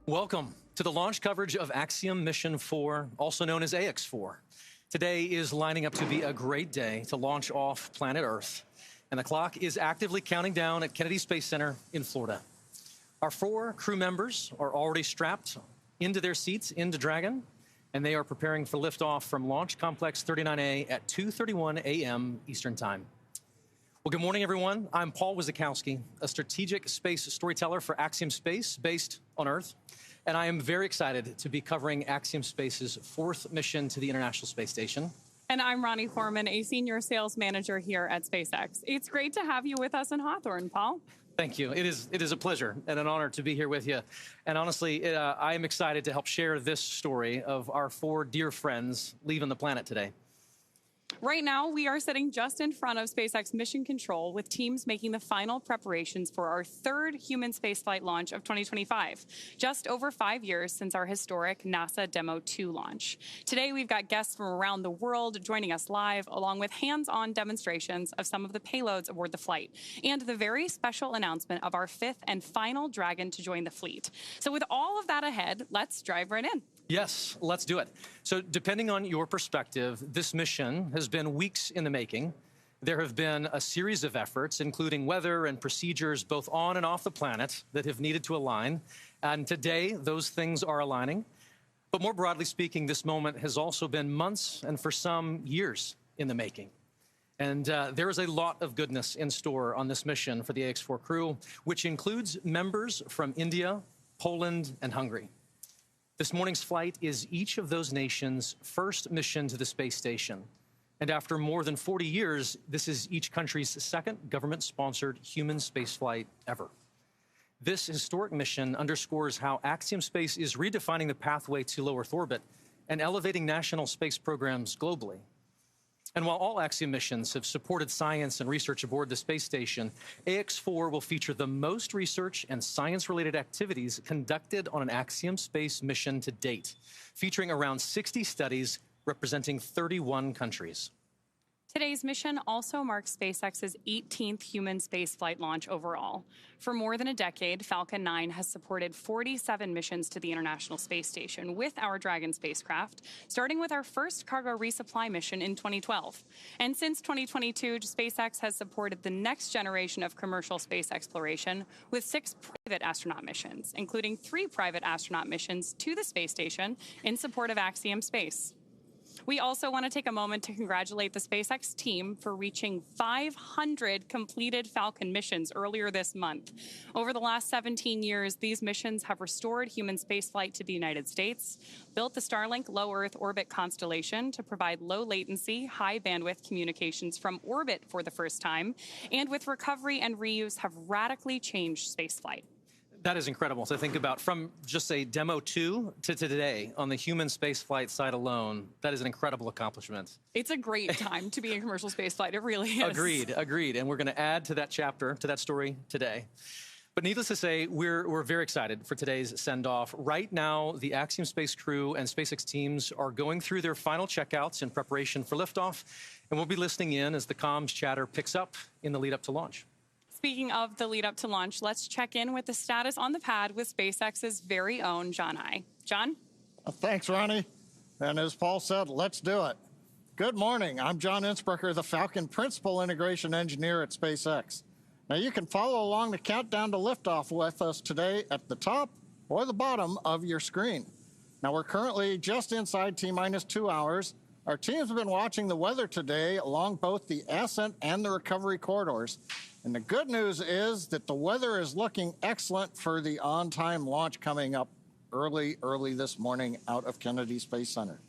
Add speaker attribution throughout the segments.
Speaker 1: Welcome to the launch coverage of Axiom Mission 4, also known as AX4. Today is lining up to be a great day to launch off planet Earth, and the clock is actively counting down at Kennedy Space Center in Florida. Our 4 crew members are already strapped into their seats into Dragon, and they are preparing for liftoff from Launch Complex 39A at 2:31 a.m. Eastern Time. Well, good morning, everyone. I'm Paul Uznanski-Wisniewski, a strategic space storyteller for Axiom Space, based on Earth, and I am very excited to be covering Axiom Space's 4th mission to the International Space Station.
Speaker 2: And I'm Ronnie Foreman, a senior sales manager here at SpaceX. It's great to have you with us in Hawthorne, Paul.
Speaker 1: Thank you. It is a pleasure and an honor to be here with you. And honestly, I am excited to help share this story of our 4 dear friends leaving the planet today.
Speaker 2: Right now, we are sitting just in front of SpaceX Mission Control with teams making the final preparations for our 3rd human spaceflight launch of 2025, just over 5 years since our historic NASA Demo 2 launch. Today, we've got guests from around the world joining us live, along with hands-on demonstrations of some of the payloads aboard the flight, and the very special announcement of our 5th and final Dragon to join the fleet. So with all of that ahead, let's dive right in.
Speaker 1: Yes, let's do it. So depending on your perspective, this mission has been weeks in the making. There have been a series of efforts, including weather and procedures both on and off the planet, that have needed to align. And today, those things are aligning. But more broadly speaking, this moment has also been months and for some years in the making. And there is a lot of goodness in store on this mission for the AX4 crew, which includes members from India, Poland, and Hungary. This morning's flight is each of those nations' first mission to the space station. And after more than 40 years, this is each country's 2nd government-sponsored human spaceflight ever. This historic mission underscores how Axiom Space is redefining the pathway to low Earth orbit and elevating national space programs globally. And while all Axiom missions have supported science and research aboard the space station, AX4 will feature the most research and science-related activities conducted on an Axiom Space mission to date, featuring around 60 studies representing 31 countries.
Speaker 2: Today's mission also marks SpaceX's 18th human spaceflight launch overall. For more than a decade, Falcon 9 has supported 47 missions to the International Space Station with our Dragon spacecraft, starting with our first cargo resupply mission in 2012. And since 2022, SpaceX has supported the next generation of commercial space exploration with 6 private astronaut missions, including 3 private astronaut missions to the space station in support of Axiom Space. We also want to take a moment to congratulate the SpaceX team for reaching 500 completed Falcon missions earlier this month. Over the last 17 years, these missions have restored human spaceflight to the United States, built the Starlink low Earth orbit constellation to provide low latency, high bandwidth communications from orbit for the first time, and with recovery and reuse have radically changed spaceflight.
Speaker 1: That is incredible to think about. From just a Demo 2 to today on the human spaceflight side alone, that is an incredible accomplishment.
Speaker 2: It's a great time to be in commercial spaceflight. It really is.
Speaker 1: Agreed. And we're going to add to that chapter, to that story today. But needless to say, we're very excited for today's send-off. Right now, the Axiom Space crew and SpaceX teams are going through their final checkouts in preparation for liftoff, and we'll be listening in as the comms chatter picks up in the lead up to launch.
Speaker 2: Speaking of the lead up to launch, let's check in with the status on the pad with SpaceX's very own John I. John?
Speaker 3: Thanks, Ronnie. And as Paul said, let's do it. Good morning. I'm John Innsbrucker, the Falcon Principal Integration Engineer at SpaceX. Now, you can follow along the countdown to liftoff with us today at the top or the bottom of your screen. Now, we're currently just inside T-minus 2 hours. Our teams have been watching the weather today along both the Ascent and the recovery corridors. And the good news is that the weather is looking excellent for the on-time launch coming up early this morning out of Kennedy Space Center.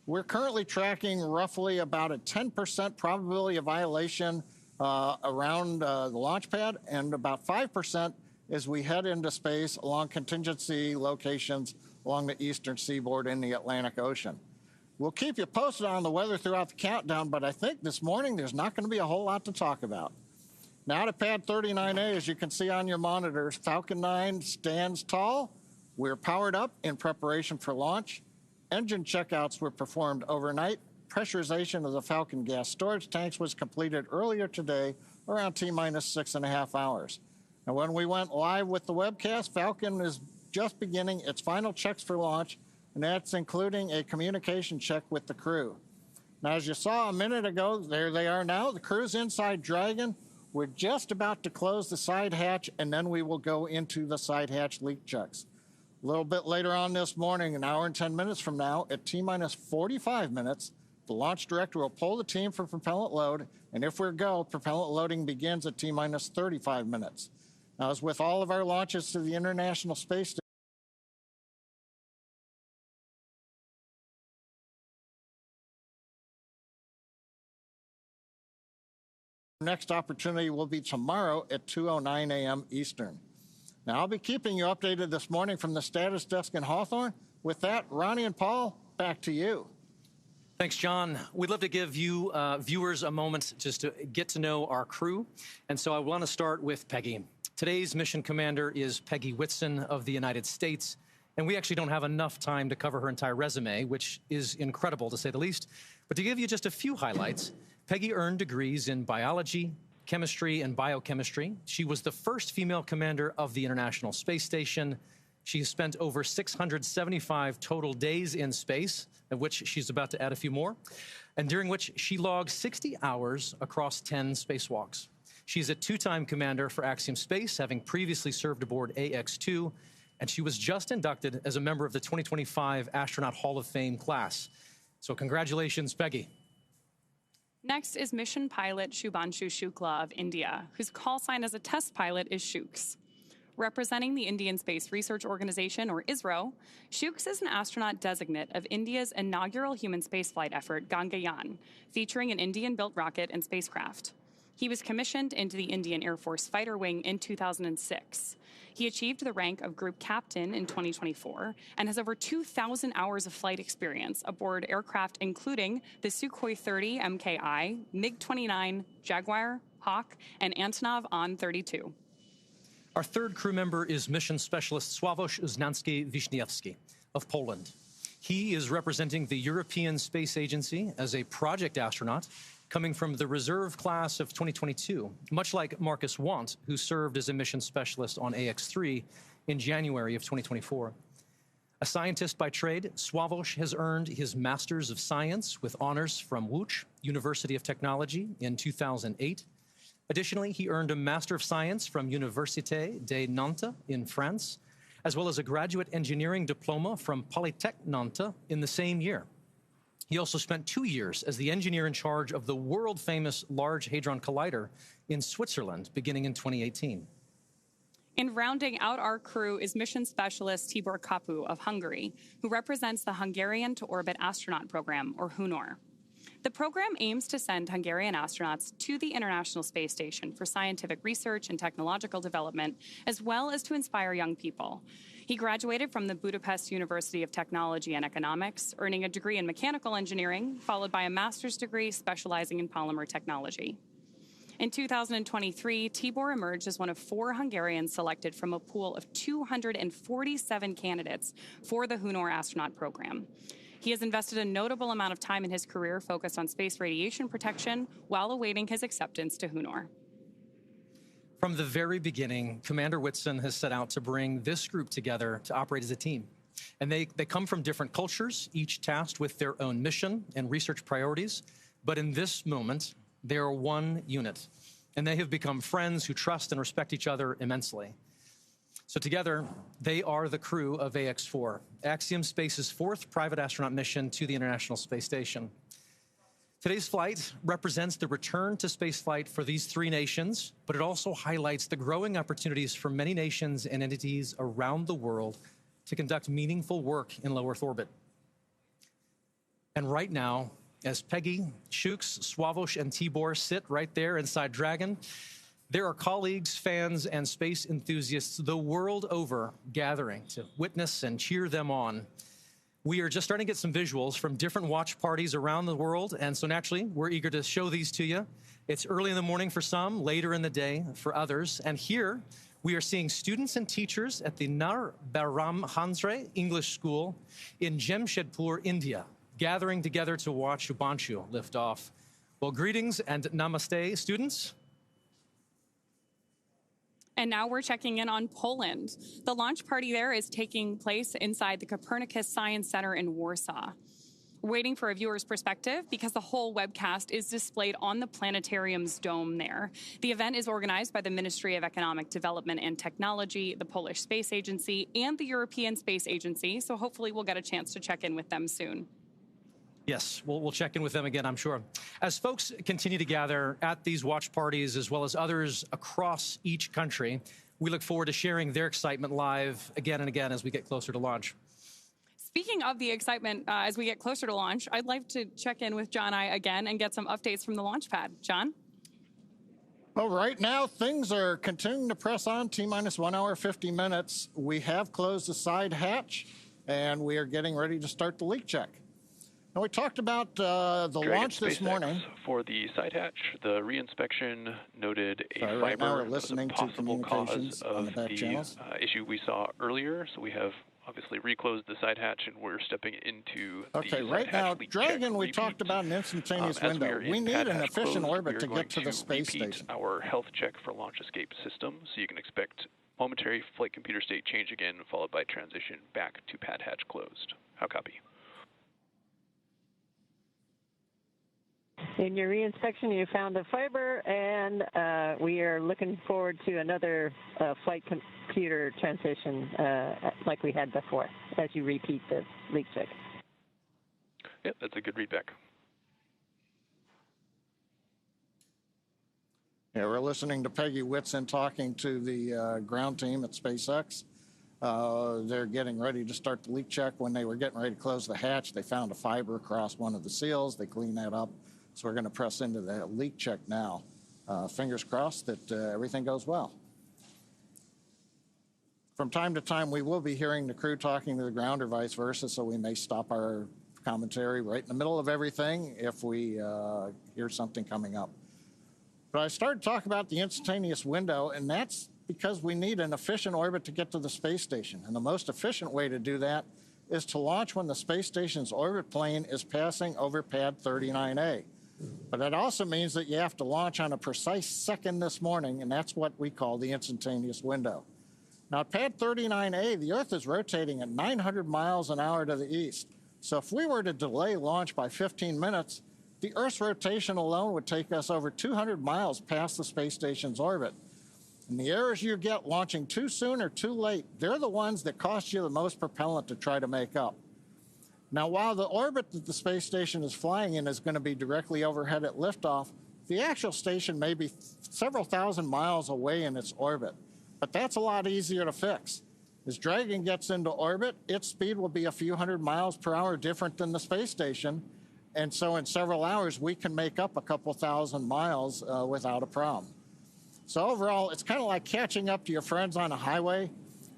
Speaker 3: We're currently tracking roughly about a 10% probability of violation around the Launchpad, and about 5% as we head into space along contingency locations along the eastern seaboard in the Atlantic Ocean. We'll keep you posted on the weather throughout the countdown, but I think this morning there's not going to be a whole lot to talk about. Now to pad 39A, as you can see on your monitors, Falcon 9 stands tall. We're powered up in preparation for launch. Engine checkouts were performed overnight. Pressurization of the Falcon gas storage tanks was completed earlier today, around T-minus 6.5 hours. And when we went live with the webcast, Falcon is just beginning its final checks for launch, and that's including a communication check with the crew. Now, as you saw a minute ago, there they are now. The crew's inside Dragon. We're just about to close the side hatch, and then we will go into the side hatch leak checks. A little bit later on this morning, an hour and 10 minutes from now, at T-minus 45 minutes, the launch director will pull the team for propellant load, and if we're go, propellant loading begins at T-minus 35 minutes. Now, as with all of our launches to the International Space Station, next opportunity will be tomorrow at 2:09 a.m. Eastern. Now, I'll be keeping you updated this morning from the status desk in Hawthorne. With that, Ronnie and Paul, back to you.
Speaker 1: Thanks, John. We'd love to give you viewers a moment just to get to know our crew. And so I want to start with Peggy. Today's mission commander is Peggy Whitson of the United States. And we actually don't have enough time to cover her entire resume, which is incredible to say the least. But to give you just a few highlights, Peggy earned degrees in biology, chemistry, and biochemistry. She was the first female commander of the International Space Station. She has spent over 675 total days in space, of which she's about to add a few more, and during which she logged 60 hours across 10 spacewalks. She's a two-time commander for Axiom Space, having previously served aboard AX2, and she was just inducted as a member of the 2025 Astronaut Hall of Fame class. So congratulations, Peggy.
Speaker 2: Next is mission pilot Shubhanshu Shukla of India, whose call sign as a test pilot is Shuks. Representing the Indian Space Research Organization, or ISRO, Shuks is an astronaut designate of India's inaugural human spaceflight effort, Gangayaan, featuring an Indian-built rocket and spacecraft. He was commissioned into the Indian Air Force Fighter Wing in 2006. He achieved the rank of Group Captain in 2024 and has over 2,000 hours of flight experience aboard aircraft including the Sukhoi 30 MKI, MiG-29, Jaguar, Hawk, and Antonov An-32.
Speaker 1: Our third crew member is mission specialist Slawosz Uznanski-Wisniewski of Poland. He is representing the European Space Agency as a project astronaut, coming from the reserve class of 2022, much like Marcus Want, who served as a mission specialist on AX3 in January of 2024. A scientist by trade, Slawosz has earned his Master's of Science with honors from Łódź University of Technology in 2008. Additionally, he earned a Master of Science from Université de Nantes in France, as well as a graduate engineering diploma from Polytech Nantes in the same year. He also spent 2 years as the engineer in charge of the world-famous Large Hadron Collider in Switzerland, beginning in 2018.
Speaker 2: And rounding out our crew is mission specialist Tibor Kapu of Hungary, who represents the Hungarian to Orbit Astronaut Program, or HUNOR. The program aims to send Hungarian astronauts to the International Space Station for scientific research and technological development, as well as to inspire young people. He graduated from the Budapest University of Technology and Economics, earning a degree in mechanical engineering, followed by a master's degree specializing in polymer technology. In 2023, Tibor emerged as one of 4 Hungarians selected from a pool of 247 candidates for the HUNOR astronaut program. He has invested a notable amount of time in his career focused on space radiation protection while awaiting his acceptance to HUNOR.
Speaker 1: From the very beginning, Commander Whitson has set out to bring this group together to operate as a team. And they come from different cultures, each tasked with their own mission and research priorities. But in this moment, they are one unit. And they have become friends who trust and respect each other immensely. So together, they are the crew of AX4, Axiom Space's 4th private astronaut mission to the International Space Station. Today's flight represents the return to spaceflight for these 3 nations, but it also highlights the growing opportunities for many nations and entities around the world to conduct meaningful work in low Earth orbit. And right now, as Peggy, Shuks, Slawosz, and Tibor sit right there inside Dragon, there are colleagues, fans, and space enthusiasts the world over gathering to witness and cheer them on. We are just starting to get some visuals from different watch parties around the world, and so naturally, we're eager to show these to you. It's early in the morning for some, later in the day for others, and here we are seeing students and teachers at the Nar Baram Hansre English School in Jamshedpur, India, gathering together to watch Shubhanshu lift off. Well, greetings and namaste, students.
Speaker 2: And now we're checking in on Poland. The launch party there is taking place inside the Copernicus Science Center in Warsaw. Waiting for a viewer's perspective because the whole webcast is displayed on the planetarium's dome there. The event is organized by the Ministry of Economic Development and Technology, the Polish Space Agency, and the European Space Agency, so hopefully we'll get a chance to check in with them soon.
Speaker 1: Yes, we'll check in with them again, I'm sure. As folks continue to gather at these watch parties, as well as others across each country, we look forward to sharing their excitement live again and again as we get closer to launch.
Speaker 2: Speaking of the excitement as we get closer to launch, I'd like to check in with John I again and get some updates from the Launchpad. John?
Speaker 3: Well, right now, things are continuing to press on. T-minus 1 hour, 50 minutes. We have closed the side hatch, and we are getting ready to start the leak check. Now, we talked about the launch this morning.
Speaker 4: For the side hatch, the reinspection noted a fiber
Speaker 3: right now we're listening
Speaker 4: as a
Speaker 3: to
Speaker 4: possible
Speaker 3: communications
Speaker 4: cause
Speaker 3: on
Speaker 4: of
Speaker 3: the back channels.
Speaker 4: issue we saw earlier. So we have obviously reclosed the side hatch, and we're stepping into the
Speaker 3: Okay, right now, Dragon, we talked about an instantaneous window. We need an efficient orbit to get to the space station.
Speaker 4: Our health check for launch escape system, so you can expect momentary flight computer state change again, followed by transition back to pad hatch closed. How copy?
Speaker 5: In your reinspection, you found a fiber, and we are looking forward to another flight computer transition like we had before, as you repeat the leak check.
Speaker 4: Yep, that's a good readback.
Speaker 3: Yeah, we're listening to Peggy Whitson talking to the ground team at SpaceX. They're getting ready to start the leak check. When they were getting ready to close the hatch, they found a fiber across one of the seals. They cleaned that up. So we're going to press into the leak check now. Fingers crossed that everything goes well. From time to time, we will be hearing the crew talking to the ground or vice versa, so we may stop our commentary right in the middle of everything if we hear something coming up. But I started talking about the instantaneous window, and that's because we need an efficient orbit to get to the space station. And the most efficient way to do that is to launch when the space station's orbit plane is passing over pad 39A. But it also means that you have to launch on a precise second this morning, and that's what we call the instantaneous window. Now, at pad 39A, the Earth is rotating at 900 miles an hour to the east. So if we were to delay launch by 15 minutes, the Earth's rotation alone would take us over 200 miles past the space station's orbit. And the errors you get launching too soon or too late, they're the ones that cost you the most propellant to try to make up. Now, while the orbit that the space station is flying in is going to be directly overhead at liftoff, the actual station may be several thousand miles away in its orbit. But that's a lot easier to fix. As Dragon gets into orbit, its speed will be a few hundred miles per hour different than the space station. And so in several hours, we can make up a couple thousand miles without a problem. So overall, it's kind of like catching up to your friends on a highway.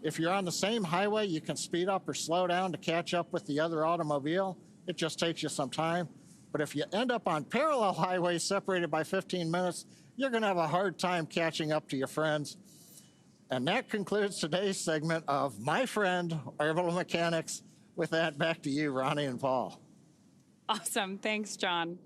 Speaker 3: If you're on the same highway, you can speed up or slow down to catch up with the other automobile. It just takes you some time. But if you end up on parallel highways separated by 15 minutes, you're going to have a hard time catching up to your friends. And that concludes today's segment of My Friend, Orbital Mechanics. With that, back to you, Ronnie and Paul.
Speaker 2: Awesome. Thanks, John.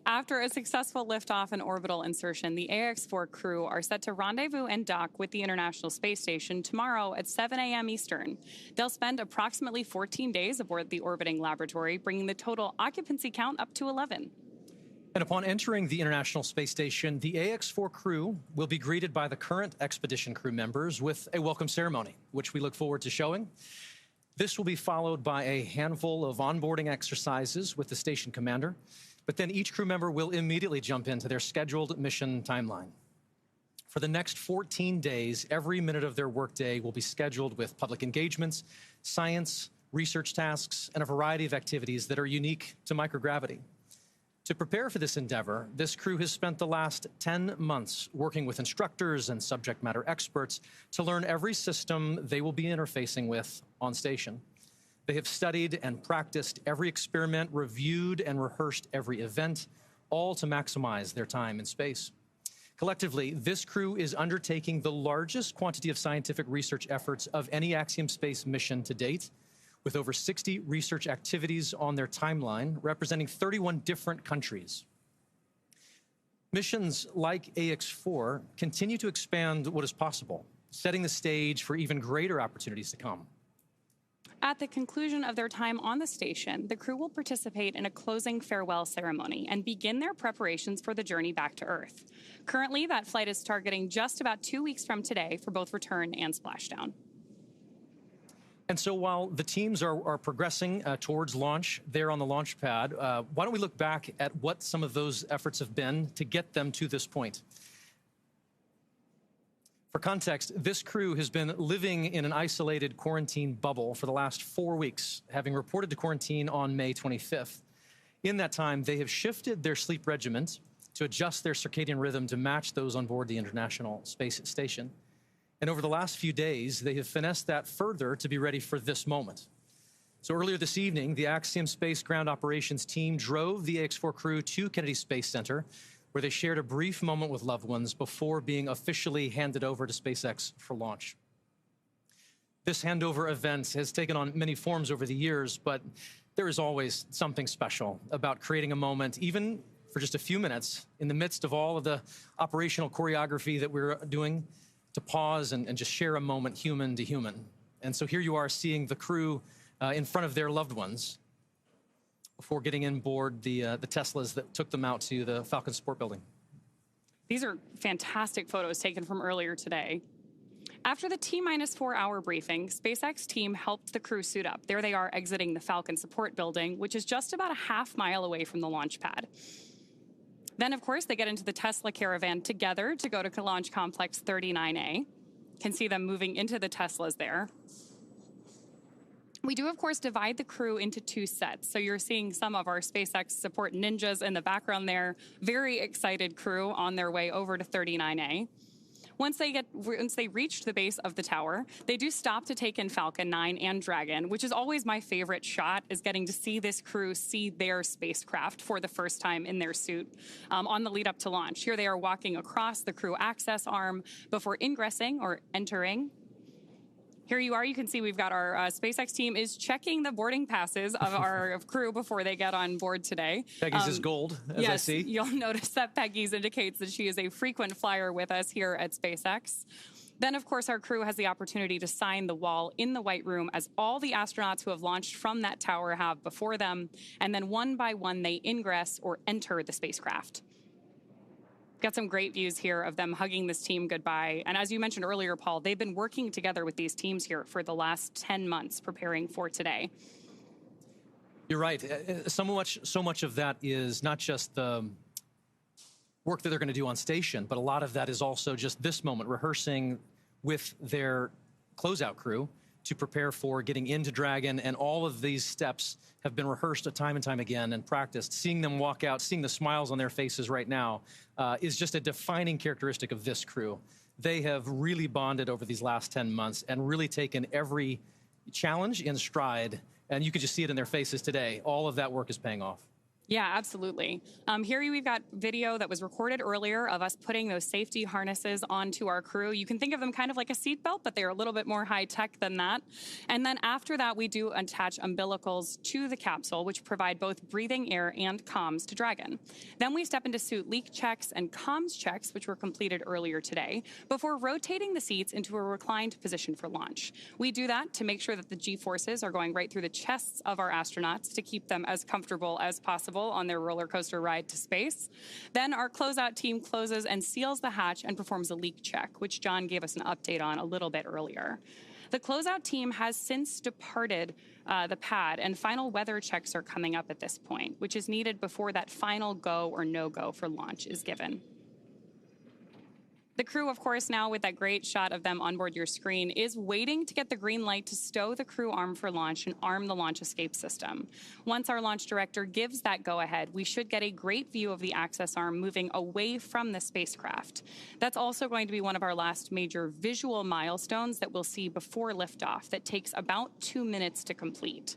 Speaker 2: After a successful liftoff and orbital insertion, the AX4 crew are set to rendezvous and dock with the International Space Station tomorrow at 7 a.m. Eastern. They'll spend approximately 14 days aboard the orbiting laboratory, bringing the total occupancy count up to 11.
Speaker 1: And upon entering the International Space Station, the AX4 crew will be greeted by the current expedition crew members with a welcome ceremony, which we look forward to showing. This will be followed by a handful of onboarding exercises with the station commander, but then each crew member will immediately jump into their scheduled mission timeline. For the next 14 days, every minute of their workday will be scheduled with public engagements, science, research tasks, and a variety of activities that are unique to microgravity. To prepare for this endeavor, this crew has spent the last 10 months working with instructors and subject matter experts to learn every system they will be interfacing with on station. They have studied and practiced every experiment, reviewed and rehearsed every event, all to maximize their time in space. Collectively, this crew is undertaking the largest quantity of scientific research efforts of any Axiom Space mission to date, with over 60 research activities on their timeline, representing 31 different countries. Missions like AX4 continue to expand what is possible, setting the stage for even greater opportunities to come.
Speaker 2: At the conclusion of their time on the station, the crew will participate in a closing farewell ceremony and begin their preparations for the journey back to Earth. Currently, that flight is targeting just about 2 weeks from today for both return and splashdown.
Speaker 1: And so while the teams are progressing towards launch there on the launch pad, why don't we look back at what some of those efforts have been to get them to this point? For context, this crew has been living in an isolated quarantine bubble for the last 4 weeks, having reported to quarantine on May 25th. In that time, they have shifted their sleep regimen to adjust their circadian rhythm to match those on board the International Space Station. And over the last few days, they have finessed that further to be ready for this moment. So earlier this evening, the Axiom Space ground operations team drove the AX4 crew to Kennedy Space Center, where they shared a brief moment with loved ones before being officially handed over to SpaceX for launch. This handover event has taken on many forms over the years, but there is always something special about creating a moment, even for just a few minutes, in the midst of all of the operational choreography that we're doing, to pause and just share a moment human to human. And so here you are seeing the crew in front of their loved ones before getting in board the Teslas that took them out to the Falcon support building.
Speaker 2: These are fantastic photos taken from earlier today. After the T-minus 4-hour briefing, SpaceX team helped the crew suit up. There they are exiting the Falcon support building, which is just about a half-mile away from the launch pad. Then, of course, they get into the Tesla Caravan together to go to Launch Complex 39A. Can see them moving into the Teslas there. We do, of course, divide the crew into 2 sets. So you're seeing some of our SpaceX support ninjas in the background there. Very excited crew on their way over to 39A. Once they reach the base of the tower, they do stop to take in Falcon 9 and Dragon, which is always my favorite shot, is getting to see this crew see their spacecraft for the first time in their suit on the lead up to launch. Here they are walking across the crew access arm before ingressing or entering. Here you are. You can see we've got our SpaceX team is checking the boarding passes of our crew before they get on board today.
Speaker 1: Peggy's is gold, as I see.
Speaker 2: You'll notice that Peggy's indicates that she is a frequent flyer with us here at SpaceX. Then, of course, our crew has the opportunity to sign the wall in the White Room, as all the astronauts who have launched from that tower have before them. And then one by one, they ingress or enter the spacecraft. Got some great views here of them hugging this team goodbye. And as you mentioned earlier, Paul, they've been working together with these teams here for the last 10 months preparing for today.
Speaker 1: You're right. So much of that is not just the work that they're going to do on station, but a lot of that is also just this moment, rehearsing with their closeout crew to prepare for getting into Dragon, and all of these steps have been rehearsed time and time again and practiced. Seeing them walk out, seeing the smiles on their faces right now is just a defining characteristic of this crew. They have really bonded over these last 10 months and really taken every challenge in stride, and you can just see it in their faces today. All of that work is paying off.
Speaker 2: Yeah, absolutely. Here we've got video that was recorded earlier of us putting those safety harnesses onto our crew. You can think of them kind of like a seatbelt, but they're a little bit more high-tech than that. And then after that, we do attach umbilicals to the capsule, which provide both breathing air and comms to Dragon. Then we step into suit leak checks and comms checks, which were completed earlier today, before rotating the seats into a reclined position for launch. We do that to make sure that the G-forces are going right through the chests of our astronauts to keep them as comfortable as possible on their roller coaster ride to space. Then our closeout team closes and seals the hatch and performs a leak check, which John gave us an update on a little bit earlier. The closeout team has since departed the pad, and final weather checks are coming up at this point, which is needed before that final go or no-go for launch is given. The crew, of course, now with that great shot of them on board your screen, is waiting to get the green light to stow the crew arm for launch and arm the launch escape system. Once our launch director gives that go-ahead, we should get a great view of the access arm moving away from the spacecraft. That's also going to be one of our last major visual milestones that we'll see before liftoff that takes about 2 minutes to complete.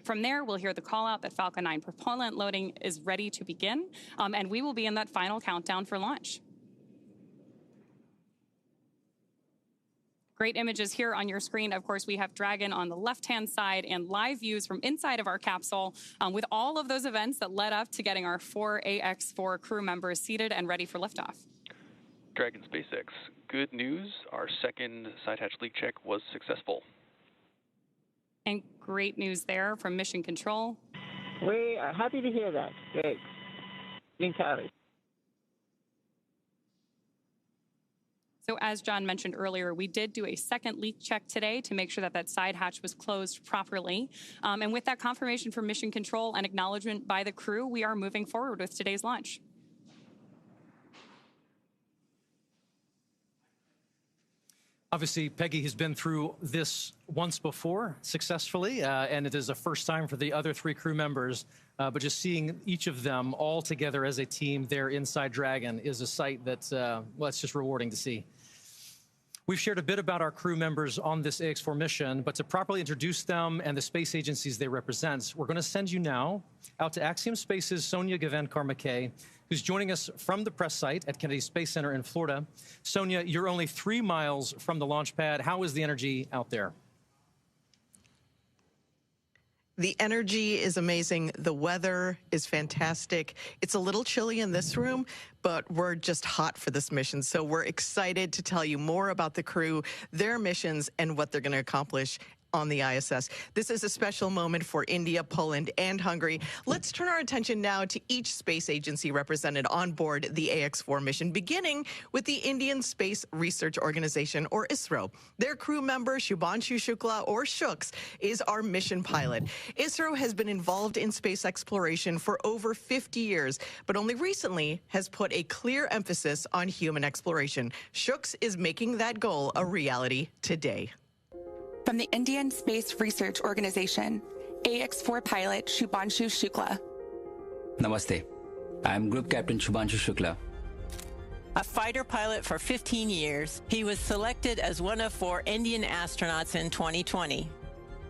Speaker 2: From there, we'll hear the call out that Falcon 9 propellant loading is ready to begin, and we will be in that final countdown for launch. Great images here on your screen. Of course, we have Dragon on the left-hand side and live views from inside of our capsule with all of those events that led up to getting our 4 AX4 crew members seated and ready for liftoff.
Speaker 4: Dragon SpaceX, good news. Our second side hatch leak check was successful.
Speaker 2: And great news there from Mission Control.
Speaker 5: We are happy to hear that. Great. Green carry.
Speaker 2: So as John mentioned earlier, we did do a second leak check today to make sure that that side hatch was closed properly. And with that confirmation from Mission Control and acknowledgement by the crew, we are moving forward with today's launch.
Speaker 1: Obviously, Peggy has been through this once before successfully, and it is a first time for the other 3 crew members. But just seeing each of them all together as a team there inside Dragon is a sight that, well, it's just rewarding to see. We've shared a bit about our crew members on this AX4 mission, but to properly introduce them and the space agencies they represent, we're going to send you now out to Axiom Space's Sonia Gavan-Karmakay, who's joining us from the press site at Kennedy Space Center in Florida. Sonia, you're only 3 miles from the launch pad. How is the energy out there?
Speaker 6: The energy is amazing. The weather is fantastic. It's a little chilly in this room, but we're just hot for this mission. So we're excited to tell you more about the crew, their missions, and what they're going to accomplish on the ISS. This is a special moment for India, Poland, and Hungary. Let's turn our attention now to each space agency represented on board the AX4 mission, beginning with the Indian Space Research Organization, or ISRO. Their crew member, Shubhanshu Shukla, or Shuks, is our mission pilot. ISRO has been involved in space exploration for over 50 years, but only recently has put a clear emphasis on human exploration. Shuks is making that goal a reality today.
Speaker 7: From the Indian Space Research Organization, AX4 pilot Shubhanshu Shukla.
Speaker 8: Namaste. I'm Group Captain Shubhanshu Shukla.
Speaker 9: A fighter pilot for 15 years, he was selected as one of 4 Indian astronauts in 2020.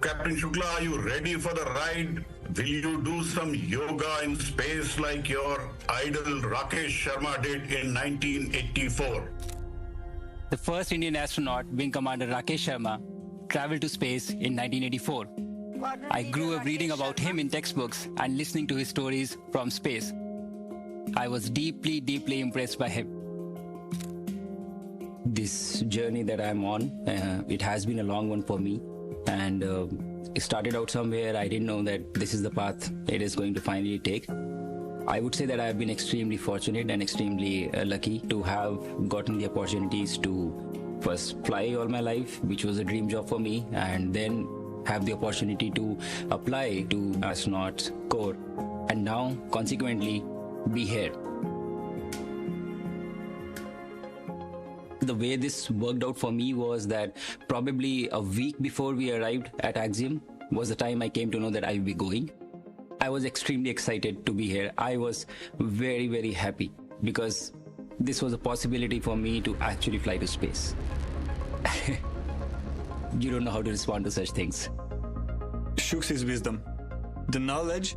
Speaker 10: Captain Shukla, are you ready for the ride? Will you do some yoga in space like your idol Rakesh Sharma did in 1984?
Speaker 8: The first Indian astronaut, Wing Commander Rakesh Sharma, traveled to space in 1984. I grew up reading about him in textbooks and listening to his stories from space. I was deeply, deeply impressed by him. This journey that I'm on, it has been a long one for me. And it started out somewhere. I didn't know that this is the path it is going to finally take. I would say that I've been extremely fortunate and extremely lucky to have gotten the opportunities to first fly all my life, which was a dream job for me, and then have the opportunity to apply to astronaut corps, and now consequently be here. The way this worked out for me was that probably a week before we arrived at Axiom was the time I came to know that I will be going. I was extremely excited to be here. I was very, very happy because this was a possibility for me to actually fly to space. You don't know how to respond to such things.
Speaker 11: Shuks' wisdom, the knowledge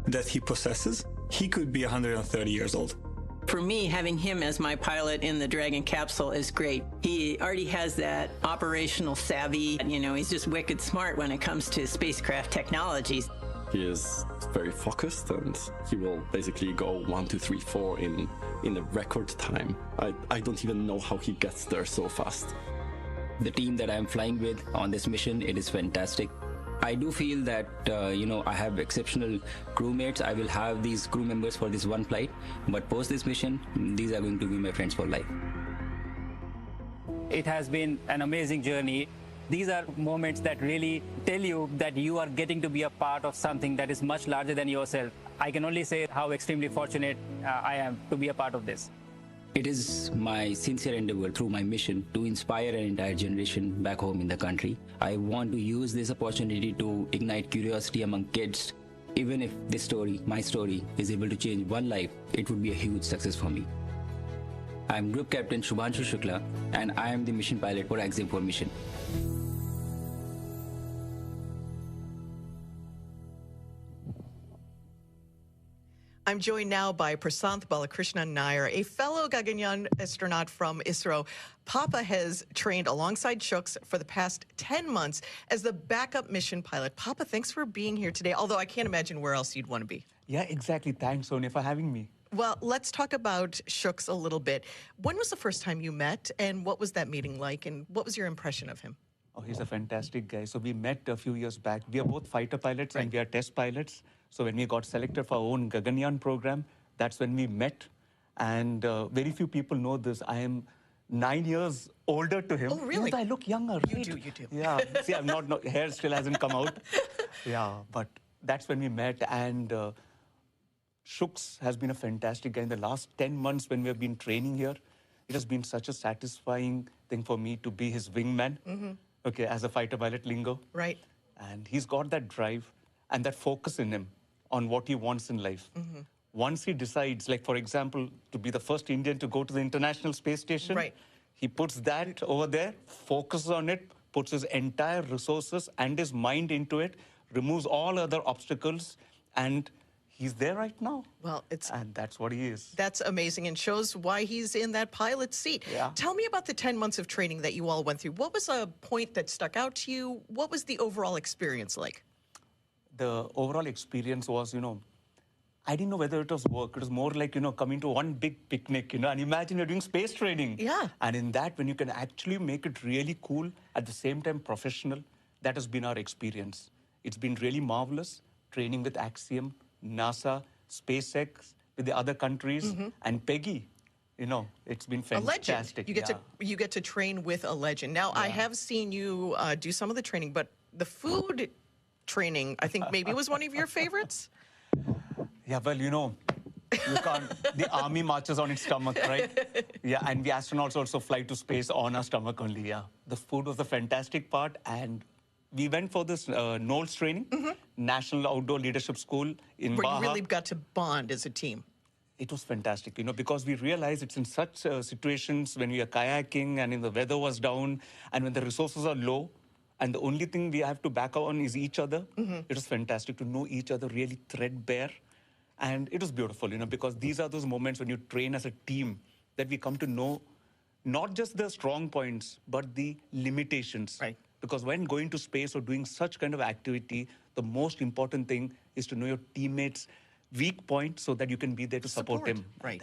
Speaker 11: that he possesses, he could be 130 years old.
Speaker 9: For me, having him as my pilot in the Dragon capsule is great. He already has that operational savvy. You know, he's just wicked smart when it comes to spacecraft technologies.
Speaker 12: He is very focused, and he will basically go 1, 2, 3, 4 in a record time. I don't even know how he gets there so fast.
Speaker 8: The team that I'm flying with on this mission, it is fantastic. I do feel that, I have exceptional crewmates. I will have these crew members for this one flight, but post this mission, these are going to be my friends for life.
Speaker 13: It has been an amazing journey. These are moments that really tell you that you are getting to be a part of something that is much larger than yourself. I can only say how extremely fortunate I am to be a part of this.
Speaker 8: It is my sincere endeavor through my mission to inspire an entire generation back home in the country. I want to use this opportunity to ignite curiosity among kids. Even if this story, my story, is able to change one life, it would be a huge success for me. I'm Group Captain Shubhanshu Shukla, and I am the mission pilot for Axiom 4 mission.
Speaker 6: I'm joined now by Prasanth Balakrishnan Nair, a fellow Gaganyaan astronaut from ISRO. Papa has trained alongside Shuks for the past 10 months as the backup mission pilot. Papa, thanks for being here today, although I can't imagine where else you'd want to be.
Speaker 14: Yeah, exactly. Thanks, Sonia, for having me.
Speaker 6: Well, let's talk about Shuks a little bit. When was the first time you met, and what was that meeting like, and what was your impression of him?
Speaker 14: Oh, he's a fantastic guy. So we met a few years back. We are both fighter pilots and we are test pilots. So when we got selected for our own Gaganyaan program, that's when we met. And very few people know this. I am 9 years older to him.
Speaker 6: Oh, really?
Speaker 14: I look younger.
Speaker 6: You do.
Speaker 14: Yeah. See, I'm not, no, hair still hasn't come out. Yeah, but that's when we met. And Shuks has been a fantastic guy. In the last 10 months when we have been training here, it has been such a satisfying thing for me to be his wingman. Okay, as a fighter pilot lingo.
Speaker 6: Right.
Speaker 14: And he's got that drive and that focus in him on what he wants in life. Once he decides, like, for example, to be the first Indian to go to the International Space Station,
Speaker 6: right,
Speaker 14: he puts that over there, focuses on it, puts his entire resources and his mind into it, removes all other obstacles, and he's there right now.
Speaker 6: Well,
Speaker 14: and that's what he is.
Speaker 6: That's amazing and shows why he's in that pilot seat.
Speaker 14: Yeah.
Speaker 6: Tell me about the 10 months of training that you all went through. What was a point that stuck out to you? What was the overall experience like?
Speaker 14: The overall experience was, I didn't know whether it was work. It was more like, coming to one big picnic, and imagine you're doing space training.
Speaker 6: Yeah.
Speaker 14: And in that, when you can actually make it really cool, at the same time professional, that has been our experience. It's been really marvelous, training with Axiom, NASA, SpaceX, with the other countries, and Peggy. It's been fantastic.
Speaker 6: A legend. You get to train with a legend. Now, I have seen you do some of the training, but the food training, I think maybe was one of your favorites?
Speaker 14: Yeah, well, you can't, the army marches on its stomach, right? Yeah, and we astronauts also fly to space on our stomach only, yeah. The food was the fantastic part, and we went for this NOLS training, National Outdoor Leadership School in
Speaker 6: Where
Speaker 14: Baja.
Speaker 6: you really got to bond as a team.
Speaker 14: It was fantastic, because we realized it's in such situations when we are kayaking and the weather was down and when the resources are low and the only thing we have to back on is each other. It was fantastic to know each other really threadbare. And it was beautiful, because these are those moments when you train as a team that we come to know not just the strong points, but the limitations.
Speaker 6: Right.
Speaker 14: Because when going to space or doing such kind of activity, the most important thing is to know your teammates' weak point so that you can be there to support him.
Speaker 6: Right.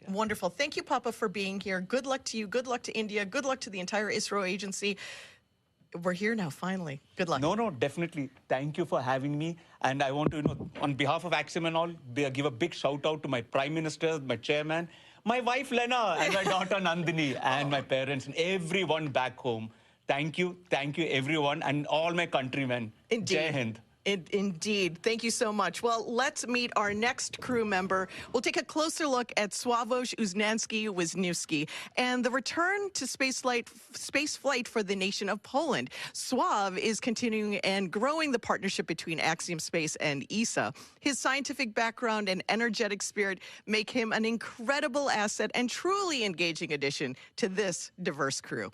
Speaker 6: Wonderful. Thank you, Papa, for being here. Good luck to you. Good luck to India. Good luck to the entire ISRO agency. We're here now, finally. Good luck.
Speaker 14: No, definitely. Thank you for having me. And I want to, on behalf of Axiom and all, give a big shout out to my Prime Minister, my chairman, my wife Lena, and my daughter Nandini, and my parents, and everyone back home. Thank you, everyone, and all my countrymen.
Speaker 6: Indeed.
Speaker 14: Jai Hind.
Speaker 6: Indeed. Thank you so much. Well, let's meet our next crew member. We'll take a closer look at Slawosz Uznanski-Wisniewski and the return to spaceflight for the nation of Poland. Sław is continuing and growing the partnership between Axiom Space and ESA. His scientific background and energetic spirit make him an incredible asset and truly engaging addition to this diverse crew.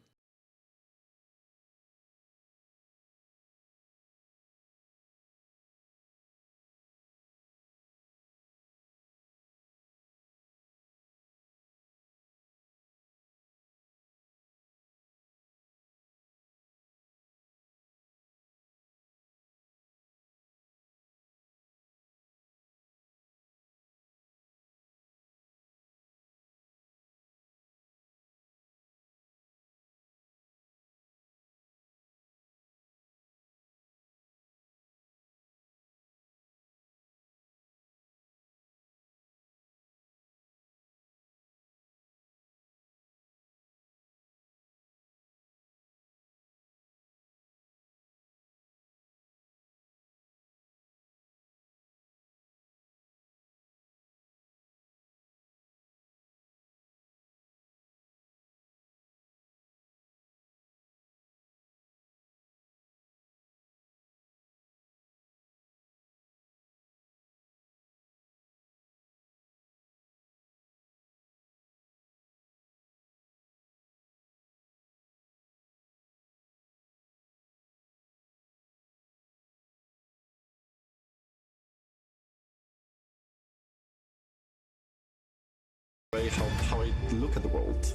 Speaker 12: way how I look at the world.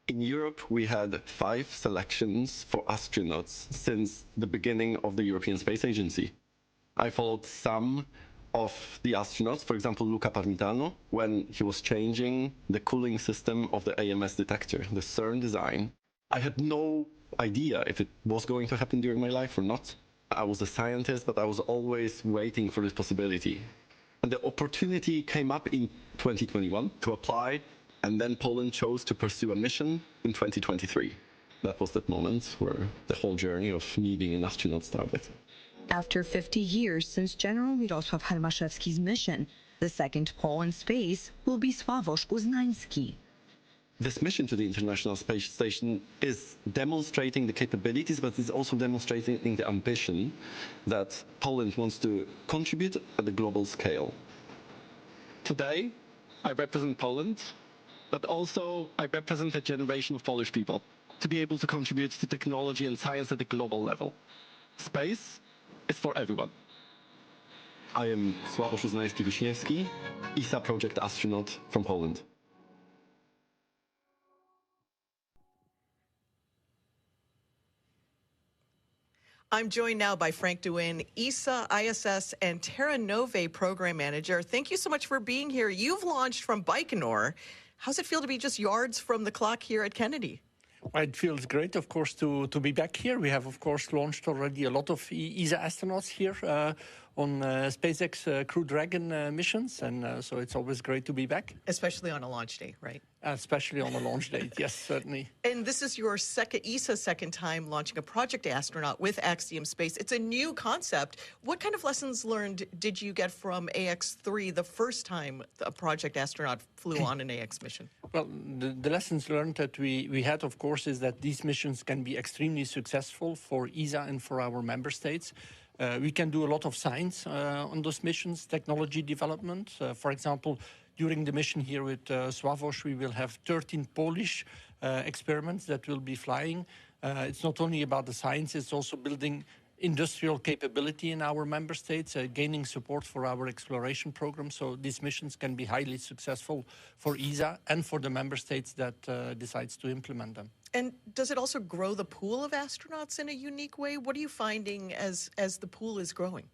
Speaker 12: In Europe, we had 5 selections for astronauts since the beginning of the European Space Agency. I followed some of the astronauts, for example, Luca Parmitano, when he was changing the cooling system of the AMS detector, the CERN design. I had no idea if it was going to happen during my life or not. I was a scientist, but I was always waiting for this possibility. And the opportunity came up in 2021 to apply, and then Poland chose to pursue a mission in 2023. That was that moment where the whole journey of me being an astronaut started.
Speaker 15: After 50 years since General Mirosław Hermaszewski's mission, the second Pole in space will be Slawosz Uznanski.
Speaker 12: This mission to the International Space Station is demonstrating the capabilities, but it's also demonstrating the ambition that Poland wants to contribute at the global scale. Today, I represent Poland, but also I represent a generation of Polish people to be able to contribute to technology and science at the global level. Space is for everyone. I am Slawosz Uznanski-Wisniewski, ESA project astronaut from Poland.
Speaker 6: I'm joined now by Frank Duin, ESA, ISS, and Terra Nove program manager. Thank you so much for being here. You've launched from Baikonur. How's it feel to be just yards from the clock here at Kennedy?
Speaker 16: Well, it feels great, of course, to be back here. We have, of course, launched already a lot of ESA astronauts here on SpaceX Crew Dragon missions, and so it's always great to be back.
Speaker 6: Especially on a launch day, right?
Speaker 16: Especially on a launch date, yes, certainly.
Speaker 6: And this is your ESA's second time launching a project astronaut with Axiom Space. It's a new concept. What kind of lessons learned did you get from AX3 the first time a project astronaut flew on an AX mission?
Speaker 16: Well, the lessons learned that we had, of course, is that these missions can be extremely successful for ESA and for our member states. We can do a lot of science on those missions, technology development. For example, during the mission here with Slawosz, we will have 13 Polish experiments that will be flying. It's not only about the science, it's also building industrial capability in our member states, gaining support for our exploration program. So these missions can be highly successful for ESA and for the member states that decides to implement them.
Speaker 6: And does it also grow the pool of astronauts in a unique way? What are you finding as the pool is growing?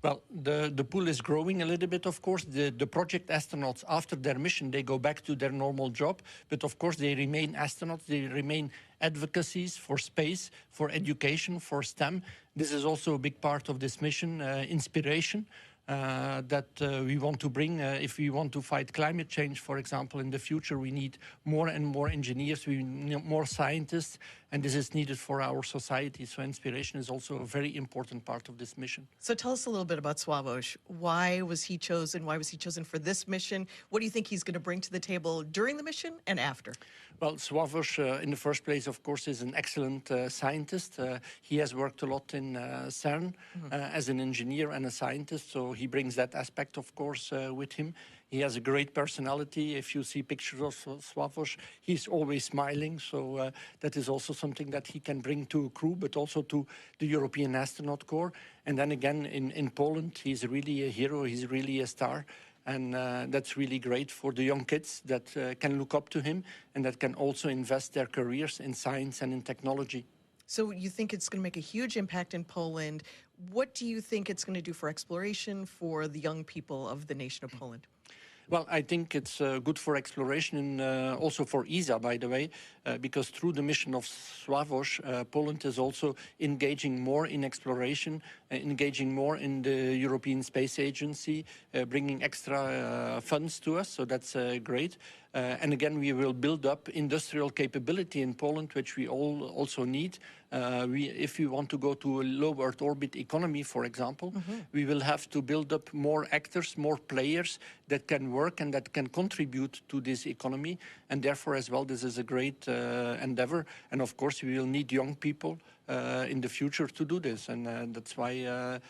Speaker 16: Well, the pool is growing a little bit, of course. The project astronauts, after their mission, they go back to their normal job. But, of course, they remain astronauts. They remain advocacies for space, for education, for STEM. This is also a big part of this mission, inspiration. That we want to bring. If we want to fight climate change, for example, in the future, we need more and more engineers, we need more scientists, and this is needed for our society. So inspiration is also a very important part of this mission.
Speaker 6: So tell us a little bit about Slawosz. Why was he chosen? Why was he chosen for this mission? What do you think he's going to bring to the table during the mission and after?
Speaker 16: Well, Slawosz, in the first place, of course, is an excellent scientist. He has worked a lot in CERN as an engineer and a scientist, so he brings that aspect, of course, with him. He has a great personality. If you see pictures of Slawosz, he's always smiling, so that is also something that he can bring to a crew, but also to the European Astronaut Corps. And then again, in Poland, he's really a hero, he's really a star. And that's really great for the young kids that can look up to him and that can also invest their careers in science and in technology.
Speaker 6: So you think it's going to make a huge impact in Poland. What do you think it's going to do for exploration for the young people of the nation of Poland?
Speaker 16: Well, I think it's good for exploration and also for ESA, by the way, because through the mission of Slawosz, Poland is also engaging more in exploration, engaging more in the European Space Agency, bringing extra funds to us, so that's great. And again, we will build up industrial capability in Poland, which we all also need. If we want to go to a low Earth orbit economy, for example, we will have to build up more actors, more players that can work and that can contribute to this economy. And therefore, as well, this is a great endeavor. And of course, we will need young people in the future to do this. And that's why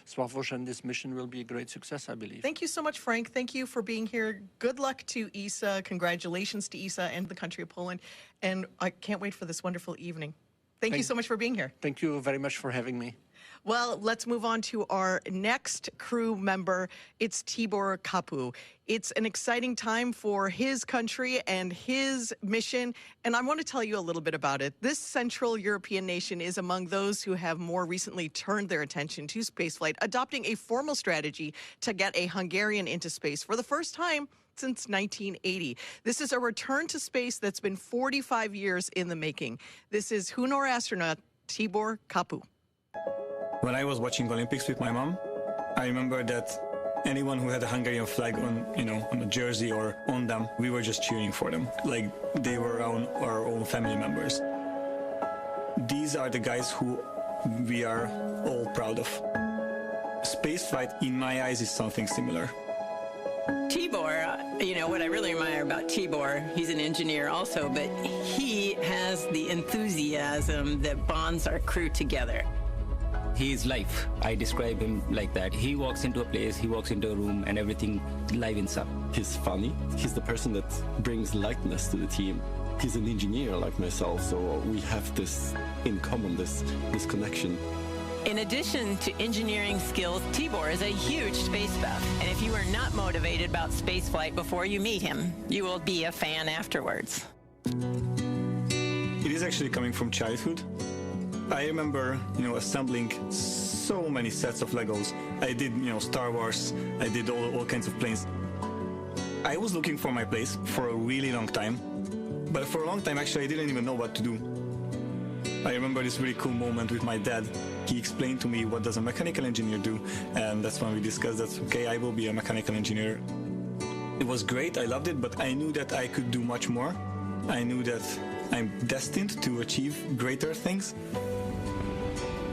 Speaker 16: Slawosz and this mission will be a great success, I believe.
Speaker 6: Thank you so much, Frank. Thank you for being here. Good luck to ESA. Congratulations to ESA and the country of Poland. And I can't wait for this wonderful evening. Thank you so much for being here.
Speaker 16: Thank you very much for having me.
Speaker 6: Well, let's move on to our next crew member. It's Tibor Kapu. It's an exciting time for his country and his mission, and I want to tell you a little bit about it. This Central European nation is among those who have more recently turned their attention to spaceflight, adopting a formal strategy to get a Hungarian into space for the first time since 1980. This is a return to space that's been 45 years in the making. This is Hunor astronaut Tibor Kapu.
Speaker 11: When I was watching Olympics with my mom, I remember that anyone who had a Hungarian flag on, on a jersey or on them, we were just cheering for them, like they were our own family members. These are the guys who we are all proud of. Spaceflight, in my eyes, is something similar.
Speaker 9: Tibor, what I really admire about Tibor, he's an engineer also, but he has the enthusiasm that bonds our crew together.
Speaker 8: He is life. I describe him like that. He walks into a place, he walks into a room, and everything livens up.
Speaker 12: He's funny. He's the person that brings lightness to the team. He's an engineer like myself, so we have this in common, this connection.
Speaker 9: In addition to engineering skills, Tibor is a huge space buff. And if you are not motivated about spaceflight before you meet him, you will be a fan afterwards.
Speaker 11: It is actually coming from childhood. I remember, assembling so many sets of Legos. I did, Star Wars. I did all kinds of planes. I was looking for my place for a really long time. But for a long time, actually, I didn't even know what to do. I remember this really cool moment with my dad. He explained to me what does a mechanical engineer do, and that's when we discussed that, okay, I will be a mechanical engineer. It was great, I loved it, but I knew that I could do much more. I knew that I'm destined to achieve greater things.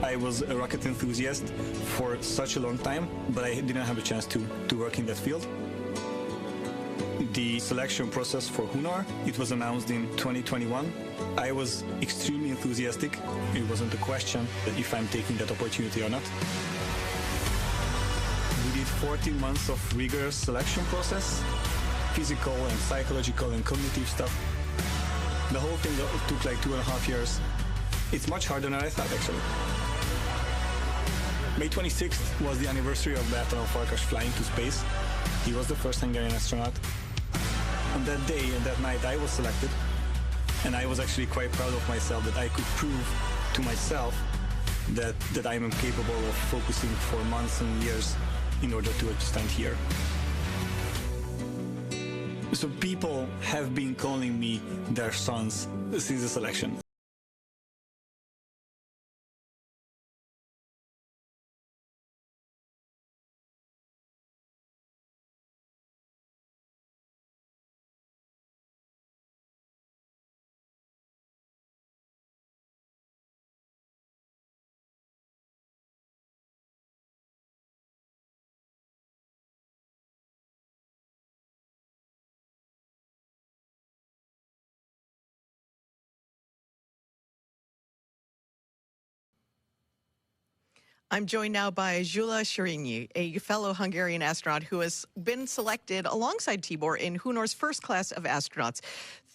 Speaker 11: I was a rocket enthusiast for such a long time, but I didn't have a chance to work in that field. The selection process for Hunor, it was announced in 2021. I was extremely enthusiastic. It wasn't a question if I'm taking that opportunity or not. We did 14 months of rigorous selection process, physical and psychological and cognitive stuff. The whole thing took like 2.5 years. It's much harder than I thought, actually. May 26th was the anniversary of Bertalan Farkas flying to space. He was the first Hungarian astronaut. On that day and that night, I was selected. And I was actually quite proud of myself that I could prove to myself that I am capable of focusing for months and years in order to stand here. So people have been calling me their sons since the selection.
Speaker 6: I'm joined now by Gyula Sérényi, a fellow Hungarian astronaut who has been selected alongside Tibor in Hunor's first class of astronauts.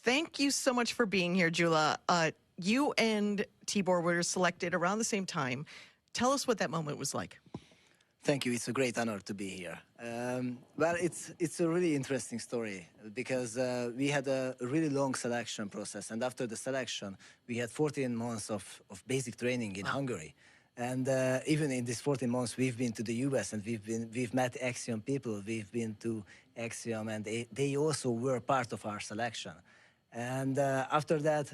Speaker 6: Thank you so much for being here, Gyula. You and Tibor were selected around the same time. Tell us what that moment was like.
Speaker 17: Thank you. It's a great honor to be here. Well, it's a really interesting story because we had a really long selection process, and after the selection, we had 14 months of basic training in Hungary. And even in these 14 months, we've been to the US and we've met Axiom people. We've been to Axiom, and they also were part of our selection. And after that,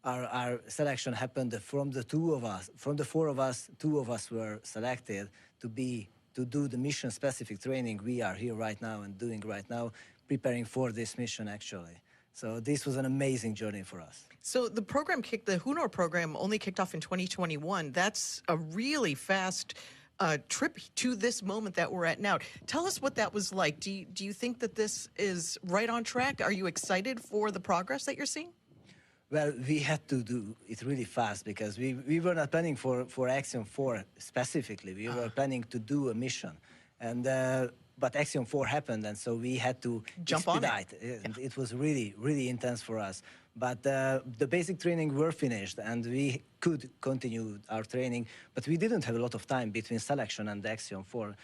Speaker 17: our selection happened from the four of us, 2 of us were selected to do the mission-specific training we are here right now and doing right now, preparing for this mission actually. So this was an amazing journey for us.
Speaker 6: So the Hunor program only kicked off in 2021. That's a really fast trip to this moment that we're at now. Tell us what that was like. Do you think that this is right on track? Are you excited for the progress that you're seeing?
Speaker 17: Well, we had to do it really fast because we were not planning for Axiom 4 specifically. We were planning to do a mission. And but Axiom 4 happened, and so we had to
Speaker 6: jump on
Speaker 17: it. And it was really, really intense for us. But the basic training were finished, and we could continue our training, but we didn't have a lot of time between selection and the Axiom 4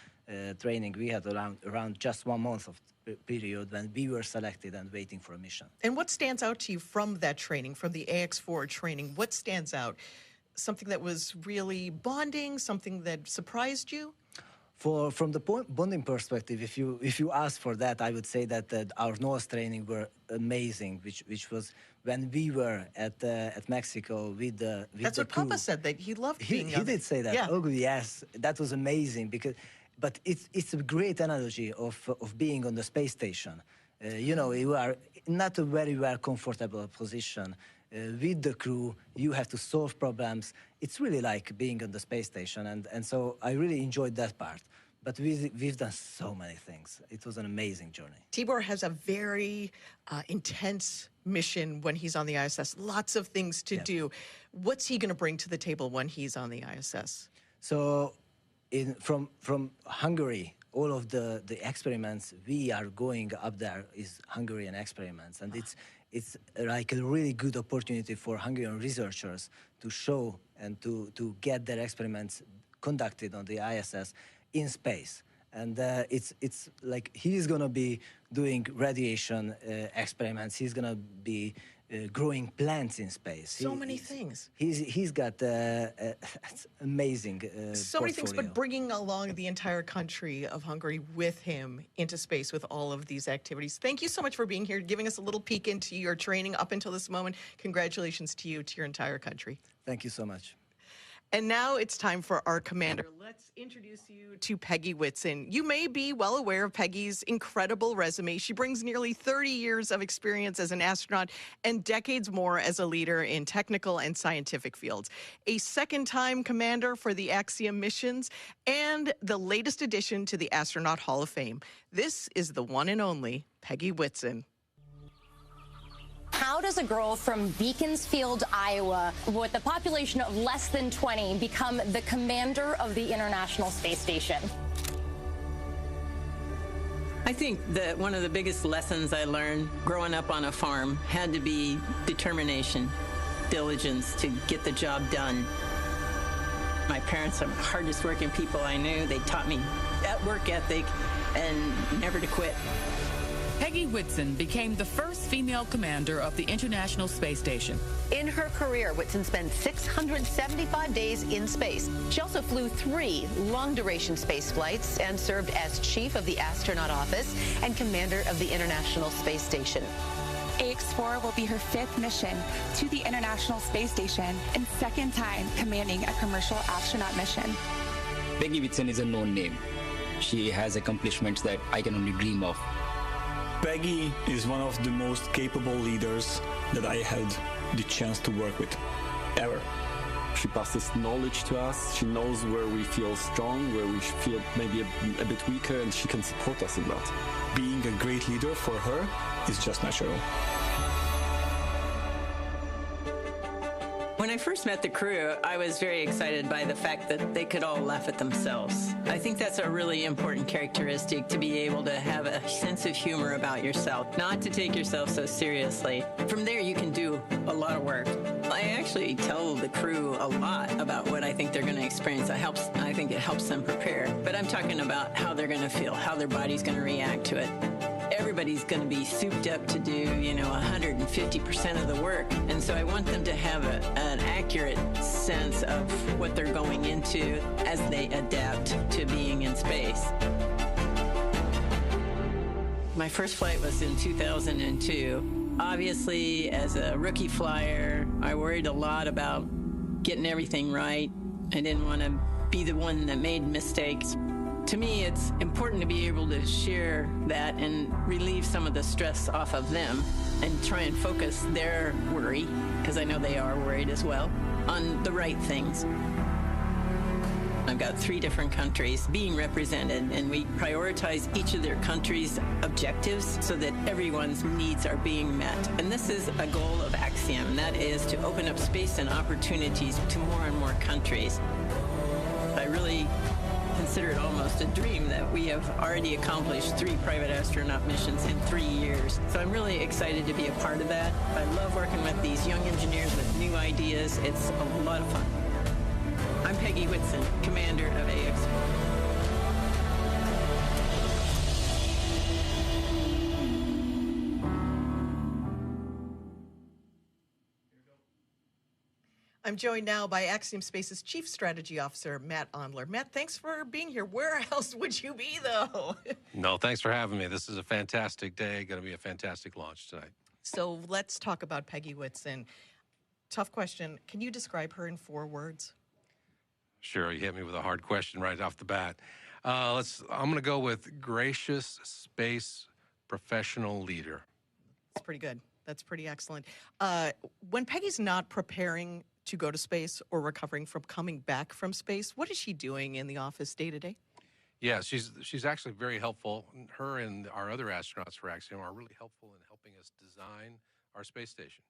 Speaker 17: training. We had around just 1 month of period when we were selected and waiting for a mission.
Speaker 6: And what stands out to you from that training, from the AX4 training? What stands out? Something that was really bonding, something that surprised you?
Speaker 17: From the bonding perspective, if you ask for that, I would say that our NOAA training were amazing, which was when we were at Mexico with the
Speaker 6: That's what
Speaker 17: crew.
Speaker 6: Papa said, that he loved being
Speaker 17: He did say that.
Speaker 6: Yeah.
Speaker 17: Oh yes, that was amazing but it's a great analogy of being on the space station. You know, you are not a very well comfortable position. With the crew, you have to solve problems. It's really like being on the space station, and so I really enjoyed that part. But we've done so many things. It was an amazing journey.
Speaker 6: Tibor has a very intense mission when he's on the ISS. Lots of things to do. What's he going to bring to the table when he's on the ISS?
Speaker 17: So, from Hungary, all of the experiments we are going up there is Hungarian experiments, and it's like a really good opportunity for Hungarian researchers to show and to get their experiments conducted on the ISS in space. And it's like he's going to be doing radiation experiments. He's going to be growing plants in space.
Speaker 6: So many things.
Speaker 17: He's got amazing
Speaker 6: so many things, but bringing along the entire country of Hungary with him into space with all of these activities. Thank you so much for being here, giving us a little peek into your training up until this moment. Congratulations to you, to your entire country.
Speaker 17: Thank you so much.
Speaker 6: And now it's time for our commander. Let's introduce you to Peggy Whitson. You may be well aware of Peggy's incredible resume. She brings nearly 30 years of experience as an astronaut and decades more as a leader in technical and scientific fields. A second-time commander for the Axiom missions and the latest addition to the Astronaut Hall of Fame. This is the one and only Peggy Whitson.
Speaker 18: How does a girl from Beaconsfield, Iowa, with a population of less than 20, become the commander of the International Space Station?
Speaker 9: I think that one of the biggest lessons I learned growing up on a farm had to be determination, diligence to get the job done. My parents are the hardest working people I knew. They taught me that work ethic and never to quit.
Speaker 19: Peggy Whitson became the first female commander of the International Space Station.
Speaker 20: In her career, Whitson spent 675 days in space. She also flew 3 long-duration space flights and served as chief of the astronaut office and commander of the International Space Station.
Speaker 7: AX4 will be her 5th mission to the International Space Station and 2nd time commanding a commercial astronaut mission.
Speaker 8: Peggy Whitson is a known name. She has accomplishments that I can only dream of.
Speaker 11: Peggy is one of the most capable leaders that I had the chance to work with, ever.
Speaker 12: She passes knowledge to us. She knows where we feel strong, where we feel maybe a bit weaker, and she can support us in that.
Speaker 11: Being a great leader for her is just natural.
Speaker 9: When I first met the crew, I was very excited by the fact that they could all laugh at themselves. I think that's a really important characteristic, to be able to have a sense of humor about yourself, not to take yourself so seriously. From there, you can do a lot of work. I actually tell the crew a lot about what I think they're going to experience. I think it helps them prepare. But I'm talking about how they're going to feel, how their body's going to react to it. Everybody's going to be souped up to do, 150% of the work. And so I want them to have an accurate sense of what they're going into as they adapt to being in space. My first flight was in 2002. Obviously, as a rookie flyer, I worried a lot about getting everything right. I didn't want to be the one that made mistakes. To me, it's important to be able to share that and relieve some of the stress off of them and try and focus their worry, because I know they are worried as well, on the right things. I've got 3 different countries being represented, and we prioritize each of their countries' objectives so that everyone's needs are being met. And this is a goal of Axiom, and that is to open up space and opportunities to more and more countries. I really consider it almost a dream that we have already accomplished 3 private astronaut missions in 3 years. So I'm really excited to be a part of that. I love working with these young engineers with new ideas. It's a lot of fun. I'm Peggy Whitson, commander of AX4.
Speaker 6: I'm joined now by Axiom Space's Chief Strategy Officer, Matt Ondler. Matt, thanks for being here. Where else would you be, though?
Speaker 21: No, thanks for having me. This is a fantastic day. Going to be a fantastic launch tonight.
Speaker 6: So let's talk about Peggy Whitson. Tough question. Can you describe her in 4 words?
Speaker 21: Sure, you hit me with a hard question right off the bat. I'm going to go with gracious space professional leader.
Speaker 6: That's pretty good. That's pretty excellent. When Peggy's not preparing to go to space or recovering from coming back from space, what is she doing in the office day to day?
Speaker 21: Yeah, she's actually very helpful. Her and our other astronauts for Axiom are really helpful in helping us design our space station.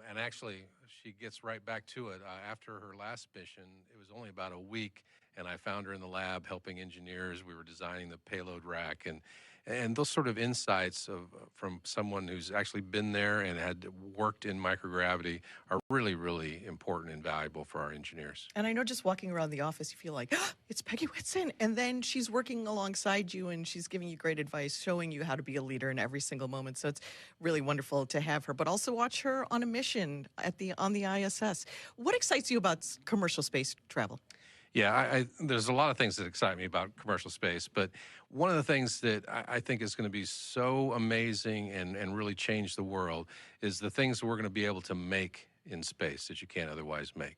Speaker 21: And actually, she gets right back to it. After her last mission, it was only about a week, and I found her in the lab helping engineers. We were designing the payload rack, and those sort of insights from someone who's actually been there and had worked in microgravity are really, really important and valuable for our engineers.
Speaker 6: And I know just walking around the office, you feel like, oh, it's Peggy Whitson. And then she's working alongside you and she's giving you great advice, showing you how to be a leader in every single moment. So it's really wonderful to have her, but also watch her on a mission on the ISS. What excites you about commercial space travel?
Speaker 21: Yeah, there's a lot of things that excite me about commercial space, but one of the things that I think is going to be so amazing and really change the world is the things we're going to be able to make in space that you can't otherwise make.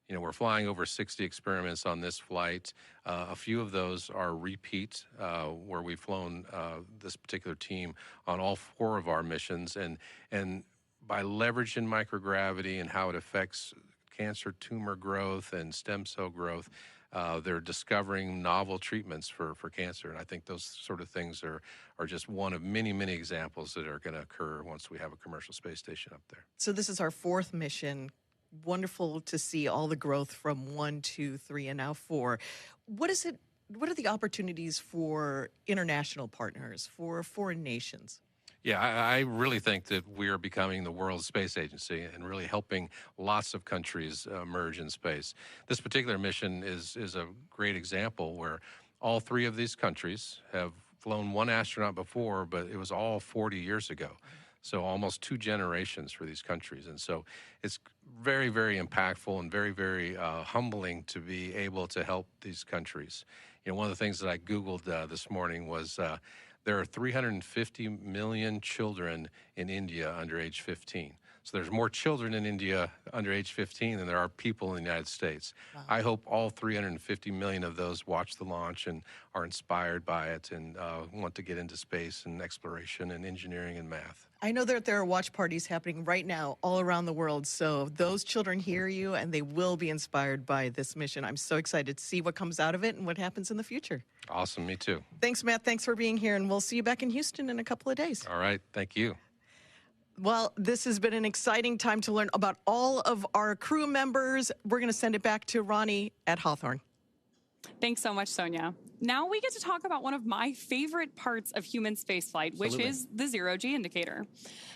Speaker 21: You know, we're flying over 60 experiments on this flight. A few of those are repeat, where we've flown this particular team on all 4 of our missions, and by leveraging microgravity and how it affects cancer tumor growth and stem cell growth, they're discovering novel treatments for cancer. And I think those sort of things are just one of many, many examples that are going to occur once we have a commercial space station up there.
Speaker 6: So this is our 4th mission. Wonderful to see all the growth from 1, 2, 3, and now 4. What are the opportunities for international partners, for foreign nations?
Speaker 21: Yeah, I really think that we are becoming the world's space agency and really helping lots of countries emerge in space. This particular mission is a great example where all 3 of these countries have flown 1 astronaut before, but it was all 40 years ago. So almost 2 generations for these countries. And so it's very, very impactful and very, very humbling to be able to help these countries. You know, one of the things that I Googled this morning was there are 350 million children in India under age 15. So there's more children in India under age 15 than there are people in the United States. Wow. I hope all 350 million of those watch the launch and are inspired by it and want to get into space and exploration and engineering and math.
Speaker 6: I know that there are watch parties happening right now all around the world, so those children hear you and they will be inspired by this mission. I'm so excited to see what comes out of it and what happens in the future.
Speaker 21: Awesome, me too.
Speaker 6: Thanks, Matt. Thanks for being here, and we'll see you back in Houston in a couple of days.
Speaker 21: All right, thank you.
Speaker 6: Well, this has been an exciting time to learn about all of our crew members. We're going to send it back to Ronnie at Hawthorne.
Speaker 2: Thanks so much, Sonia. Now we get to talk about one of my favorite parts of human spaceflight, which is the zero-G indicator.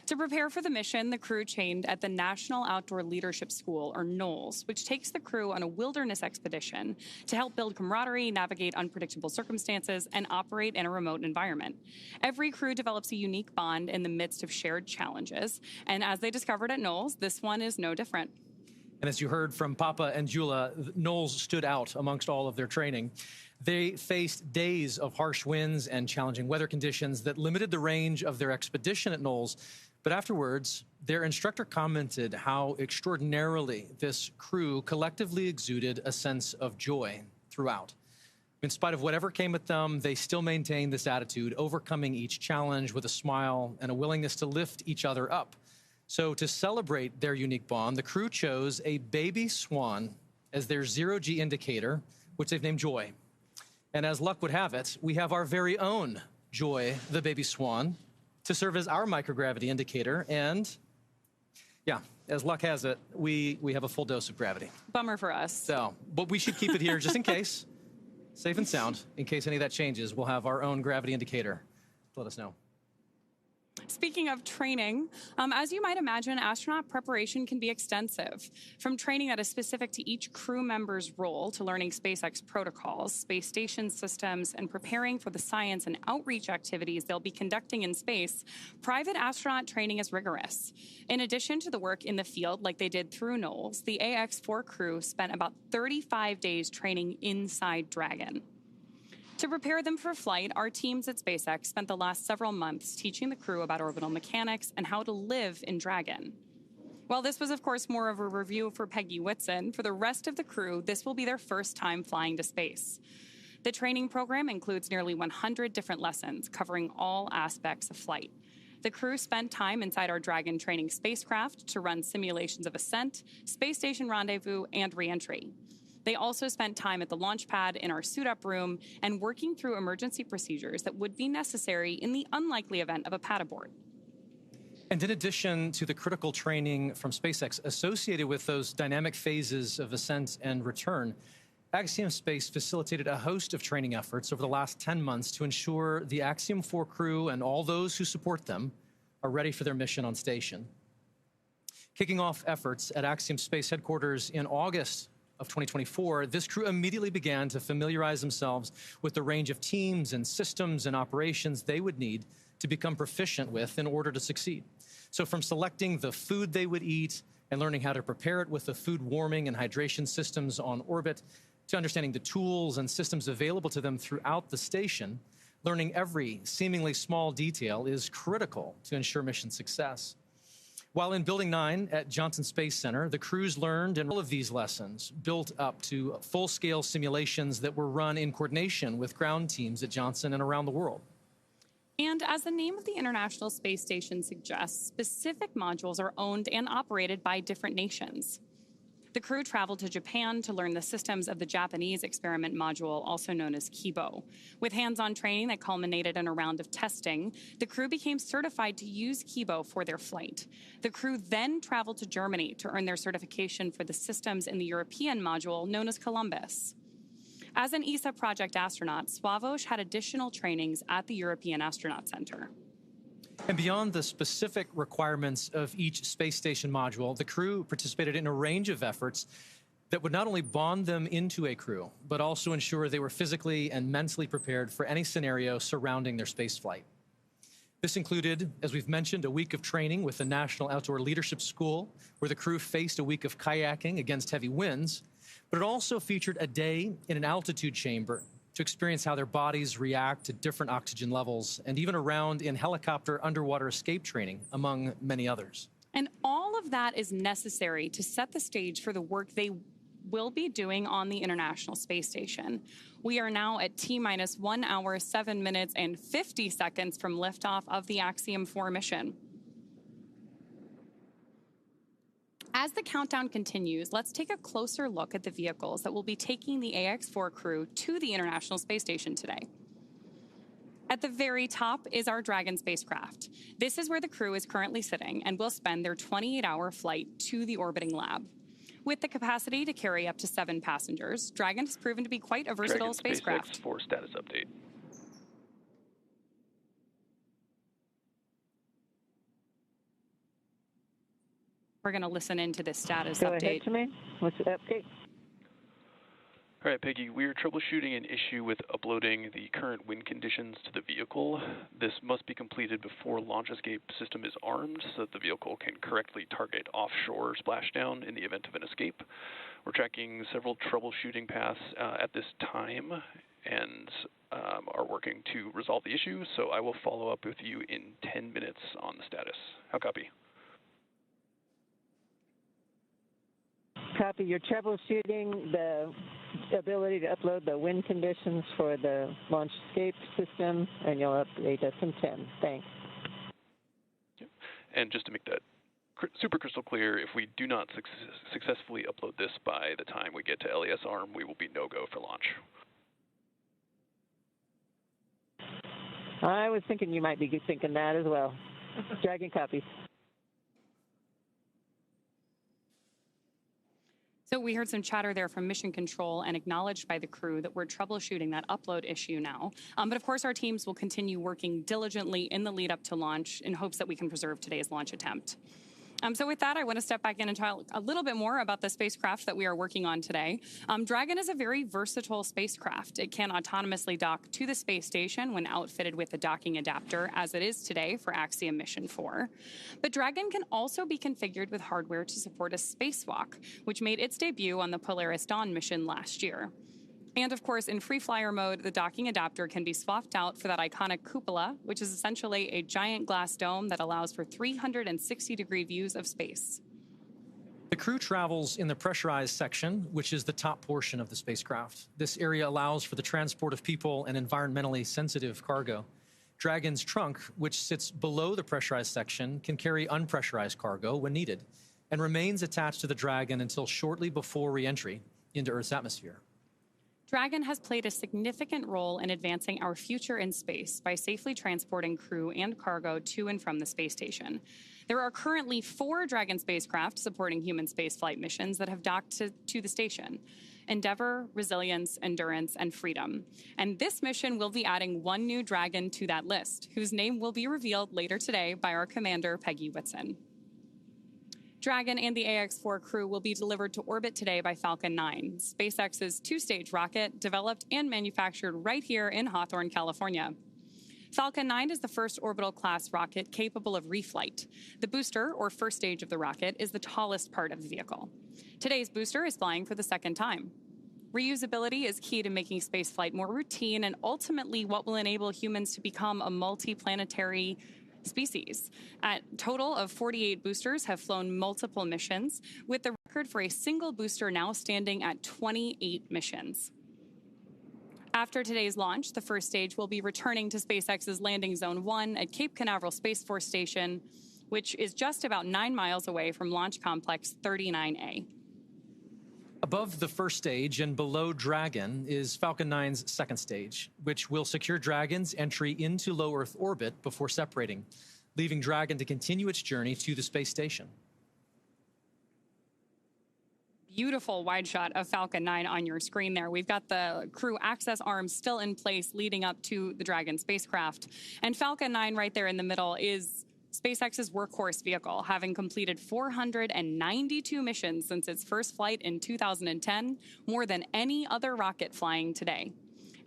Speaker 2: To prepare for the mission, the crew trained at the National Outdoor Leadership School, or NOLS, which takes the crew on a wilderness expedition to help build camaraderie, navigate unpredictable circumstances, and operate in a remote environment. Every crew develops a unique bond in the midst of shared challenges, and as they discovered at NOLS, this one is no different.
Speaker 1: And as you heard from Papa and Jula, Knowles stood out amongst all of their training. They faced days of harsh winds and challenging weather conditions that limited the range of their expedition at Knowles. But afterwards, their instructor commented how extraordinarily this crew collectively exuded a sense of joy throughout. In spite of whatever came at them, they still maintained this attitude, overcoming each challenge with a smile and a willingness to lift each other up. So to celebrate their unique bond, the crew chose a baby swan as their zero-G indicator, which they've named Joy. And as luck would have it, we have our very own Joy, the baby swan, to serve as our microgravity indicator. And yeah, as luck has it, we have a full dose of gravity.
Speaker 2: Bummer for us.
Speaker 1: So, but we should keep it here just in case. Safe and sound. In case any of that changes, we'll have our own gravity indicator to let us know.
Speaker 2: Speaking of training, as you might imagine, astronaut preparation can be extensive. From training that is specific to each crew member's role to learning SpaceX protocols, space station systems, and preparing for the science and outreach activities they'll be conducting in space, private astronaut training is rigorous. In addition to the work in the field like they did through Knowles, the AX4 crew spent about 35 days training inside Dragon. To prepare them for flight, our teams at SpaceX spent the last several months teaching the crew about orbital mechanics and how to live in Dragon. While this was, of course, more of a review for Peggy Whitson, for the rest of the crew, this will be their first time flying to space. The training program includes nearly 100 different lessons covering all aspects of flight. The crew spent time inside our Dragon training spacecraft to run simulations of ascent, space station rendezvous, and reentry. They also spent time at the Launchpad in our suit-up room and working through emergency procedures that would be necessary in the unlikely event of a pad abort.
Speaker 1: And in addition to the critical training from SpaceX associated with those dynamic phases of ascent and return, Axiom Space facilitated a host of training efforts over the last 10 months to ensure the Axiom 4 crew and all those who support them are ready for their mission on station. Kicking off efforts at Axiom Space headquarters in August of 2024, this crew immediately began to familiarize themselves with the range of teams and systems and operations they would need to become proficient with in order to succeed. So from selecting the food they would eat and learning how to prepare it with the food warming and hydration systems on orbit, to understanding the tools and systems available to them throughout the station, learning every seemingly small detail is critical to ensure mission success. While in Building 9 at Johnson Space Center, the crews learned, and all of these lessons built up to full-scale simulations that were run in coordination with ground teams at Johnson and around the world.
Speaker 2: And as the name of the International Space Station suggests, specific modules are owned and operated by different nations. The crew traveled to Japan to learn the systems of the Japanese experiment module, also known as Kibo. With hands-on training that culminated in a round of testing, the crew became certified to use Kibo for their flight. The crew then traveled to Germany to earn their certification for the systems in the European module, known as Columbus. As an ESA project astronaut, Slawosz had additional trainings at the European Astronaut Center.
Speaker 1: And beyond the specific requirements of each space station module, the crew participated in a range of efforts that would not only bond them into a crew, but also ensure they were physically and mentally prepared for any scenario surrounding their space flight. This included, as we've mentioned, a week of training with the National Outdoor Leadership School, where the crew faced a week of kayaking against heavy winds, but it also featured a day in an altitude chamber to experience how their bodies react to different oxygen levels, and even a round in helicopter underwater escape training, among many others.
Speaker 2: And all of that is necessary to set the stage for the work they will be doing on the International Space Station. We are now at T-minus 1 hour, 7 minutes, and 50 seconds from liftoff of the Axiom 4 mission. As the countdown continues, let's take a closer look at the vehicles that will be taking the AX4 crew to the International Space Station today. At the very top is our Dragon spacecraft. This is where the crew is currently sitting and will spend their 28-hour flight to the orbiting lab. With the capacity to carry up to 7 passengers, Dragon has proven to be quite a versatile spacecraft.
Speaker 4: SpaceX Axiom status update.
Speaker 2: We're going to listen into this status
Speaker 5: Go
Speaker 2: update.
Speaker 5: ahead to me. What's the update?
Speaker 4: All right, Peggy, we are troubleshooting an issue with uploading the current wind conditions to the vehicle. This must be completed before launch escape system is armed so that the vehicle can correctly target offshore splashdown in the event of an escape. We're tracking several troubleshooting paths at this time and are working to resolve the issue, so I will follow up with you in 10 minutes on the status. How copy?
Speaker 5: Copy. You're troubleshooting the ability to upload the wind conditions for the launch escape system, and you'll update us in 10. Thanks.
Speaker 4: Yep. And just to make that super crystal clear, if we do not successfully upload this by the time we get to LES arm, we will be no-go for launch.
Speaker 5: I was thinking you might be thinking that as well. Dragon copies.
Speaker 2: So we heard some chatter there from Mission Control and acknowledged by the crew that we're troubleshooting that upload issue now. But of course, our teams will continue working diligently in the lead up to launch in hopes that we can preserve today's launch attempt. So with that, I want to step back in and talk a little bit more about the spacecraft that we are working on today. Dragon is a very versatile spacecraft. It can autonomously dock to the space station when outfitted with a docking adapter, as it is today for Axiom Mission 4. But Dragon can also be configured with hardware to support a spacewalk, which made its debut on the Polaris Dawn mission last year. And of course, in free flyer mode, the docking adapter can be swapped out for that iconic cupola, which is essentially a giant glass dome that allows for 360-degree views of space.
Speaker 1: The crew travels in the pressurized section, which is the top portion of the spacecraft. This area allows for the transport of people and environmentally sensitive cargo. Dragon's trunk, which sits below the pressurized section, can carry unpressurized cargo when needed and remains attached to the Dragon until shortly before re-entry into Earth's atmosphere.
Speaker 2: Dragon has played a significant role in advancing our future in space by safely transporting crew and cargo to and from the space station. There are currently 4 Dragon spacecraft supporting human spaceflight missions that have docked to the station: Endeavour, Resilience, Endurance, and Freedom. And this mission will be adding 1 new Dragon to that list, whose name will be revealed later today by our commander, Peggy Whitson. Dragon and the AX4 crew will be delivered to orbit today by Falcon 9, SpaceX's 2-stage rocket developed and manufactured right here in Hawthorne, California. Falcon 9 is the first orbital-class rocket capable of reflight. The booster, or first stage of the rocket, is the tallest part of the vehicle. Today's booster is flying for the 2nd time. Reusability is key to making spaceflight more routine and ultimately what will enable humans to become a multi-planetary species. A total of 48 boosters have flown multiple missions, with the record for a single booster now standing at 28 missions. After today's launch, the first stage will be returning to SpaceX's Landing Zone 1 at Cape Canaveral Space Force Station, which is just about 9 miles away from Launch Complex 39A.
Speaker 1: Above the first stage and below Dragon is Falcon 9's 2nd stage, which will secure Dragon's entry into low Earth orbit before separating, leaving Dragon to continue its journey to the space station.
Speaker 2: Beautiful wide shot of Falcon 9 on your screen there. We've got the crew access arms still in place leading up to the Dragon spacecraft. And Falcon 9 right there in the middle is SpaceX's workhorse vehicle, having completed 492 missions since its first flight in 2010, more than any other rocket flying today.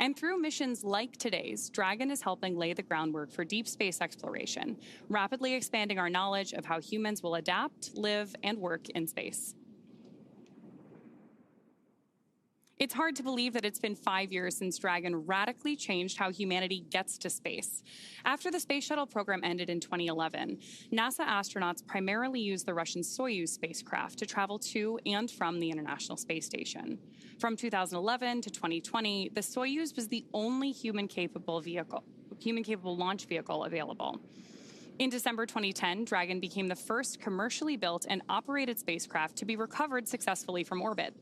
Speaker 2: And through missions like today's, Dragon is helping lay the groundwork for deep space exploration, rapidly expanding our knowledge of how humans will adapt, live, and work in space. It's hard to believe that it's been 5 years since Dragon radically changed how humanity gets to space. After the space shuttle program ended in 2011, NASA astronauts primarily used the Russian Soyuz spacecraft to travel to and from the International Space Station. From 2011 to 2020, the Soyuz was the only human-capable launch vehicle available. In December 2010, Dragon became the first commercially built and operated spacecraft to be recovered successfully from orbit.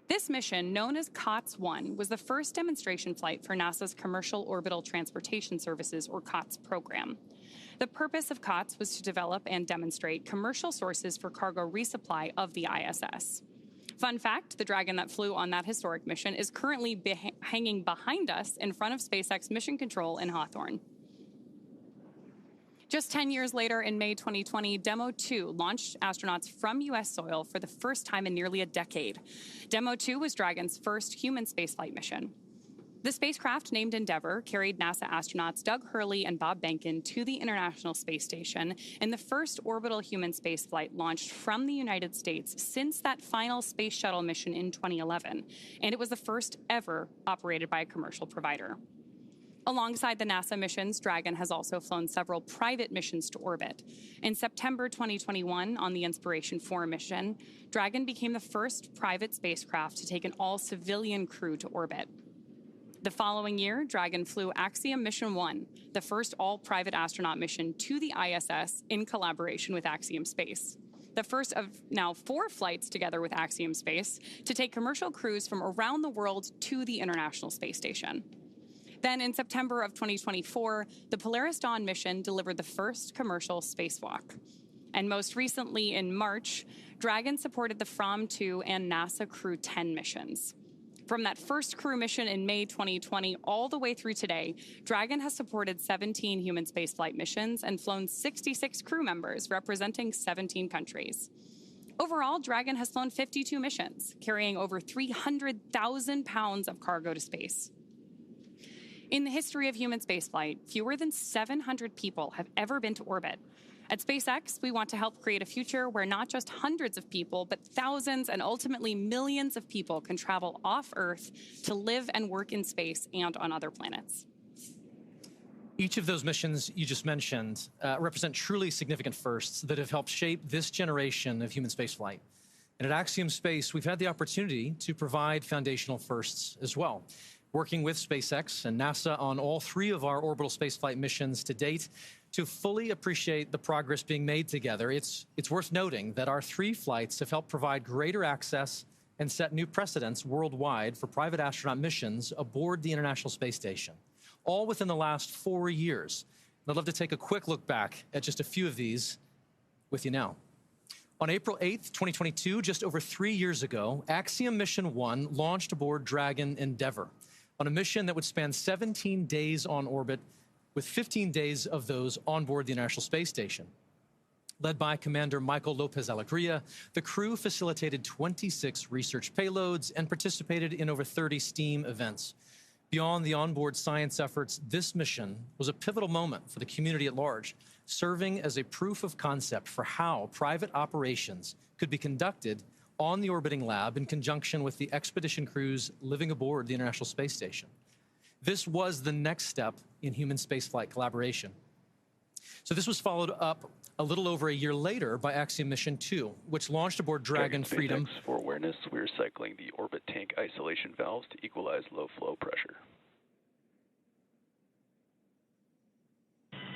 Speaker 2: This mission, known as COTS-1, was the first demonstration flight for NASA's Commercial Orbital Transportation Services, or COTS program. The purpose of COTS was to develop and demonstrate commercial sources for cargo resupply of the ISS. Fun fact, the Dragon that flew on that historic mission is currently hanging behind us in front of SpaceX Mission Control in Hawthorne. Just 10 years later, in May 2020, Demo 2 launched astronauts from U.S. soil for the first time in nearly a decade. Demo 2 was Dragon's first human spaceflight mission. The spacecraft, named Endeavour, carried NASA astronauts Doug Hurley and Bob Behnken to the International Space Station in the first orbital human spaceflight launched from the United States since that final space shuttle mission in 2011, and it was the first ever operated by a commercial provider. Alongside the NASA missions, Dragon has also flown several private missions to orbit. In September 2021, on the Inspiration 4 mission, Dragon became the first private spacecraft to take an all-civilian crew to orbit. The following year, Dragon flew Axiom Mission 1, the first all-private astronaut mission to the ISS in collaboration with Axiom Space. The first of now 4 flights together with Axiom Space to take commercial crews from around the world to the International Space Station. Then in September of 2024, the Polaris Dawn mission delivered the first commercial spacewalk. And most recently in March, Dragon supported the From-2 and NASA Crew 10 missions. From that first crew mission in May 2020 all the way through today, Dragon has supported 17 human spaceflight missions and flown 66 crew members representing 17 countries. Overall, Dragon has flown 52 missions, carrying over 300,000 pounds of cargo to space. In the history of human spaceflight, fewer than 700 people have ever been to orbit. At SpaceX, we want to help create a future where not just hundreds of people, but thousands and ultimately millions of people can travel off Earth to live and work in space and on other planets.
Speaker 1: Each of those missions you just mentioned represent truly significant firsts that have helped shape this generation of human spaceflight. And at Axiom Space, we've had the opportunity to provide foundational firsts as well. Working with SpaceX and NASA on all 3 of our orbital spaceflight missions to date, to fully appreciate the progress being made together, it's worth noting that our 3 flights have helped provide greater access and set new precedents worldwide for private astronaut missions aboard the International Space Station, all within the last 4 years. And I'd love to take a quick look back at just a few of these with you now. On April 8th, 2022, just over 3 years ago, Axiom Mission 1 launched aboard Dragon Endeavour on a mission that would span 17 days on orbit, with 15 days of those on board the International Space Station. Led by Commander Michael Lopez Alegria, the crew facilitated 26 research payloads and participated in over 30 STEAM events. Beyond the onboard science efforts, this mission was a pivotal moment for the community at large, serving as a proof of concept for how private operations could be conducted on the orbiting lab in conjunction with the expedition crews living aboard the International Space Station. This was the next step in human spaceflight collaboration. So this was followed up a little over a year later by Axiom Mission 2, which launched aboard Dragon Freedom.
Speaker 4: For awareness, we're cycling the orbit tank isolation valves to equalize low flow pressure.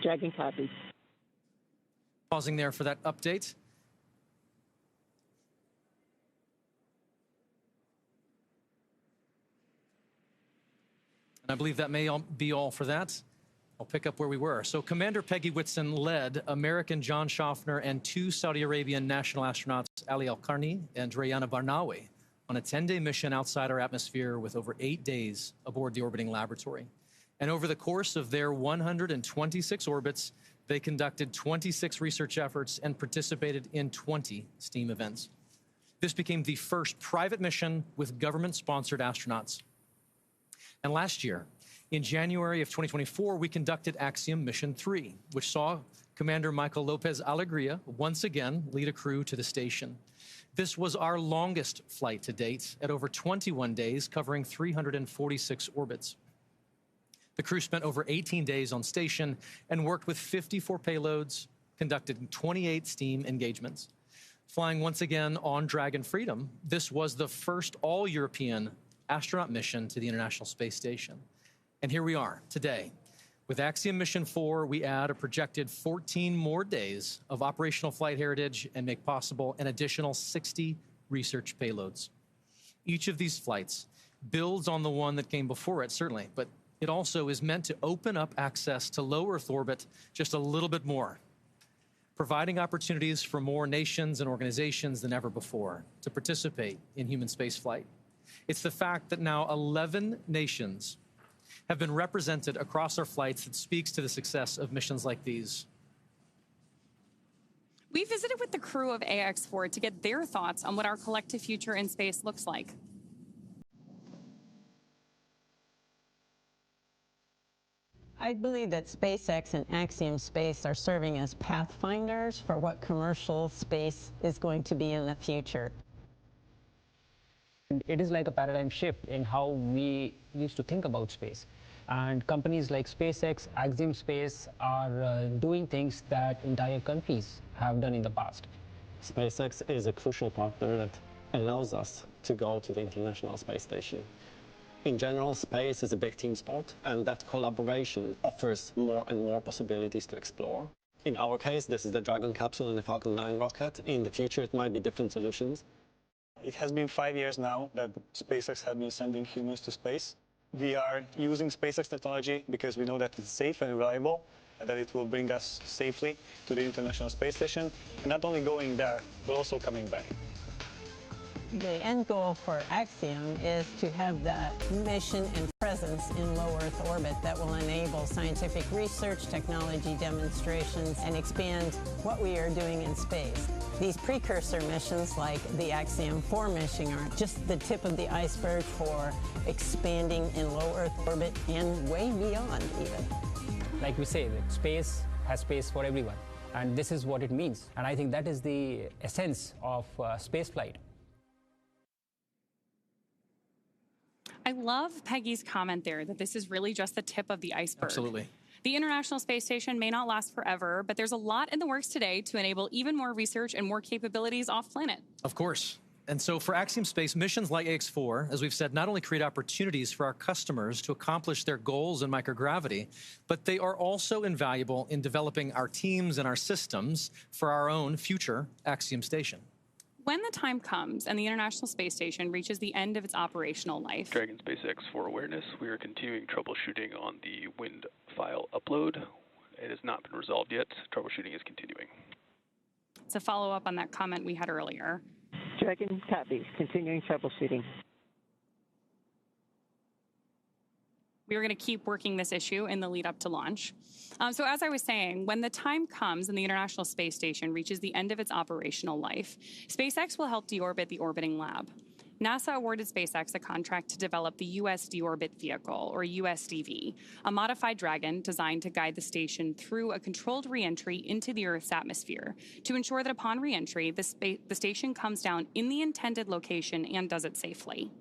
Speaker 5: Dragon copy.
Speaker 1: Pausing there for that update. And I believe that may be all for that. I'll pick up where we were. So Commander Peggy Whitson led American John Schaffner and 2 Saudi Arabian national astronauts, Ali Al-Qarni and Rayana Barnawi, on a 10-day mission outside our atmosphere with over 8 days aboard the orbiting laboratory. And over the course of their 126 orbits, they conducted 26 research efforts and participated in 20 STEAM events. This became the first private mission with government-sponsored astronauts. And last year, in January of 2024, we conducted Axiom Mission 3, which saw Commander Michael Lopez Alegria once again lead a crew to the station. This was our longest flight to date at over 21 days, covering 346 orbits. The crew spent over 18 days on station and worked with 54 payloads, conducted 28 STEAM engagements. Flying once again on Dragon Freedom, this was the first all-European astronaut mission to the International Space Station. And here we are today. With Axiom Mission 4, we add a projected 14 more days of operational flight heritage and make possible an additional 60 research payloads. Each of these flights builds on the one that came before it, certainly, but it also is meant to open up access to low Earth orbit just a little bit more, providing opportunities for more nations and organizations than ever before to participate in human spaceflight. It's the fact that now 11 nations have been represented across our flights that speaks to the success of missions like these.
Speaker 2: We visited with the crew of AX4 to get their thoughts on what our collective future in space looks like.
Speaker 3: I believe that SpaceX and Axiom Space are serving as pathfinders for what commercial space is going to be in the future.
Speaker 22: It is like a paradigm shift in how we used to think about space. And companies like SpaceX, Axiom Space are doing things that entire countries have done in the past.
Speaker 23: SpaceX is a crucial partner that allows us to go to the International Space Station. In general, space is a big team sport, and that collaboration offers more and more possibilities to explore. In our case, this is the Dragon capsule and the Falcon 9 rocket. In the future, it might be different solutions.
Speaker 11: It has been 5 years now that SpaceX has been sending humans to space. We are using SpaceX technology because we know that it's safe and reliable,
Speaker 23: that it will bring us safely to the International Space Station, and not only going there, but also coming back.
Speaker 3: The end goal for Axiom is to have that mission and presence in low Earth orbit that will enable scientific research, technology demonstrations, and expand what we are doing in space. These precursor missions, like the Axiom 4 mission, are just the tip of the iceberg for expanding in low Earth orbit and way beyond even.
Speaker 22: Like we say, that space has space for everyone, and this is what it means. And I think that is the essence of spaceflight.
Speaker 2: I love Peggy's comment there that this is really just the tip of the iceberg.
Speaker 1: Absolutely.
Speaker 2: The International Space Station may not last forever, but there's a lot in the works today to enable even more research and more capabilities off-planet.
Speaker 1: Of course. And so for Axiom Space, missions like AX4, as we've said, not only create opportunities for our customers to accomplish their goals in microgravity, but they are also invaluable in developing our teams and our systems for our own future Axiom Station.
Speaker 2: When the time comes and the International Space Station reaches the end of its operational life,
Speaker 4: Dragon SpaceX for awareness, we are continuing troubleshooting on the wind file upload. It has not been resolved yet. Troubleshooting is continuing.
Speaker 2: to follow up on that comment we had earlier.
Speaker 5: Dragon copies, continuing troubleshooting.
Speaker 2: We are going to keep working this issue in the lead up to launch. So as I was saying, when the time comes and the International Space Station reaches the end of its operational life, SpaceX will help deorbit the orbiting lab. NASA awarded SpaceX a contract to develop the U.S. Deorbit Vehicle, or USDV, a modified Dragon designed to guide the station through a controlled reentry into the Earth's atmosphere to ensure that upon reentry, the station comes down in the intended location and does it safely.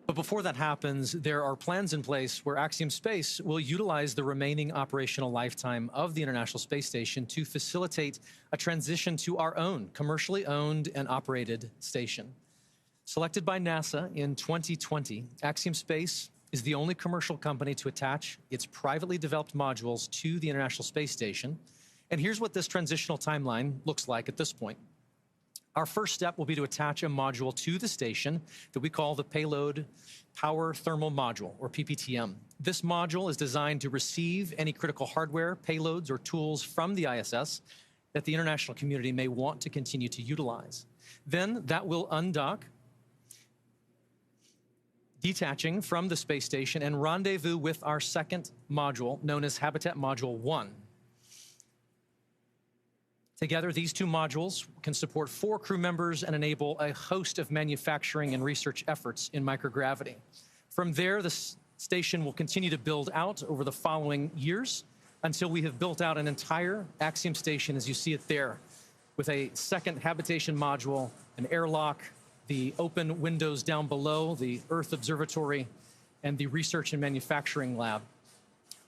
Speaker 1: But before that happens, there are plans in place where Axiom Space will utilize the remaining operational lifetime of the International Space Station to facilitate a transition to our own commercially owned and operated station. Selected by NASA in 2020, Axiom Space is the only commercial company to attach its privately developed modules to the International Space Station. And here's what this transitional timeline looks like at this point. Our first step will be to attach a module to the station that we call the Payload Power Thermal Module, or PPTM. This module is designed to receive any critical hardware, payloads, or tools from the ISS that the international community may want to continue to utilize. Then that will undock, detaching from the space station, and rendezvous with our second module, known as Habitat Module 1. Together, these two modules can support 4 crew members and enable a host of manufacturing and research efforts in microgravity. From there, the station will continue to build out over the following years until we have built out an entire Axiom station, as you see it there, with a second habitation module, an airlock, the open windows down below, the Earth Observatory, and the research and manufacturing lab.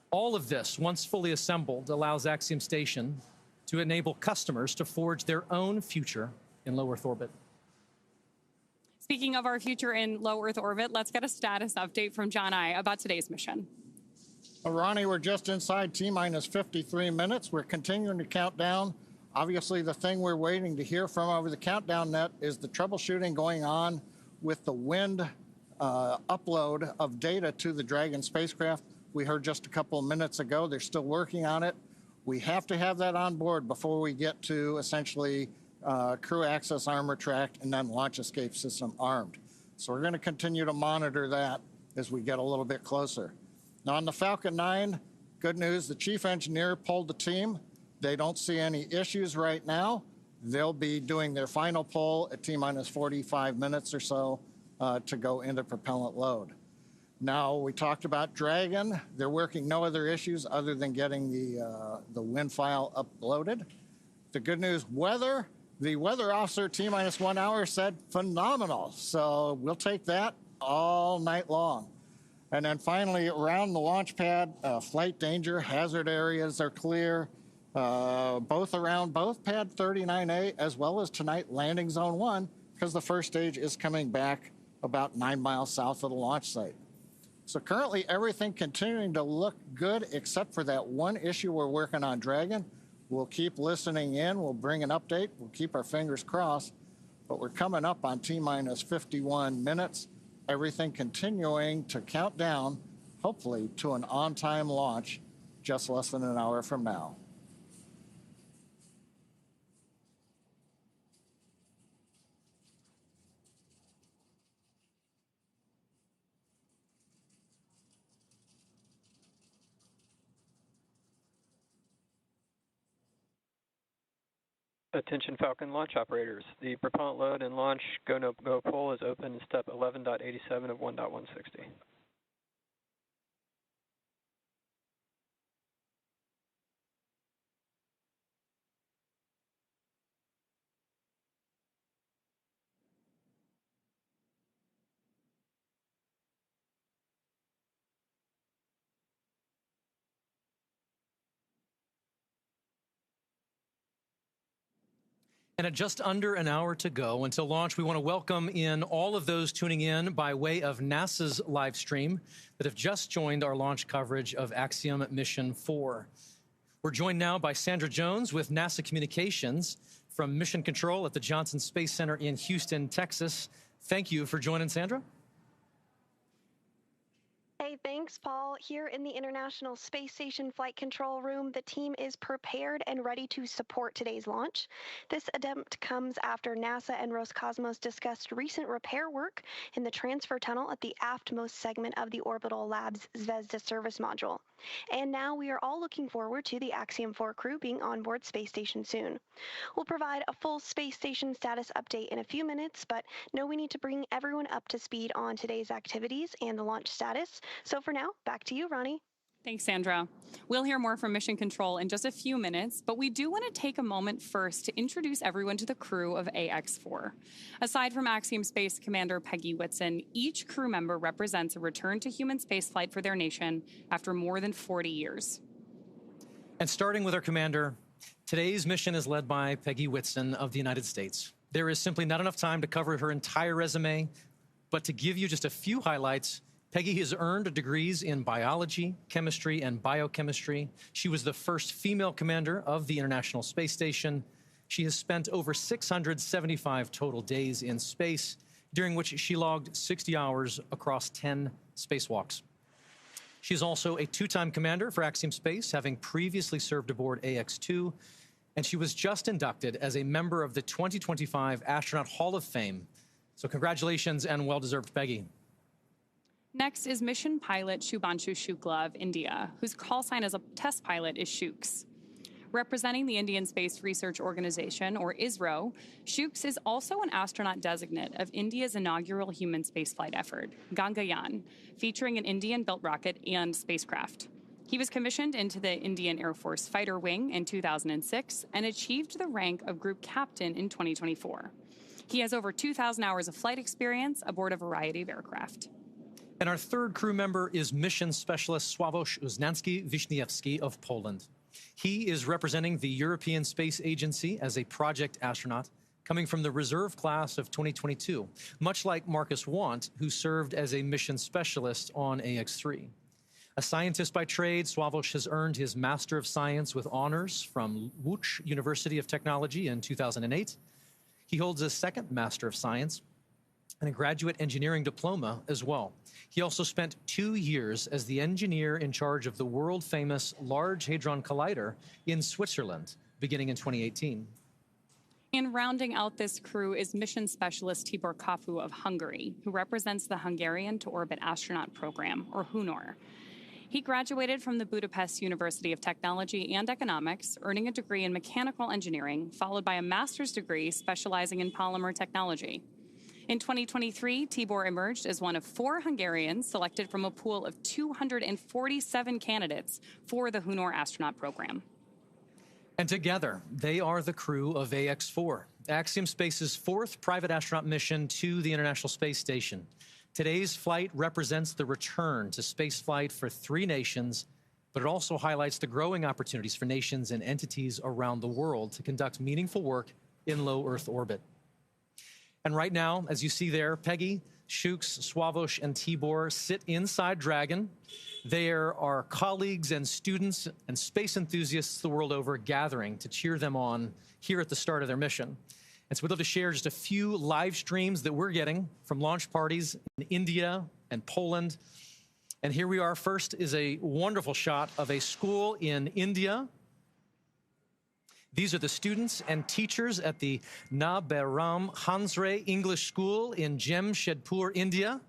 Speaker 1: All of this, once fully assembled, allows Axiom Station to enable customers to forge their own future in low Earth orbit.
Speaker 2: Speaking of our future in low Earth orbit, let's get a status update from John I about today's mission.
Speaker 10: Well, Ronnie, we're just inside T-minus 53 minutes. We're continuing to count down. Obviously, the thing we're waiting to hear from over the countdown net is the troubleshooting going on with the wind upload of data to the Dragon spacecraft. We heard just a couple of minutes ago, they're still working on it. We have to have that on board before we get to essentially crew access arm retract and then launch escape system armed. So we're going to continue to monitor that as we get a little bit closer. Now on the Falcon 9, good news, the chief engineer pulled the team. They don't see any issues right now. They'll be doing their final pull at T-minus 45 minutes or so to go into propellant load. Now, we talked about Dragon. They're working no other issues other than getting the wind file uploaded. The good news, weather. The weather officer at T-minus 1 hour said phenomenal. So we'll take that all night long. And then finally, around the launch pad, flight danger, hazard areas are clear. Both around both pad 39A as well as tonight landing zone 1, because the first stage is coming back about 9 miles south of the launch site. So currently everything continuing to look good except for that one issue we're working on Dragon. We'll keep listening in, we'll bring an update, we'll keep our fingers crossed, but we're coming up on T-minus 51 minutes. Everything continuing to count down, hopefully to an on-time launch just less than an hour from now.
Speaker 13: Attention Falcon launch operators. The propellant load and launch go-no-go poll is open in step 11.87 of 1.160.
Speaker 1: And at just under an hour to go until launch, we want to welcome in all of those tuning in by way of NASA's live stream that have just joined our launch coverage of Axiom Mission 4. We're joined now by Sandra Jones with NASA Communications from Mission Control at the Johnson Space Center in Houston, Texas. Thank you for joining, Sandra.
Speaker 14: Hey, thanks, Paul. Here in the International Space Station Flight Control Room, the team is prepared and ready to support today's launch. This attempt comes after NASA and Roscosmos discussed recent repair work in the transfer tunnel at the aftmost segment of the Orbital Labs Zvezda service module. And now we are all looking forward to the Axiom 4 crew being on board Space Station soon. We'll provide a full Space Station status update in a few minutes, but know we need to bring everyone up to speed on today's activities and the launch status. So for now, back to you, Ronnie.
Speaker 2: Thanks, Sandra. We'll hear more from Mission Control in just a few minutes, but we do want to take a moment first to introduce everyone to the crew of AX4. Aside from Axiom Space Commander Peggy Whitson, each crew member represents a return to human spaceflight for their nation after more than 40 years.
Speaker 1: And starting with our commander, today's mission is led by Peggy Whitson of the United States. There is simply not enough time to cover her entire resume, but to give you just a few highlights, Peggy has earned degrees in biology, chemistry, and biochemistry. She was the first female commander of the International Space Station. She has spent over 675 total days in space, during which she logged 60 hours across 10 spacewalks. She is also a two-time commander for Axiom Space, having previously served aboard AX2, and she was just inducted as a member of the 2025 Astronaut Hall of Fame. So congratulations and well-deserved, Peggy.
Speaker 2: Next is mission pilot Shubhanshu Shukla of India, whose call sign as a test pilot is Shuks. Representing the Indian Space Research Organization, or ISRO, Shuks is also an astronaut designate of India's inaugural human spaceflight effort, Gangayaan, featuring an Indian-built rocket and spacecraft. He was commissioned into the Indian Air Force Fighter Wing in 2006 and achieved the rank of Group Captain in 2024. He has over 2,000 hours of flight experience aboard a variety of aircraft.
Speaker 1: And our third crew member is mission specialist Slawosz Uznanski-Wisniewski of Poland. He is representing the European Space Agency as a project astronaut, coming from the reserve class of 2022, much like Marcus Want, who served as a mission specialist on AX3. A scientist by trade, Slawosz has earned his Master of Science with honors from Łódź University of Technology in 2008. He holds a second Master of Science and a graduate engineering diploma as well. He also spent 2 years as the engineer in charge of the world-famous Large Hadron Collider in Switzerland, beginning in 2018.
Speaker 2: And rounding out this crew is mission specialist Tibor Kapu of Hungary, who represents the Hungarian to Orbit Astronaut Program, or HUNOR. He graduated from the Budapest University of Technology and Economics, earning a degree in mechanical engineering, followed by a master's degree specializing in polymer technology. In 2023, Tibor emerged as one of 4 Hungarians selected from a pool of 247 candidates for the HUNOR astronaut program.
Speaker 1: And together, they are the crew of AX4, Axiom Space's 4th private astronaut mission to the International Space Station. Today's flight represents the return to spaceflight for 3 nations, but it also highlights the growing opportunities for nations and entities around the world to conduct meaningful work in low Earth orbit. And right now, as you see there, Peggy, Shuks, Slawosz, and Tibor sit inside Dragon. There are colleagues and students and space enthusiasts the world over gathering to cheer them on here at the start of their mission. And so we'd love to share just a few live streams that we're getting from launch parties in India and Poland. And here we are. First is a wonderful shot of a school in India. These are the students and teachers at the Naberam Hansre English School in Jamshedpur, India,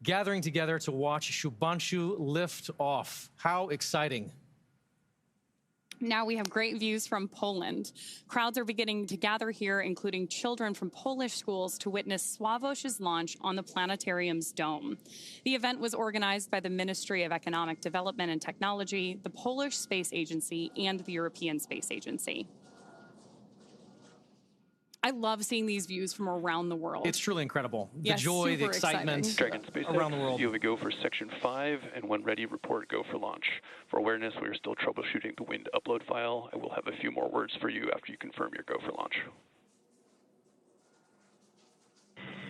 Speaker 1: gathering together to watch Shubhanshu lift off. How exciting.
Speaker 2: Now we have great views from Poland. Crowds are beginning to gather here, including children from Polish schools, to witness Slawosz's launch on the planetarium's dome. The event was organized by the Ministry of Economic Development and Technology, the Polish Space Agency, and the European Space Agency. I love seeing these views from around the world.
Speaker 1: It's truly incredible. The
Speaker 2: Yes,
Speaker 1: joy, the
Speaker 2: super
Speaker 1: excitement
Speaker 2: exciting.
Speaker 4: Dragon SpaceX,
Speaker 1: around the world.
Speaker 4: you have a go for Section 5, and when ready, report go for launch. For awareness, we are still troubleshooting the wind upload file. I will have a few more words for you after you confirm your go for launch.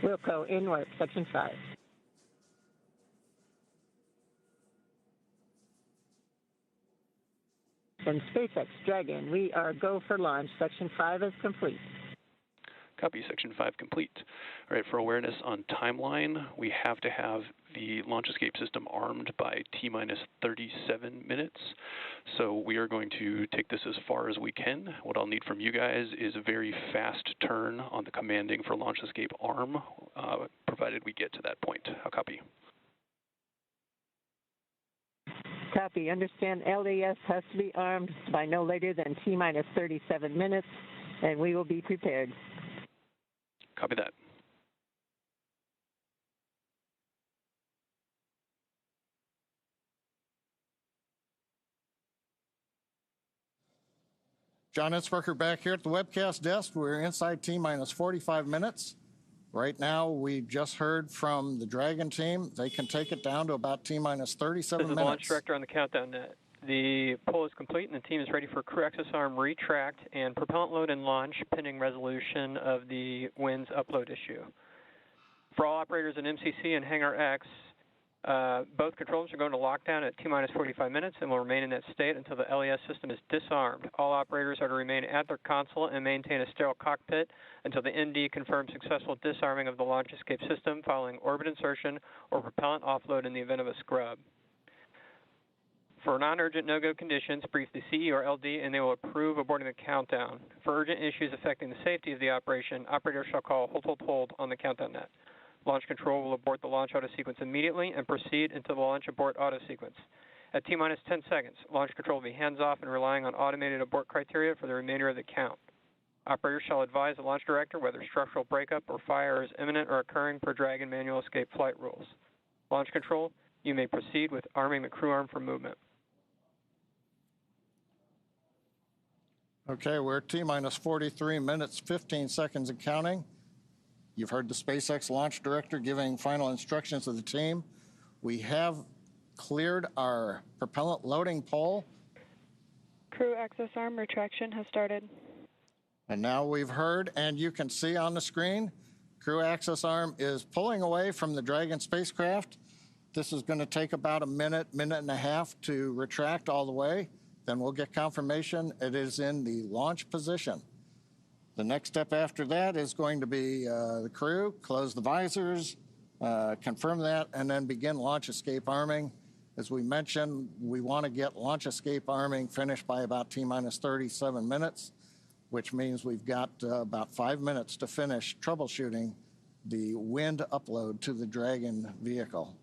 Speaker 5: Wilco, inward, Section 5. And SpaceX Dragon, we are go for launch. Section 5 is complete.
Speaker 4: Copy, Section 5 complete. All right, for awareness on timeline, we have to have the launch escape system armed by T-minus 37 minutes. So we are going to take this as far as we can. What I'll need from you guys is a very fast turn on the commanding for launch escape arm, provided we get to that point. I'll copy.
Speaker 5: Copy. Understand LAS has to be armed by no later than T-minus 37 minutes, and we will be prepared.
Speaker 4: Copy that.
Speaker 10: John Itzberger back here at the webcast desk. We're inside T-minus 45 minutes. Right now, we just heard from the Dragon team. They can take it down to about T-minus 37
Speaker 13: This is
Speaker 10: minutes.
Speaker 13: Launch Director on the countdown net. The poll is complete, and the team is ready for crew access arm retract and propellant load and launch, pending resolution of the winds upload issue. For all operators in MCC and Hangar X, both controls are going to lockdown at T-minus 45 minutes and will remain in that state until the LES system is disarmed. All operators are to remain at their console and maintain a sterile cockpit until the ND confirms successful disarming of the launch escape system following orbit insertion or propellant offload in the event of a scrub. For non-urgent no-go conditions, brief the CE or LD and they will approve aborting the countdown. For urgent issues affecting the safety of the operation, operators shall call hold on the countdown net. Launch control will abort the launch auto sequence immediately and proceed into the launch abort auto sequence. At T-minus 10 seconds, launch control will be hands-off and relying on automated abort criteria for the remainder of the count. Operators shall advise the launch director whether structural breakup or fire is imminent or occurring per Dragon manual escape flight rules. Launch control, you may proceed with arming the crew arm for movement.
Speaker 10: Okay, we're at T-minus 43 minutes, 15 seconds and counting. You've heard the SpaceX launch director giving final instructions to the team. We have cleared our propellant loading pole.
Speaker 15: Crew access arm retraction has started.
Speaker 10: And now we've heard, and you can see on the screen, crew access arm is pulling away from the Dragon spacecraft. This is going to take about a minute, minute and a half to retract all the way. Then we'll get confirmation it is in the launch position. The next step after that is going to be the crew, close the visors, confirm that, and then begin launch escape arming. As we mentioned, we want to get launch escape arming finished by about T-minus 37 minutes, which means we've got about 5 minutes to finish troubleshooting the wind upload to the Dragon vehicle.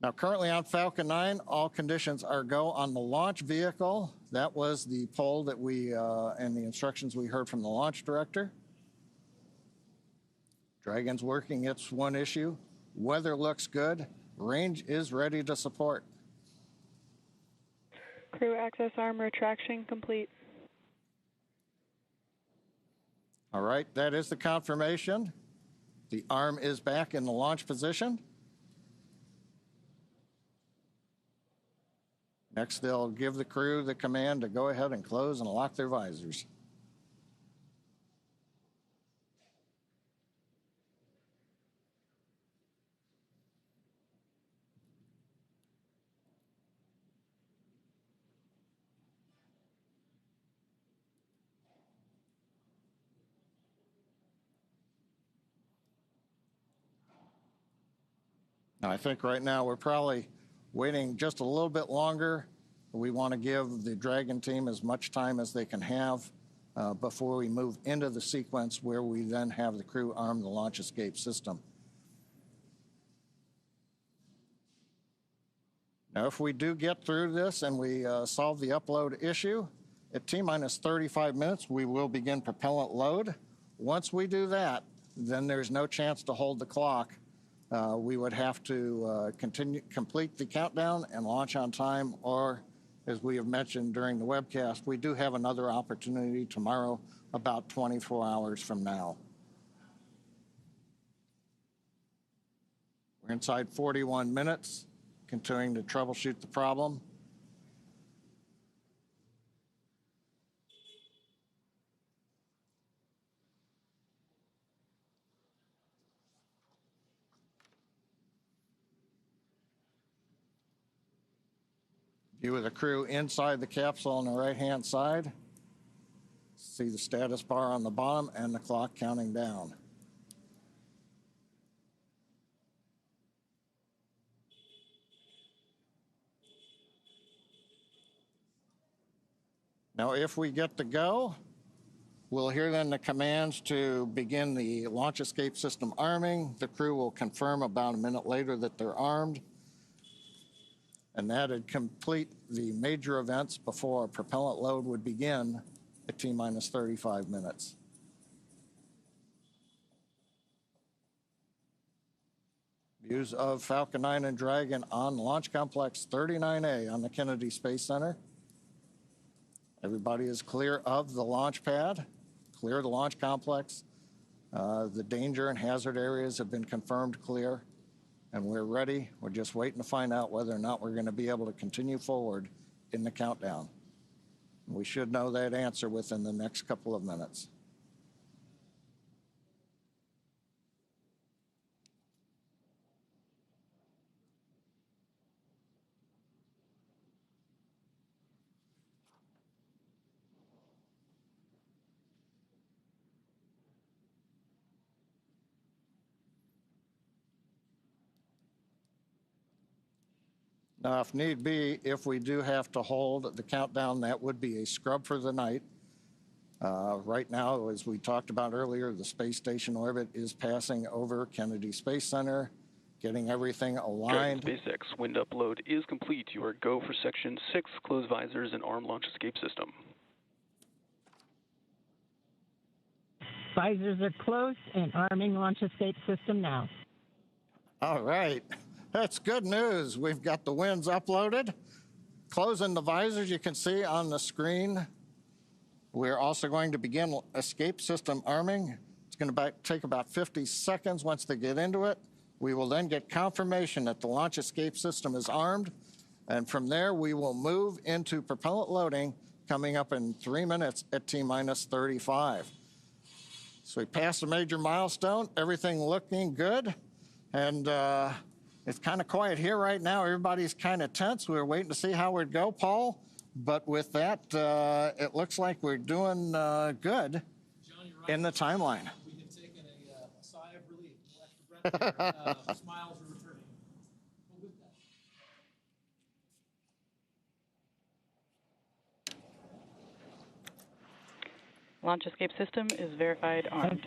Speaker 10: Now, currently on Falcon 9, all conditions are go on the launch vehicle. That was the poll that we, and the instructions we heard from the launch director. Dragon's working its one issue. Weather looks good. Range is ready to support.
Speaker 15: Crew access arm retraction complete.
Speaker 10: All right, that is the confirmation. The arm is back in the launch position. Next, they'll give the crew the command to go ahead and close and lock their visors. And I think right now we're probably waiting just a little bit longer. We want to give the Dragon team as much time as they can have before we move into the sequence where we then have the crew arm the launch escape system. Now, if we do get through this and we solve the upload issue, at T-minus 35 minutes, we will begin propellant load. Once we do that, then there's no chance to hold the clock. We would have to complete the countdown and launch on time, or as we have mentioned during the webcast, we do have another opportunity tomorrow about 24 hours from now. We're inside 41 minutes, continuing to troubleshoot the problem. View of the crew inside the capsule on the right-hand side. See the status bar on the bottom and the clock counting down. Now, if we get to go, we'll hear then the commands to begin the launch escape system arming. The crew will confirm about a minute later that they're armed. And that'd complete the major events before a propellant load would begin at T-minus 35 minutes. Views of Falcon 9 and Dragon on Launch Complex 39A on the Kennedy Space Center. Everybody is clear of the launch pad, clear of the launch complex. The danger and hazard areas have been confirmed clear. And we're ready. We're just waiting to find out whether or not we're going to be able to continue forward in the countdown. We should know that answer within the next couple of minutes. Now, if need be, if we do have to hold the countdown, that would be a scrub for the night. Right now, as we talked about earlier, the space station orbit is passing over Kennedy Space Center, getting everything aligned.
Speaker 4: Dragon SpaceX wind upload is complete. You are go for Section 6, close visors and arm launch escape system.
Speaker 5: Visors are closed and arming launch escape system now.
Speaker 10: All right. That's good news. We've got the winds uploaded. Closing the visors, you can see on the screen. We're also going to begin escape system arming. It's going to take about 50 seconds once they get into it. We will then get confirmation that the launch escape system is armed. And from there, we will move into propellant loading coming up in 3 minutes at T-minus 35. So we passed a major milestone, everything looking good. And it's kind of quiet here right now. Everybody's kind of tense. We're waiting to see how it would go, Paul. But with that, it looks like we're doing good in the timeline.
Speaker 1: We have taken a sigh of relief, extra breath there. Smiles are returning. Well, with that.
Speaker 15: Launch escape system is verified armed.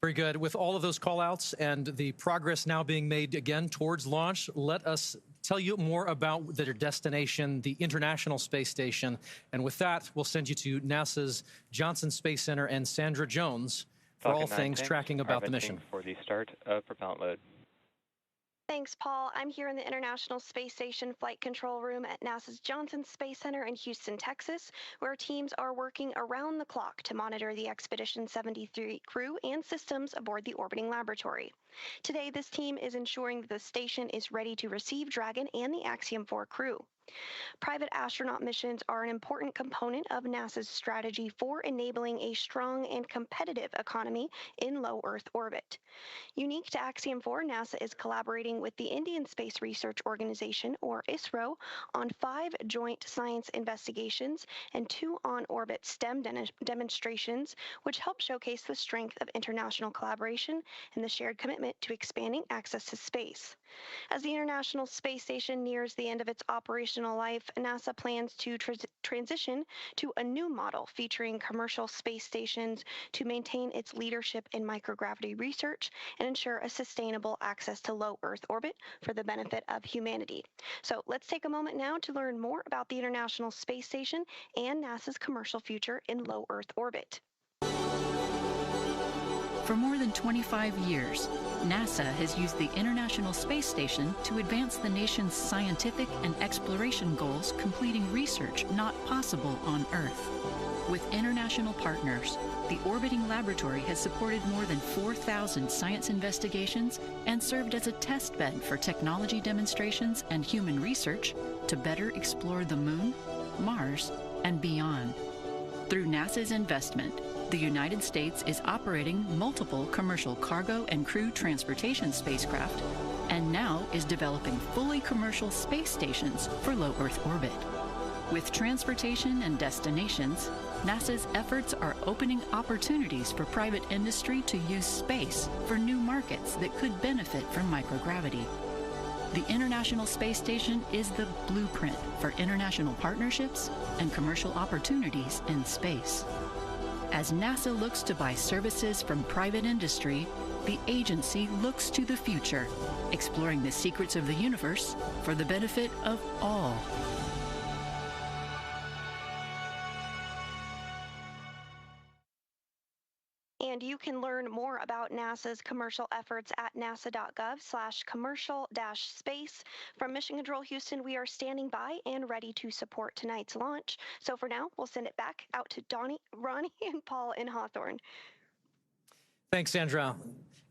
Speaker 1: Very good. With all of those call-outs and the progress now being made again towards launch, let us tell you more about their destination, the International Space Station. And with that, we'll send you to NASA's Johnson Space Center and Sandra Jones for all things tracking about the mission.
Speaker 13: For the start of propellant load.
Speaker 14: Thanks, Paul. I'm here in the International Space Station Flight Control Room at NASA's Johnson Space Center in Houston, Texas, where teams are working around the clock to monitor the Expedition 73 crew and systems aboard the orbiting laboratory. Today, this team is ensuring that the station is ready to receive Dragon and the Axiom 4 crew. Private astronaut missions are an important component of NASA's strategy for enabling a strong and competitive economy in low Earth orbit. Unique to Axiom 4, NASA is collaborating with the Indian Space Research Organization, or ISRO, on 5 joint science investigations and 2 on-orbit STEM demonstrations, which help showcase the strength of international collaboration and the shared commitment to expanding access to space. As the International Space Station nears the end of its operational life, NASA plans to transition to a new model featuring commercial space stations to maintain its leadership in microgravity research and ensure a sustainable access to low Earth orbit for the benefit of humanity. So let's take a moment now to learn more about the International Space Station and NASA's commercial future in low Earth orbit.
Speaker 16: For more than 25 years, NASA has used the International Space Station to advance the nation's scientific and exploration goals, completing research not possible on Earth. With international partners, the orbiting laboratory has supported more than 4,000 science investigations and served as a test bed for technology demonstrations and human research to better explore the Moon, Mars, and beyond. Through NASA's investment, the United States is operating multiple commercial cargo and crew transportation spacecraft and now is developing fully commercial space stations for low Earth orbit. With transportation and destinations, NASA's efforts are opening opportunities for private industry to use space for new markets that could benefit from microgravity. The International Space Station is the blueprint for international partnerships and commercial opportunities in space. As NASA looks to buy services from private industry, the agency looks to the future, exploring the secrets of the universe for the benefit of all.
Speaker 14: And you can learn more about NASA's commercial efforts at nasa.gov/commercial-space. From Mission Control Houston, we are standing by and ready to support tonight's launch. So for now, we'll send it back out to Ronnie, and Paul in Hawthorne.
Speaker 1: Thanks, Sandra.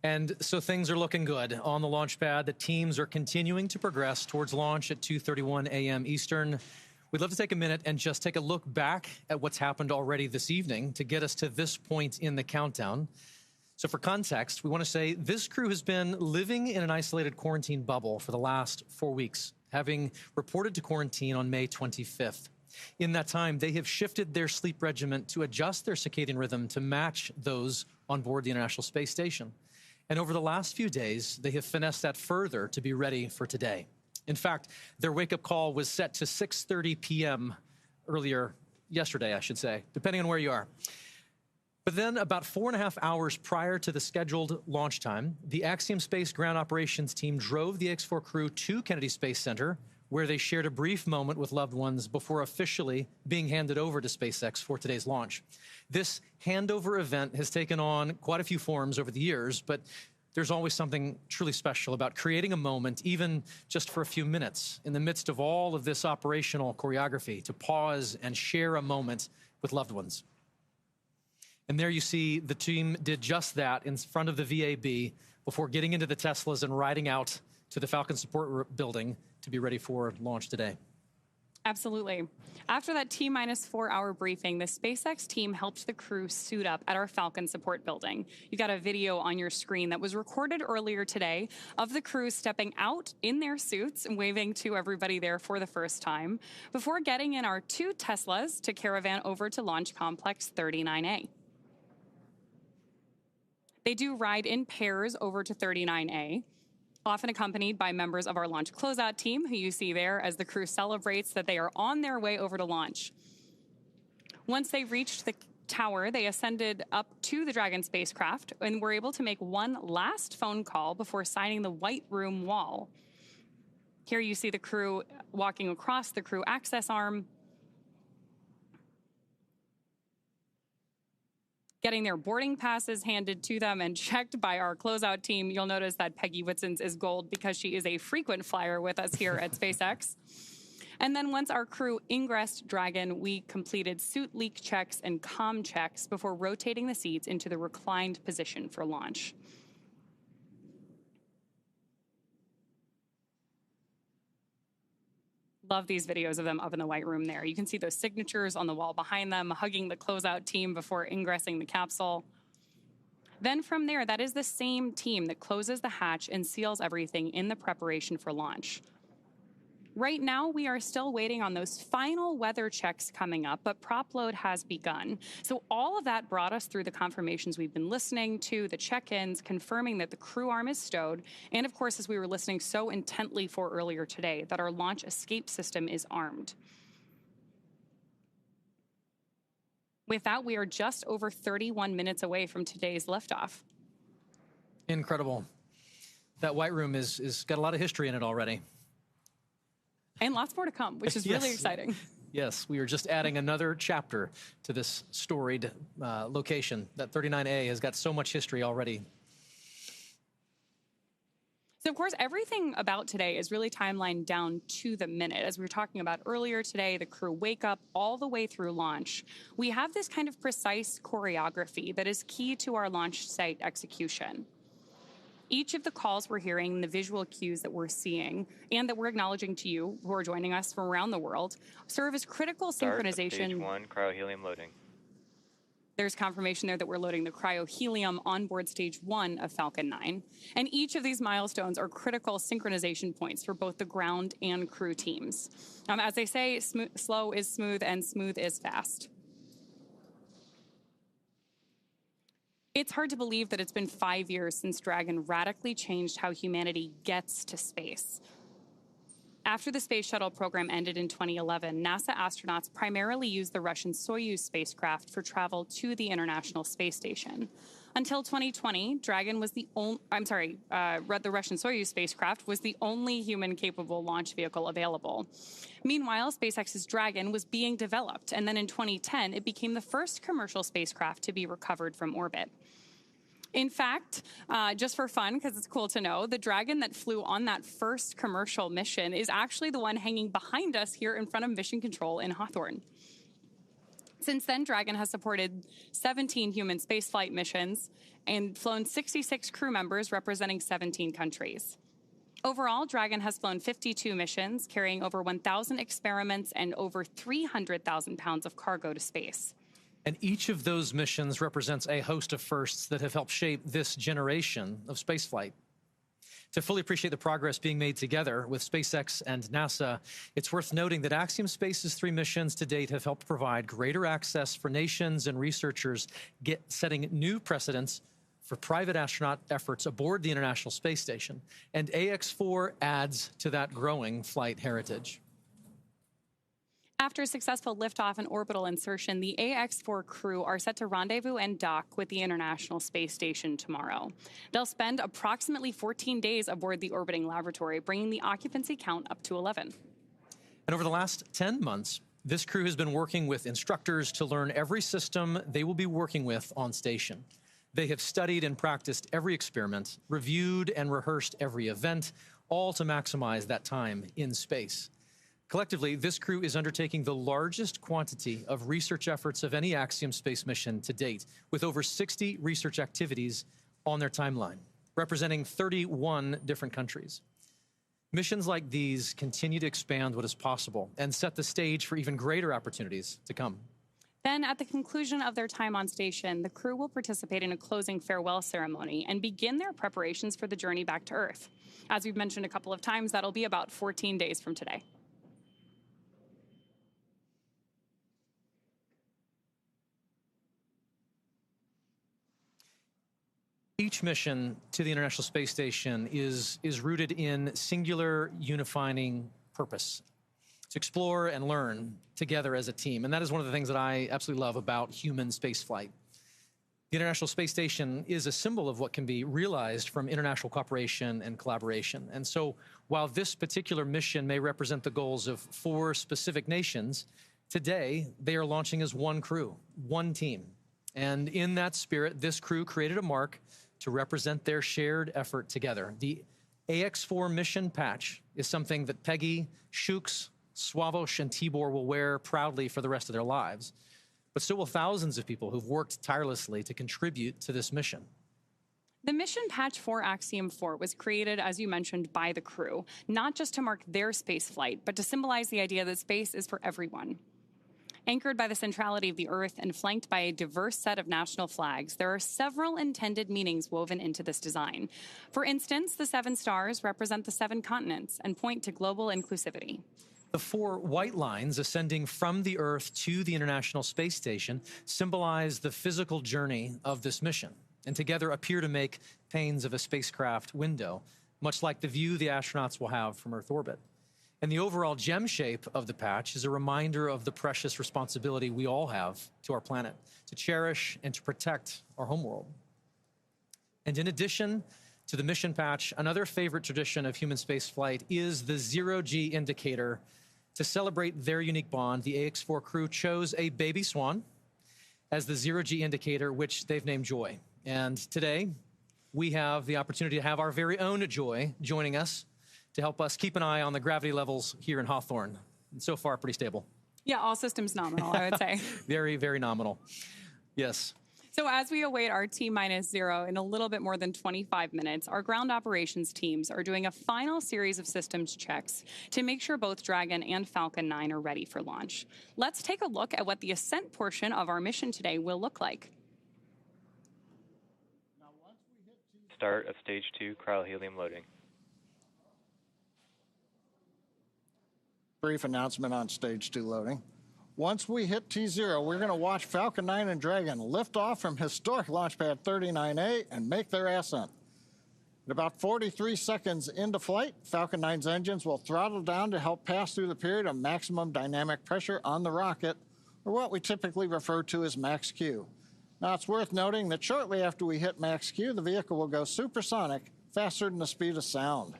Speaker 1: And so things are looking good. On the launch pad, the teams are continuing to progress towards launch at 2:31 a.m. Eastern. We'd love to take a minute and just take a look back at what's happened already this evening to get us to this point in the countdown. So for context, we want to say this crew has been living in an isolated quarantine bubble for the last 4 weeks, having reported to quarantine on May 25th. In that time, they have shifted their sleep regimen to adjust their circadian rhythm to match those on board the International Space Station. And over the last few days, they have finessed that further to be ready for today. In fact, their wake-up call was set to 6:30 p.m. yesterday, I should say, depending on where you are. But then about 4.5 hours prior to the scheduled launch time, the Axiom Space ground operations team drove the AX4 crew to Kennedy Space Center, where they shared a brief moment with loved ones before officially being handed over to SpaceX for today's launch. This handover event has taken on quite a few forms over the years, but there's always something truly special about creating a moment, even just for a few minutes, in the midst of all of this operational choreography, to pause and share a moment with loved ones. And there you see the team did just that in front of the VAB before getting into the Teslas and riding out to the Falcon support building to be ready for launch today.
Speaker 2: Absolutely. After that T-4 hour briefing, the SpaceX team helped the crew suit up at our Falcon support building. You got a video on your screen that was recorded earlier today of the crew stepping out in their suits and waving to everybody there for the first time before getting in our 2 Teslas to caravan over to Launch Complex 39A. They do ride in pairs over to 39A, often accompanied by members of our launch closeout team, who you see there as the crew celebrates that they are on their way over to launch. Once they reached the tower, they ascended up to the Dragon spacecraft and were able to make one last phone call before signing the White Room wall. Here you see the crew walking across the crew access arm, getting their boarding passes handed to them and checked by our closeout team. You'll notice that Peggy Whitson's is gold because she is a frequent flyer with us here at SpaceX. And then once our crew ingressed Dragon, we completed suit leak checks and comm checks before rotating the seats into the reclined position for launch. Love these videos of them up in the White Room there. You can see those signatures on the wall behind them, hugging the closeout team before ingressing the capsule. Then from there, that is the same team that closes the hatch and seals everything in the preparation for launch. Right now, we are still waiting on those final weather checks coming up, but prop load has begun. So all of that brought us through the confirmations we've been listening to, the check-ins, confirming that the crew arm is stowed, and of course, as we were listening so intently for earlier today, that our launch escape system is armed. With that, we are just over 31 minutes away from today's liftoff.
Speaker 1: Incredible. That White Room is got a lot of history in it already.
Speaker 2: And lots more to come, which is really exciting.
Speaker 1: Yes, we are just adding another chapter to this storied location. That 39A has got so much history already.
Speaker 2: So, of course, everything about today is really timelined down to the minute. As we were talking about earlier today, the crew wake up all the way through launch. We have this kind of precise choreography that is key to our launch site execution. Each of the calls we're hearing, the visual cues that we're seeing, and that we're acknowledging to you who are joining us from around the world, serve as critical synchronization.
Speaker 17: Stage 1, cryohelium loading.
Speaker 2: There's confirmation there that we're loading the cryohelium on board stage 1 of Falcon 9. And each of these milestones are critical synchronization points for both the ground and crew teams. As they say, slow is smooth and smooth is fast. It's hard to believe that it's been 5 years since Dragon radically changed how humanity gets to space. After the space shuttle program ended in 2011, NASA astronauts primarily used the Russian Soyuz spacecraft for travel to the International Space Station. Until 2020, Dragon was the Russian Soyuz spacecraft was the only human-capable launch vehicle available. Meanwhile, SpaceX's Dragon was being developed, and then in 2010, it became the first commercial spacecraft to be recovered from orbit. In fact, just for fun, because it's cool to know, the Dragon that flew on that first commercial mission is actually the one hanging behind us here in front of Mission Control in Hawthorne. Since then, Dragon has supported 17 human spaceflight missions and flown 66 crew members representing 17 countries. Overall, Dragon has flown 52 missions, carrying over 1,000 experiments and over 300,000 pounds of cargo to space.
Speaker 1: And each of those missions represents a host of firsts that have helped shape this generation of spaceflight. To fully appreciate the progress being made together with SpaceX and NASA, it's worth noting that Axiom Space's 3 missions to date have helped provide greater access for nations and researchers, setting new precedents for private astronaut efforts aboard the International Space Station. And AX4 adds to that growing flight heritage.
Speaker 2: After a successful liftoff and orbital insertion, the AX4 crew are set to rendezvous and dock with the International Space Station tomorrow. They'll spend approximately 14 days aboard the orbiting laboratory, bringing the occupancy count up to 11.
Speaker 1: And over the last 10 months, this crew has been working with instructors to learn every system they will be working with on station. They have studied and practiced every experiment, reviewed and rehearsed every event, all to maximize that time in space. Collectively, this crew is undertaking the largest quantity of research efforts of any Axiom Space mission to date, with over 60 research activities on their timeline, representing 31 different countries. Missions like these continue to expand what is possible and set the stage for even greater opportunities to come.
Speaker 2: Then, at the conclusion of their time on station, the crew will participate in a closing farewell ceremony and begin their preparations for the journey back to Earth. As we've mentioned a couple of times, that'll be about 14 days from today.
Speaker 1: Each mission to the International Space Station is rooted in singular unifying purpose, to explore and learn together as a team. And that is one of the things that I absolutely love about human spaceflight. The International Space Station is a symbol of what can be realized from international cooperation and collaboration. And so while this particular mission may represent the goals of 4 specific nations, today they are launching as one crew, one team. And in that spirit, this crew created a mark to represent their shared effort together. The AX4 mission patch is something that Peggy, Shukla, Slawosz, and Tibor will wear proudly for the rest of their lives. But so will thousands of people who've worked tirelessly to contribute to this mission.
Speaker 2: The mission patch for Axiom 4 was created, as you mentioned, by the crew, not just to mark their space flight, but to symbolize the idea that space is for everyone. Anchored by the centrality of the Earth and flanked by a diverse set of national flags, there are several intended meanings woven into this design. For instance, the 7 stars represent the 7 continents and point to global inclusivity.
Speaker 1: The 4 white lines ascending from the Earth to the International Space Station symbolize the physical journey of this mission, and together appear to make panes of a spacecraft window, much like the view the astronauts will have from Earth orbit. And the overall gem shape of the patch is a reminder of the precious responsibility we all have to our planet, to cherish and to protect our homeworld. And in addition to the mission patch, another favorite tradition of human spaceflight is the zero-G indicator. To celebrate their unique bond, the AX4 crew chose a baby swan as the zero-G indicator, which they've named Joy. And today, we have the opportunity to have our very own Joy joining us to help us keep an eye on the gravity levels here in Hawthorne. And so far, pretty stable.
Speaker 2: Yeah, all systems nominal, I would say.
Speaker 1: Very, very nominal. Yes.
Speaker 2: So as we await our T-0 in a little bit more than 25 minutes, our ground operations teams are doing a final series of systems checks to make sure both Dragon and Falcon 9 are ready for launch. Let's take a look at what the Ascent portion of our mission today will look like.
Speaker 17: Start of Stage 2 cryohelium loading.
Speaker 10: Brief announcement on Stage 2 loading. Once we hit T0, we're going to watch Falcon 9 and Dragon lift off from historic Launchpad 39A and make their ascent. At about 43 seconds into flight, Falcon 9's engines will throttle down to help pass through the period of maximum dynamic pressure on the rocket, or what we typically refer to as max Q. Now, it's worth noting that shortly after we hit max Q, the vehicle will go supersonic, faster than the speed of sound.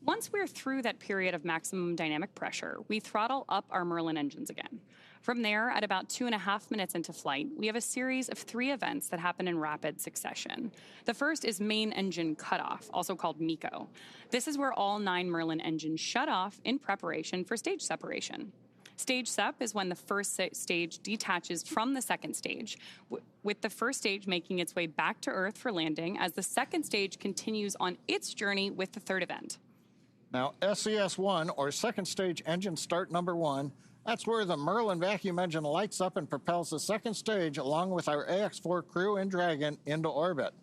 Speaker 2: Once we're through that period of maximum dynamic pressure, we throttle up our Merlin engines again. From there, at about 2.5 minutes into flight, we have a series of 3 events that happen in rapid succession. The first is main engine cutoff, also called MECO. This is where all 9 Merlin engines shut off in preparation for stage separation. Stage sep is when the first stage detaches from the second stage, with the first stage making its way back to Earth for landing as the second stage continues on its journey with the third event.
Speaker 10: Now, SES-1, or second stage engine start number 1, that's where the Merlin vacuum engine lights up and propels the second stage along with our AX4 crew and Dragon into orbit.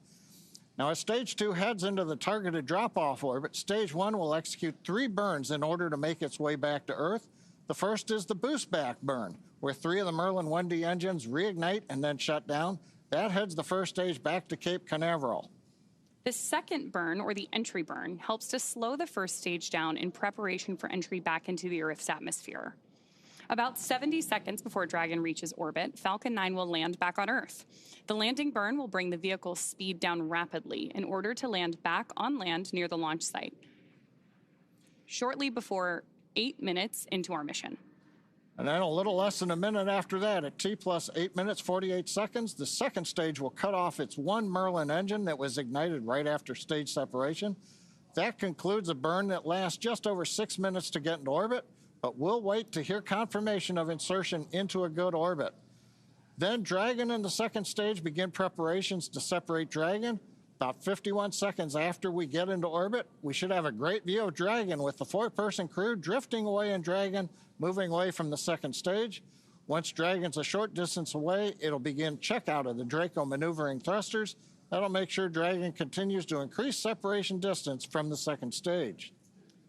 Speaker 10: Now, as Stage 2 heads into the targeted drop-off orbit, Stage 1 will execute 3 burns in order to make its way back to Earth. The first is the boost back burn, where 3 of the Merlin 1D engines reignite and then shut down. That heads the first stage back to Cape Canaveral.
Speaker 2: The second burn, or the entry burn, helps to slow the first stage down in preparation for entry back into the Earth's atmosphere. About 70 seconds before Dragon reaches orbit, Falcon 9 will land back on Earth. The landing burn will bring the vehicle's speed down rapidly in order to land back on land near the launch site, shortly before 8 minutes into our mission.
Speaker 10: And then a little less than a minute after that, at T plus 8 minutes, 48 seconds, the second stage will cut off its 1 Merlin engine that was ignited right after stage separation. That concludes a burn that lasts just over 6 minutes to get into orbit, but we'll wait to hear confirmation of insertion into a good orbit. Then Dragon and the second stage begin preparations to separate Dragon. About 51 seconds after we get into orbit, we should have a great view of Dragon with the 4-person crew drifting away in Dragon, moving away from the second stage. Once Dragon's a short distance away, it'll begin checkout of the Draco maneuvering thrusters. That'll make sure Dragon continues to increase separation distance from the second stage.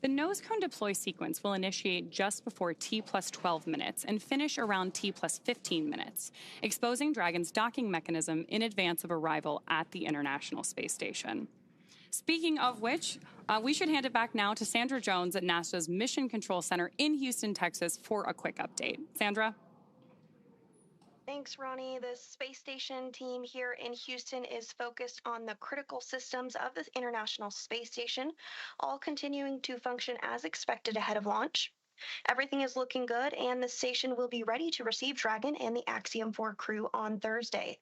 Speaker 2: The nose cone deploy sequence will initiate just before T plus 12 minutes and finish around T plus 15 minutes, exposing Dragon's docking mechanism in advance of arrival at the International Space Station. Speaking of which, we should hand it back now to Sandra Jones at NASA's Mission Control Center in Houston, Texas, for a quick update. Sandra?
Speaker 14: Thanks, Ronnie. The space station team here in Houston is focused on the critical systems of the International Space Station, all continuing to function as expected ahead of launch. Everything is looking good, and the station will be ready to receive Dragon and the Axiom 4 crew on Thursday.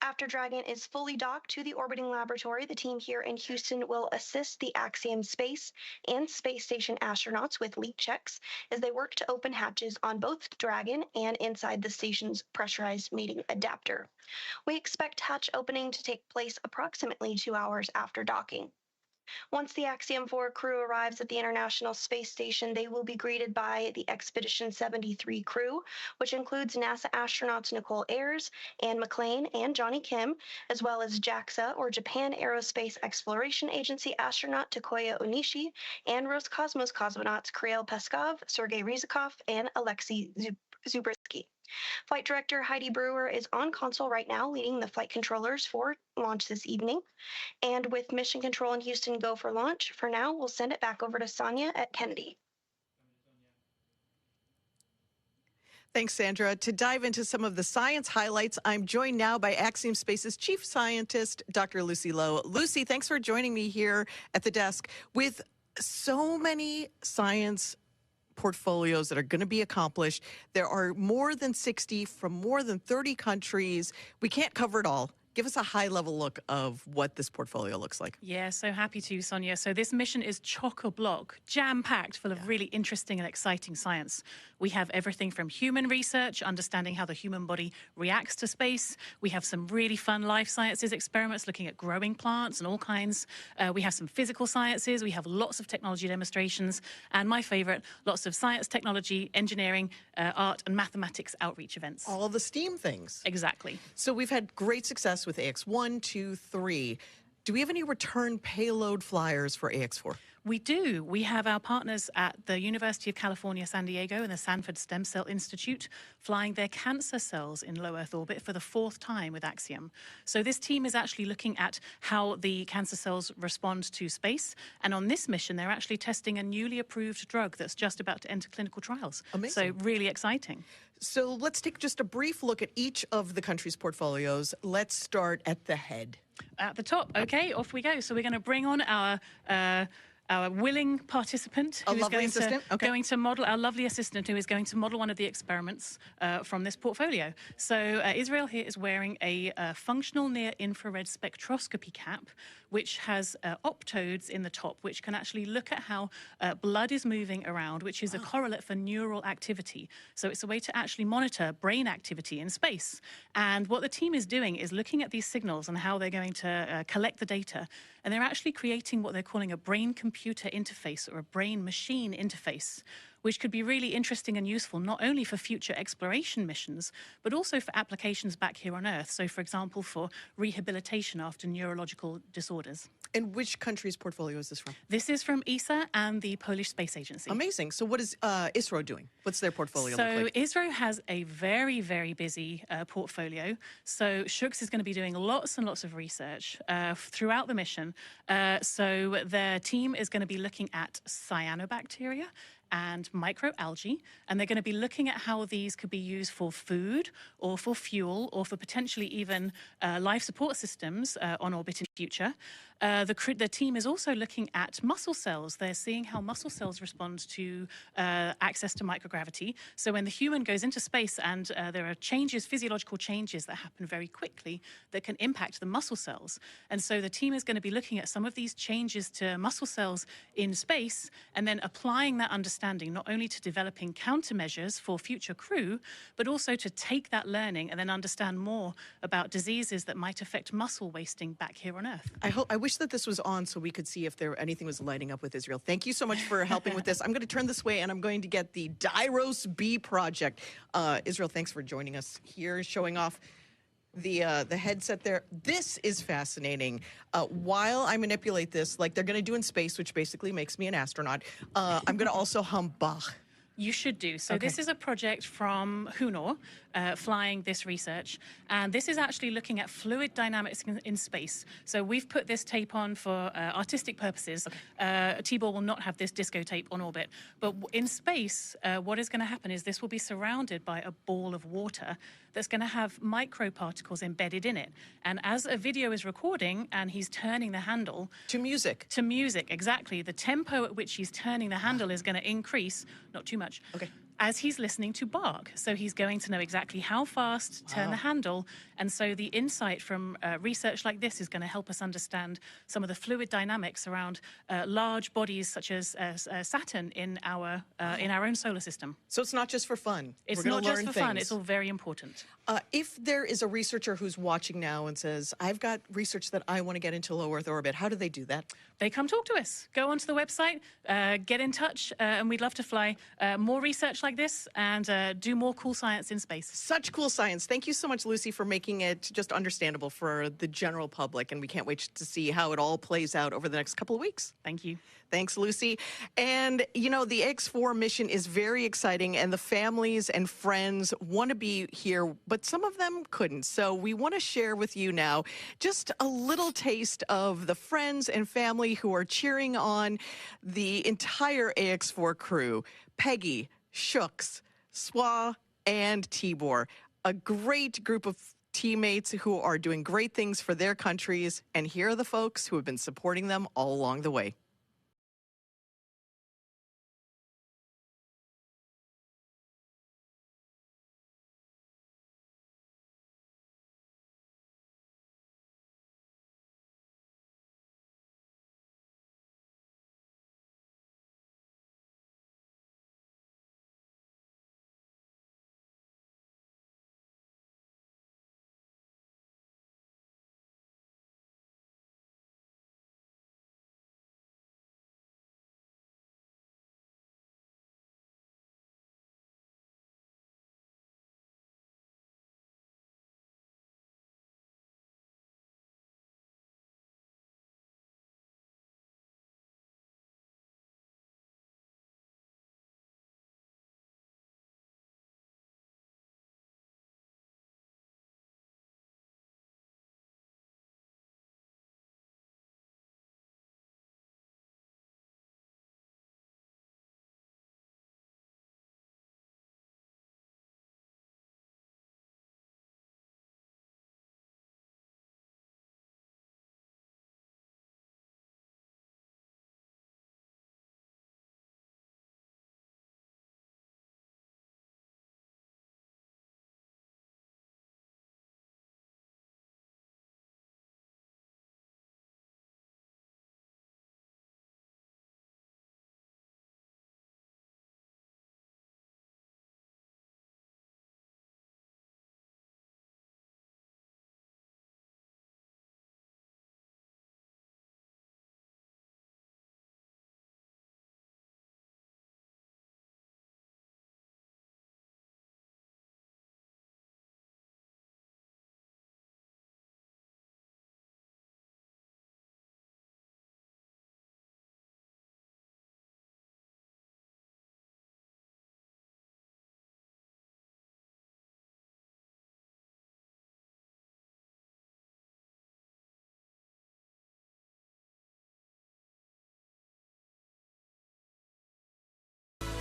Speaker 14: After Dragon is fully docked to the orbiting laboratory, the team here in Houston will assist the Axiom Space and Space Station astronauts with leak checks as they work to open hatches on both Dragon and inside the station's pressurized mating adapter. We expect hatch opening to take place approximately 2 hours after docking. Once the Axiom 4 crew arrives at the International Space Station, they will be greeted by the Expedition 73 crew, which includes NASA astronauts Nicole Ayers, Anne McClain, and Johnny Kim, as well as JAXA, or Japan Aerospace Exploration Agency astronaut Takoya Onishi, and Roscosmos cosmonauts Kirill Peskov, Sergei Ryzhikov, and Alexei Zubrisky. Flight Director Heidi Brewer is on console right now, leading the flight controllers for launch this evening. And with Mission Control in Houston go for launch, for now, we'll send it back over to Sonia at Kennedy.
Speaker 6: Thanks, Sandra. To dive into some of the science highlights, I'm joined now by Axiom Space's Chief Scientist, Dr. Lucy Lowe. Lucy, thanks for joining me here at the desk. With so many science portfolios that are going to be accomplished. There are more than 60 from more than 30 countries. We can't cover it all. Give us a high-level look of what this portfolio looks like.
Speaker 18: Yeah, so happy to, Sonia. So this mission is chock-a-block, jam-packed, full of really interesting and exciting science. We have everything from human research, understanding how the human body reacts to space. We have some really fun life sciences experiments looking at growing plants and all kinds. We have some physical sciences. We have lots of technology demonstrations. And my favorite, lots of science, technology, engineering, art, and mathematics outreach events.
Speaker 6: All the STEAM things.
Speaker 18: Exactly.
Speaker 6: So we've had great success with AX1, 2, 3. Do we have any return payload flyers for AX4?
Speaker 18: We do. We have our partners at the University of California, San Diego and the Sanford Stem Cell Institute flying their cancer cells in low Earth orbit for the 4th time with Axiom. So this team is actually looking at how the cancer cells respond to space. And on this mission, they're actually testing a newly approved drug that's just about to enter clinical trials.
Speaker 6: Amazing.
Speaker 18: So really exciting.
Speaker 6: So let's take just a brief look at each of the country's portfolios. Let's start at the head.
Speaker 18: At the top. Okay, off we go. So we're going to bring on our willing participant who is going to model, our lovely assistant who is going to model one of the experiments from this portfolio. So Israel here is wearing a functional near-infrared spectroscopy cap, which has optodes in the top, which can actually look at how blood is moving around, which is a correlate for neural activity. So it's a way to actually monitor brain activity in space. And what the team is doing is looking at these signals and how they're going to collect the data. And they're actually creating what they're calling a brain-computer interface or a brain-machine interface, which could be really interesting and useful not only for future exploration missions, but also for applications back here on Earth. So, for example, for rehabilitation after neurological disorders.
Speaker 6: And which country's portfolio is this from?
Speaker 18: This is from ESA and the Polish Space Agency.
Speaker 6: Amazing. So what is ISRO doing? What's their portfolio look like?
Speaker 18: So ISRO has a very, very busy portfolio. So Shuks is going to be doing lots and lots of research throughout the mission. So their team is going to be looking at cyanobacteria and microalgae, and they're going to be looking at how these could be used for food or for fuel or for potentially even life support systems on orbit in the future. The team is also looking at muscle cells. They're seeing how muscle cells respond to access to microgravity. So when the human goes into space and there are changes, physiological changes that happen very quickly that can impact the muscle cells. And so the team is going to be looking at some of these changes to muscle cells in space and then applying that understanding not only to developing countermeasures for future crew, but also to take that learning and then understand more about diseases that might affect muscle wasting back here on Earth.
Speaker 6: I wish that this was on so we could see if anything was lighting up with Israel. Thank you so much for helping with this. I'm going to turn this way and I'm going to get the Dairos B project. Israel, thanks for joining us here, showing off the headset there. This is fascinating. While I manipulate this, like they're going to do in space, which basically makes me an astronaut, I'm going to also hum Bach.
Speaker 18: You should do. So this is a project from Hunor, flying this research. And this is actually looking at fluid dynamics in space. So we've put this tape on for artistic purposes. Tibor will not have this disco tape on orbit. But in space, what is going to happen is this will be surrounded by a ball of water that's going to have microparticles embedded in it. And as a video is recording and he's turning the handle...
Speaker 6: To music.
Speaker 18: To music, exactly. The tempo at which he's turning the handle is going to increase, not too much.
Speaker 6: Okay.
Speaker 18: as he's listening to bark. So he's going to know exactly how fast to turn the handle. And so the insight from research like this is going to help us understand some of the fluid dynamics around large bodies such as Saturn in our own solar system.
Speaker 6: So it's not just for fun.
Speaker 18: It's
Speaker 6: We're
Speaker 18: not
Speaker 6: gonna
Speaker 18: just
Speaker 6: learn
Speaker 18: for fun.
Speaker 6: things.
Speaker 18: It's all very important.
Speaker 6: If there is a researcher who's watching now and says, I've got research that I want to get into low Earth orbit, how do they do that?
Speaker 18: They come talk to us. Go onto the website, get in touch, and we'd love to fly more research like this and do more cool science in space.
Speaker 6: Such cool science. Thank you so much, Lucy, for making it just understandable for the general public, and we can't wait to see how it all plays out over the next couple of weeks.
Speaker 18: Thank you.
Speaker 6: Thanks, Lucy. And, you know, the AX4 mission is very exciting, and the families and friends want to be here, but some of them couldn't. So we want to share with you now just a little taste of the friends and family who are cheering on the entire AX4 crew. Peggy, Shuks, Swa, and Tibor. A great group of teammates who are doing great things for their countries, and here are the folks who have been supporting them all along the way.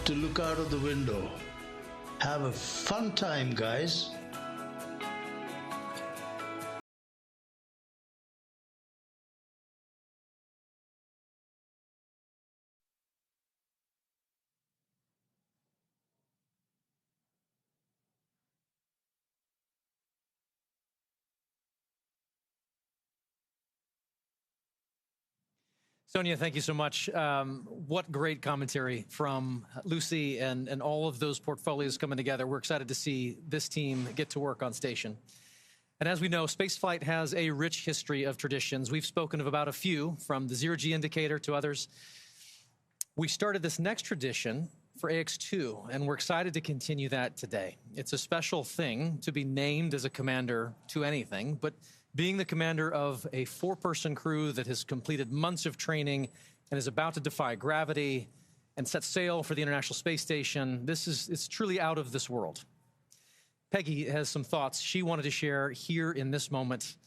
Speaker 7: To look out of the window. Have a fun time, guys.
Speaker 1: Sonia, thank you so much. What great commentary from Lucy and all of those portfolios coming together. We're excited to see this team get to work on station. And as we know, spaceflight has a rich history of traditions. We've spoken of about a few, from the zero-G indicator to others. We started this next tradition for AX2, and we're excited to continue that today. It's a special thing to be named as a commander to anything, but being the commander of a 4-person crew that has completed months of training and is about to defy gravity and set sail for the International Space Station, it's truly out of this world. Peggy has some thoughts she wanted to share here in this moment,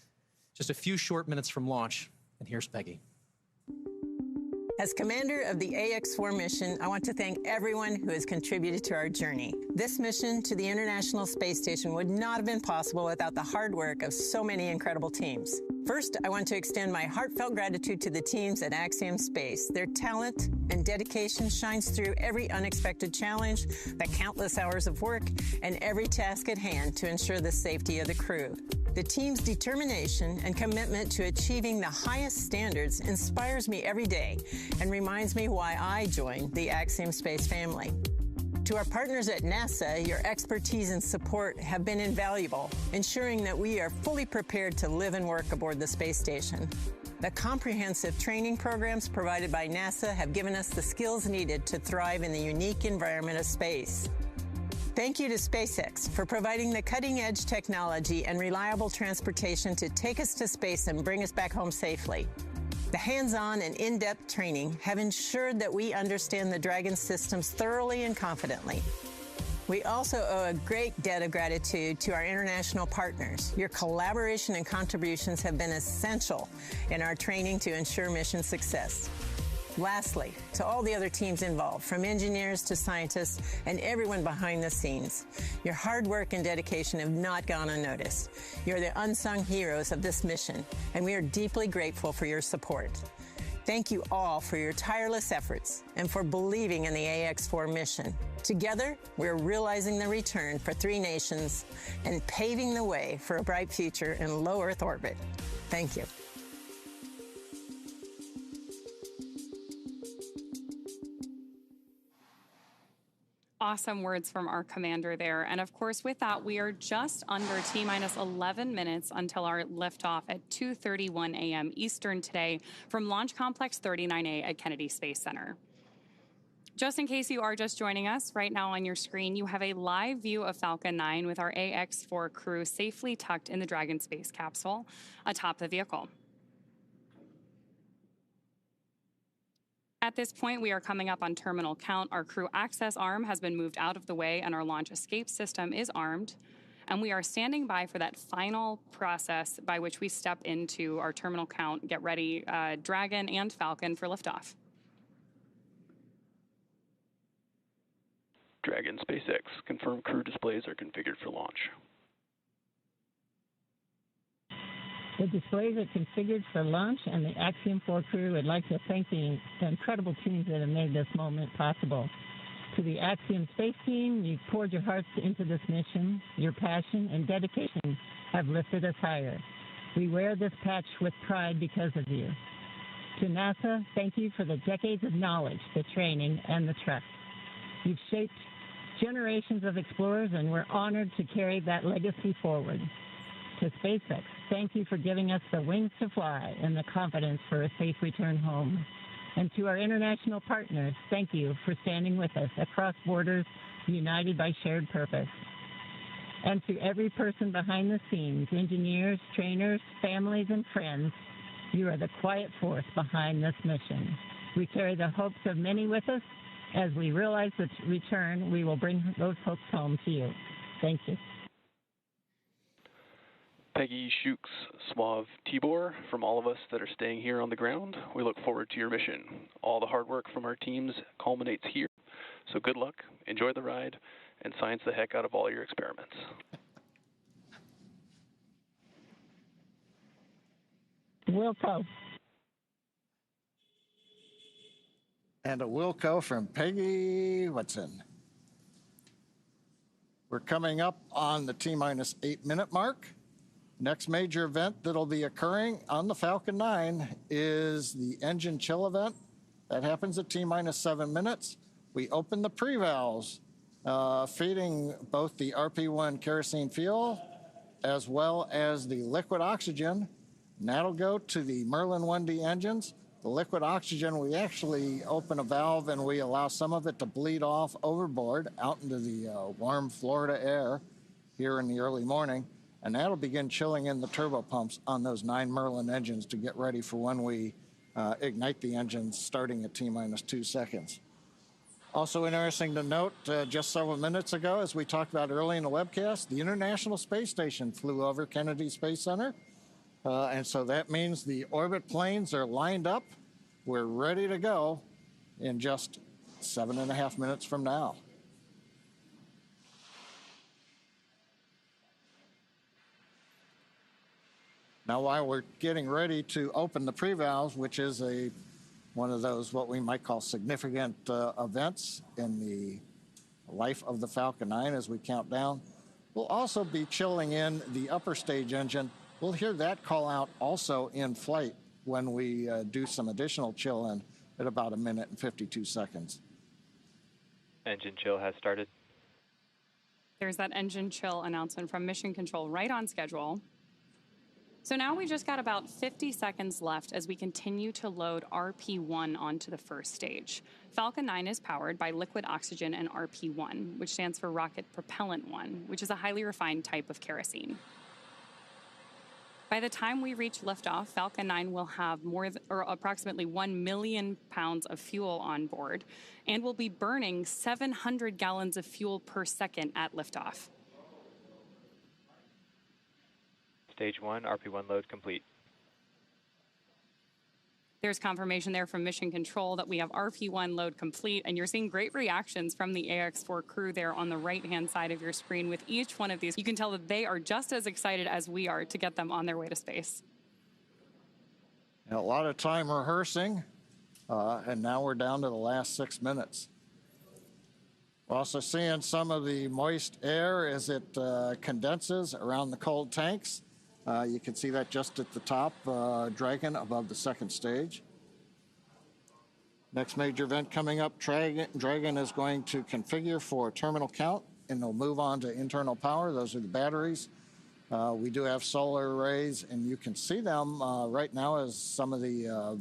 Speaker 1: just a few short minutes from launch, and here's Peggy.
Speaker 3: As commander of the AX4 mission, I want to thank everyone who has contributed to our journey. This mission to the International Space Station would not have been possible without the hard work of so many incredible teams. First, I want to extend my heartfelt gratitude to the teams at Axiom Space. Their talent and dedication shines through every unexpected challenge, the countless hours of work, and every task at hand to ensure the safety of the crew. The team's determination and commitment to achieving the highest standards inspires me every day and reminds me why I joined the Axiom Space family. To our partners at NASA, your expertise and support have been invaluable, ensuring that we are fully prepared to live and work aboard the space station. The comprehensive training programs provided by NASA have given us the skills needed to thrive in the unique environment of space. Thank you to SpaceX for providing the cutting-edge technology and reliable transportation to take us to space and bring us back home safely. The hands-on and in-depth training have ensured that we understand the Dragon systems thoroughly and confidently. We also owe a great debt of gratitude to our international partners. Your collaboration and contributions have been essential in our training to ensure mission success. Lastly, to all the other teams involved, from engineers to scientists and everyone behind the scenes, your hard work and dedication have not gone unnoticed. You're the unsung heroes of this mission, and we are deeply grateful for your support. Thank you all for your tireless efforts and for believing in the AX4 mission. Together, we're realizing the return for 3 nations and paving the way for a bright future in low Earth orbit. Thank you.
Speaker 2: Awesome words from our commander there. And of course, with that, we are just under T-minus 11 minutes until our liftoff at 2:31 a.m. Eastern today from Launch Complex 39A at Kennedy Space Center. Just in case you are just joining us, right now on your screen, you have a live view of Falcon 9 with our AX4 crew safely tucked in the Dragon space capsule atop the vehicle. At this point, we are coming up on terminal count. Our crew access arm has been moved out of the way and our launch escape system is armed. And we are standing by for that final process by which we step into our terminal count, get ready, Dragon and Falcon for liftoff.
Speaker 4: Dragon SpaceX, confirm crew displays are configured for launch.
Speaker 3: The displays are configured for launch, and the Axiom 4 crew would like to thank the incredible teams that have made this moment possible. To the Axiom Space team, you've poured your hearts into this mission. Your passion and dedication have lifted us higher. We wear this patch with pride because of you. To NASA, thank you for the decades of knowledge, the training, and the trust. You've shaped generations of explorers, and we're honored to carry that legacy forward. To SpaceX, thank you for giving us the wings to fly and the confidence for a safe return home. And to our international partners, thank you for standing with us across borders, united by shared purpose. And to every person behind the scenes, engineers, trainers, families, and friends, you are the quiet force behind this mission. We carry the hopes of many with us. As we realize the return, we will bring those hopes home to you. Thank you.
Speaker 4: Peggy, Shukes, Swav, Tibor, from all of us that are staying here on the ground, we look forward to your mission. All the hard work from our teams culminates here. So good luck, enjoy the ride, and science the heck out of all your experiments.
Speaker 3: Wilco.
Speaker 10: And a Wilco from Peggy Whitson. We're coming up on the T-minus 8-minute mark. Next major event that'll be occurring on the Falcon 9 is the engine chill event. That happens at T-minus 7 minutes. We open the pre-valves, feeding both the RP-1 kerosene fuel as well as the liquid oxygen. And that'll go to the Merlin 1D engines. The liquid oxygen, we actually open a valve and we allow some of it to bleed off overboard out into the warm Florida air here in the early morning. And that'll begin chilling in the turbo pumps on those 9 Merlin engines to get ready for when we ignite the engines starting at T-minus 2 seconds. Also interesting to note, just several minutes ago, as we talked about early in the webcast, the International Space Station flew over Kennedy Space Center. And so that means the orbit planes are lined up. We're ready to go in just 7.5 minutes from now. Now, while we're getting ready to open the pre-valves, which is one of those what we might call significant events in the life of the Falcon 9 as we count down, we'll also be chilling in the upper stage engine. We'll hear that call out also in flight when we do some additional chill in at about 1 minute and 52 seconds.
Speaker 17: Engine chill has started.
Speaker 2: There's that engine chill announcement from Mission Control, right on schedule. So now we just got about 50 seconds left as we continue to load RP1 onto the first stage. Falcon 9 is powered by liquid oxygen and RP1, which stands for Rocket Propellant 1, which is a highly refined type of kerosene. By the time we reach liftoff, Falcon 9 will have approximately 1 million pounds of fuel on board and will be burning 700 gallons of fuel per second at liftoff.
Speaker 17: Stage 1, RP1 load complete.
Speaker 2: There's confirmation there from Mission Control that we have RP1 load complete, and you're seeing great reactions from the AX4 crew there on the right-hand side of your screen. With each one of these, you can tell that they are just as excited as we are to get them on their way to space.
Speaker 10: A lot of time rehearsing, and now we're down to the last 6 minutes. We're also seeing some of the moist air as it condenses around the cold tanks. You can see that just at the top, Dragon above the second stage. Next major event coming up, Dragon is going to configure for terminal count, and they'll move on to internal power. Those are the batteries. We do have solar arrays, and you can see them right now as some of the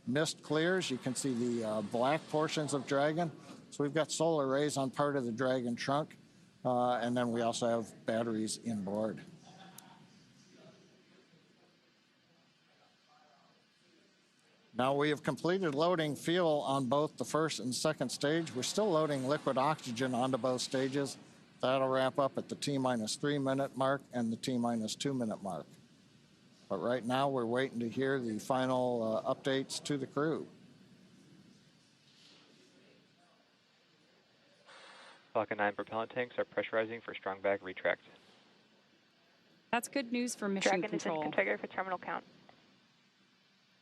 Speaker 10: mist clears. You can see the black portions of Dragon. So we've got solar arrays on part of the Dragon trunk, and then we also have batteries inboard. Now we have completed loading fuel on both the first and second stage. We're still loading liquid oxygen onto both stages. That'll wrap up at the T-3 minute mark and the T-2 minute mark. But right now we're waiting to hear the final updates to the crew.
Speaker 17: Falcon 9 propellant tanks are pressurizing for Strongback retract.
Speaker 2: That's good news for Mission Control.
Speaker 15: Dragon is in configure for terminal count.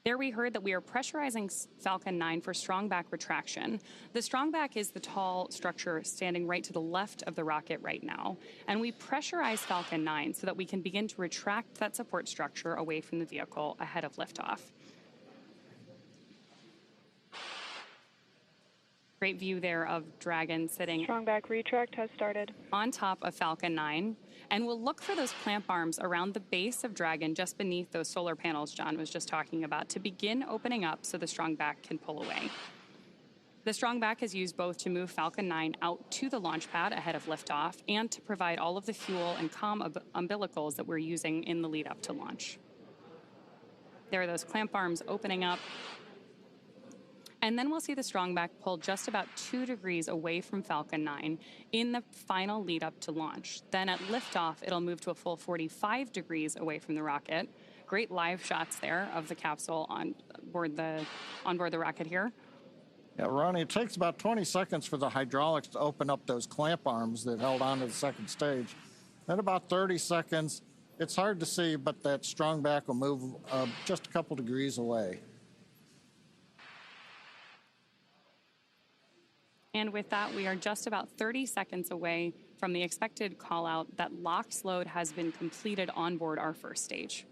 Speaker 2: There we heard that we are pressurizing Falcon 9 for Strongback retraction. The Strongback is the tall structure standing right to the left of the rocket right now. And we pressurize Falcon 9 so that we can begin to retract that support structure away from the vehicle ahead of liftoff. Great view there of Dragon sitting
Speaker 15: Strongback retract has started
Speaker 2: on top of Falcon 9. And we'll look for those clamp arms around the base of Dragon just beneath those solar panels John was just talking about to begin opening up so the Strongback can pull away. The Strongback is used both to move Falcon 9 out to the launch pad ahead of liftoff and to provide all of the fuel and comm umbilicals that we're using in the lead up to launch. There are those clamp arms opening up. And then we'll see the Strongback pull just about 2 degrees away from Falcon 9 in the final lead up to launch. Then at liftoff, it'll move to a full 45 degrees away from the rocket. Great live shots there of the capsule on board the rocket here.
Speaker 10: Yeah, Ronnie, it takes about 20 seconds for the hydraulics to open up those clamp arms that held on to the second stage. Then about 30 seconds, it's hard to see, but that Strongback will move just a couple degrees away.
Speaker 2: And with that, we are just about 30 seconds away from the expected call out that LOX load has been completed on board our first stage.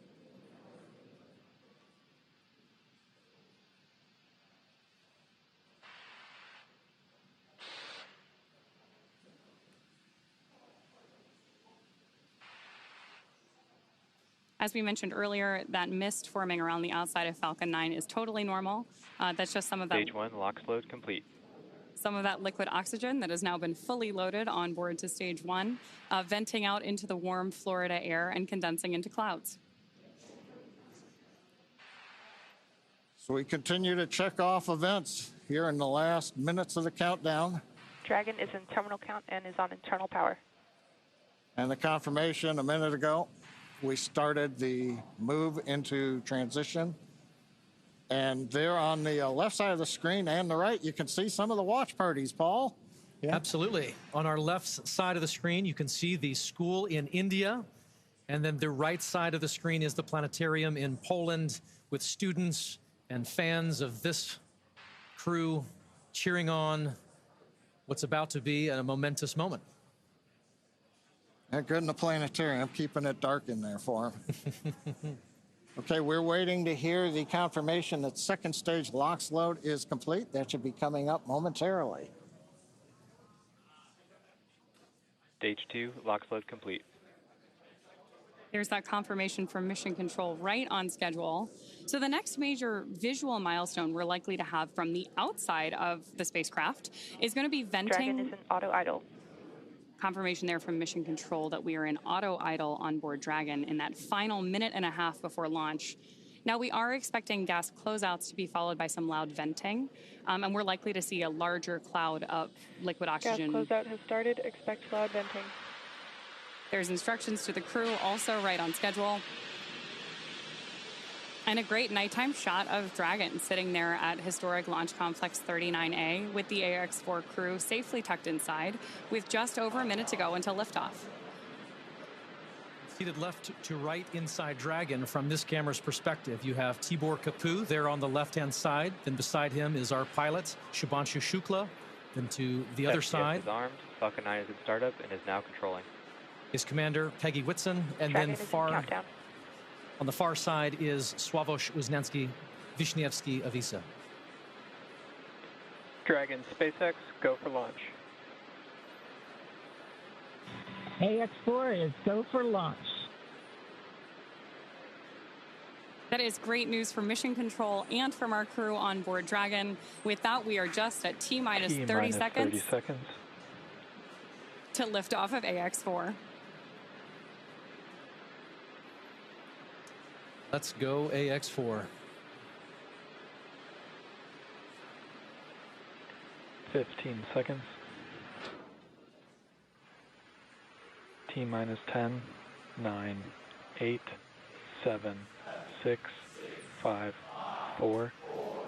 Speaker 2: As we mentioned earlier, that mist forming around the outside of Falcon 9 is totally normal. That's just some of that.
Speaker 17: Stage 1, LOX load complete.
Speaker 2: Some of that liquid oxygen that has now been fully loaded on board to stage 1, venting out into the warm Florida air and condensing into clouds.
Speaker 10: So we continue to check off events here in the last minutes of the countdown.
Speaker 15: Dragon is in terminal count and is on internal power.
Speaker 10: And the confirmation a minute ago, we started the move into transition. And there on the left side of the screen and the right, you can see some of the watch parties, Paul.
Speaker 1: Yeah. Absolutely. On our left side of the screen, you can see the school in India. And then the right side of the screen is the planetarium in Poland with students and fans of this crew cheering on what's about to be a momentous moment.
Speaker 10: They're good in the planetarium, keeping it dark in there for them. Okay, we're waiting to hear the confirmation that second stage LOX load is complete. That should be coming up momentarily.
Speaker 17: Stage 2, LOX load complete.
Speaker 2: There's that confirmation from Mission Control right on schedule. So the next major visual milestone we're likely to have from the outside of the spacecraft is going to be venting.
Speaker 15: Dragon is in auto idle.
Speaker 2: Confirmation there from Mission Control that we are in auto idle on board Dragon in that final minute and a half before launch. Now, we are expecting gas closeouts to be followed by some loud venting, and we're likely to see a larger cloud of liquid oxygen.
Speaker 15: Gas closeout has started. Expect loud venting.
Speaker 2: There's instructions to the crew, also right on schedule. And a great nighttime shot of Dragon sitting there at historic Launch Complex 39A with the AX4 crew safely tucked inside with just over a minute to go until liftoff.
Speaker 1: Seated left to right inside Dragon from this camera's perspective, you have Tibor Kapu there on the left-hand side. Then beside him is our pilot, Shubhanshu Shukla. Then to the other side
Speaker 17: is armed. Falcon 9 is in startup and is now controlling.
Speaker 1: Is Commander Peggy Whitson, and
Speaker 15: Dragon
Speaker 1: then on the far side is Slawosz Uznanski-Wisniewski of ESA.
Speaker 13: Dragon, SpaceX, go for launch.
Speaker 5: AX4 is go for launch.
Speaker 2: That is great news for Mission Control and from our crew on board Dragon. With that, we are just at T-minus 30 seconds to lift off of AX4.
Speaker 1: Let's go AX4.
Speaker 8: 15 seconds. T-minus 10, 9, 8, 7, 6, 5, 4,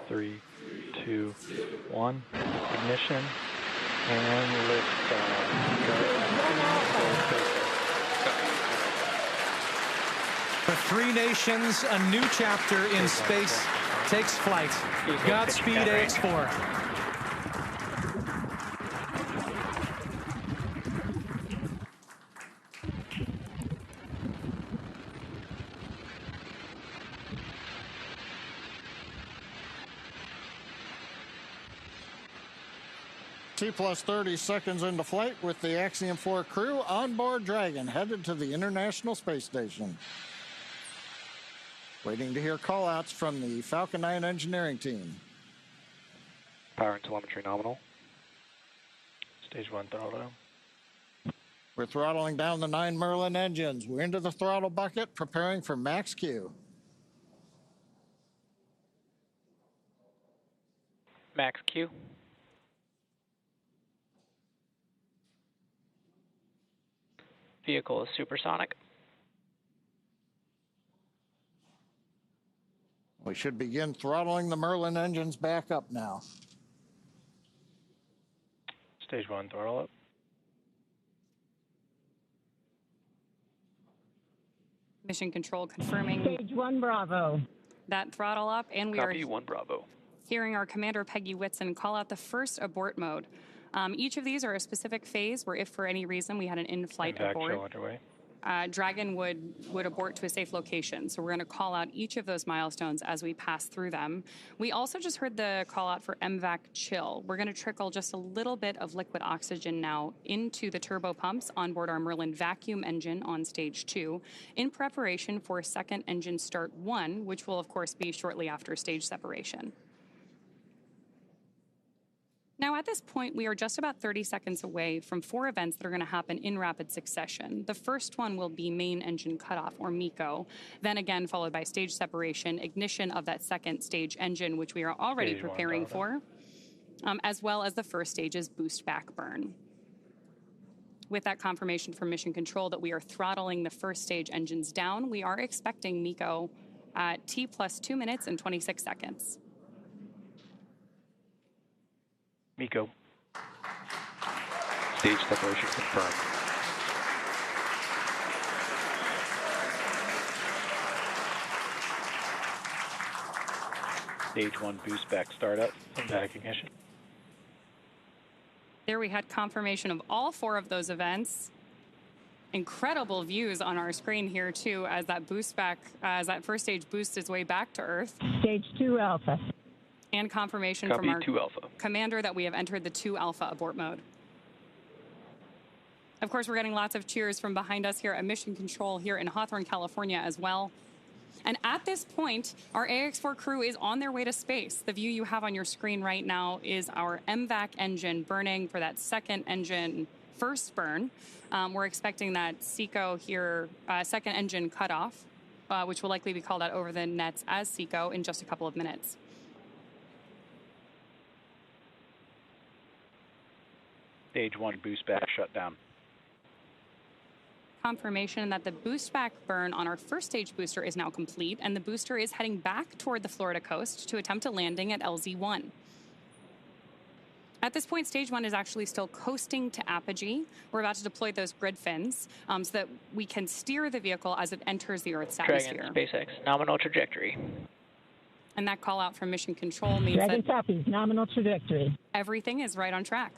Speaker 8: 3, 2, 1. Ignition and liftoff.
Speaker 1: For three nations, a new chapter in space takes flight. Godspeed, AX4.
Speaker 10: T plus 30 seconds into flight with the Axiom 4 crew on board Dragon, headed to the International Space Station. Waiting to hear call-outs from the Falcon 9 engineering team.
Speaker 8: Power and telemetry nominal. Stage 1 throttle.
Speaker 10: We're throttling down the 9 Merlin engines. We're into the throttle bucket, preparing for max Q.
Speaker 13: Max Q. Vehicle is supersonic.
Speaker 10: We should begin throttling the Merlin engines back up now.
Speaker 8: Stage 1 throttle up.
Speaker 2: Mission Control confirming.
Speaker 5: Stage 1 Bravo.
Speaker 2: That throttle up, and we
Speaker 4: Copy
Speaker 2: are
Speaker 4: 1 Bravo.
Speaker 2: hearing our Commander Peggy Whitson call out the first abort mode. Each of these are a specific phase where if for any reason we had an in-flight abort,
Speaker 8: underway.
Speaker 2: Dragon would abort to a safe location. So we're going to call out each of those milestones as we pass through them. We also just heard the call out for MVAC chill. We're going to trickle just a little bit of liquid oxygen now into the turbo pumps on board our Merlin vacuum engine on stage 2 in preparation for second engine start 1, which will of course be shortly after stage separation. Now, at this point, we are just about 30 seconds away from 4 events that are going to happen in rapid succession. The first one will be main engine cutoff, or MECO, then again followed by stage separation, ignition of that second stage engine, which we are already preparing for, as well as the first stage's boost back burn. With that confirmation from Mission Control that we are throttling the first stage engines down, we are expecting MECO at T plus 2 minutes and 26 seconds.
Speaker 8: MECO.
Speaker 4: Stage separation confirmed.
Speaker 8: Stage 1 boost back startup and back ignition.
Speaker 2: There we had confirmation of all 4 of those events. Incredible views on our screen here too, as that boost back, as that first stage boosts its way back to Earth.
Speaker 5: Stage 2 Alpha.
Speaker 2: And confirmation
Speaker 4: Copy,
Speaker 2: from our
Speaker 4: 2 Alpha.
Speaker 2: commander that we have entered the 2 Alpha abort mode. Of course, we're getting lots of cheers from behind us here at Mission Control here in Hawthorne, California as well. And at this point, our AX4 crew is on their way to space. The view you have on your screen right now is our MVAC engine burning for that second engine first burn. We're expecting that SECO here, second engine cutoff, which will likely be called out over the nets as SECO in just a couple of minutes.
Speaker 8: Stage 1 boost back shut down.
Speaker 2: Confirmation that the boost back burn on our first stage booster is now complete, and the booster is heading back toward the Florida coast to attempt a landing at LZ1. At this point, stage 1 is actually still coasting to apogee. We're about to deploy those grid fins so that we can steer the vehicle as it enters the Earth's atmosphere.
Speaker 13: Dragon, SpaceX, nominal trajectory.
Speaker 2: And that call out from Mission Control means
Speaker 5: Dragon
Speaker 2: that
Speaker 5: copies, nominal trajectory.
Speaker 2: everything is right on track.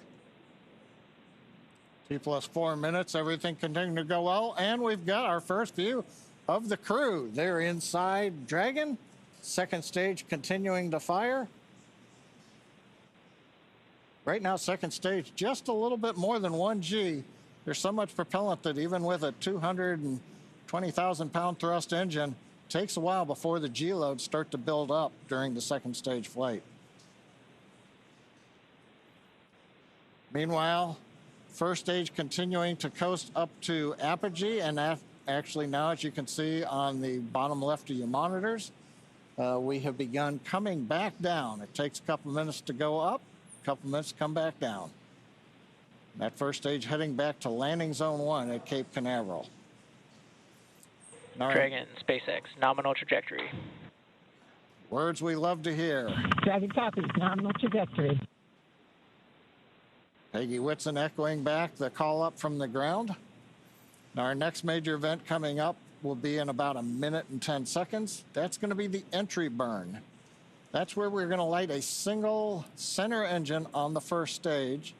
Speaker 10: T+4 minutes, everything continuing to go well, and we've got our first view of the crew. They're inside Dragon, second stage continuing to fire. Right now, second stage, just a little bit more than 1 G. There's so much propellant that even with a 220,000-pound thrust engine, it takes a while before the G loads start to build up during the second stage flight. Meanwhile, first stage continuing to coast up to apogee, and that actually now, as you can see on the bottom left of your monitors, we have begun coming back down. It takes a couple minutes to go up, a couple minutes to come back down. That first stage heading back to landing zone 1 at Cape Canaveral.
Speaker 13: Dragon, SpaceX, nominal trajectory.
Speaker 10: Words we love to hear.
Speaker 5: Dragon copies, nominal trajectory.
Speaker 10: Peggy Whitson echoing back the call up from the ground. Now our next major event coming up will be in about 1 minute and 10 seconds. That's going to be the entry burn. That's where we're going to light a single center engine on the first stage.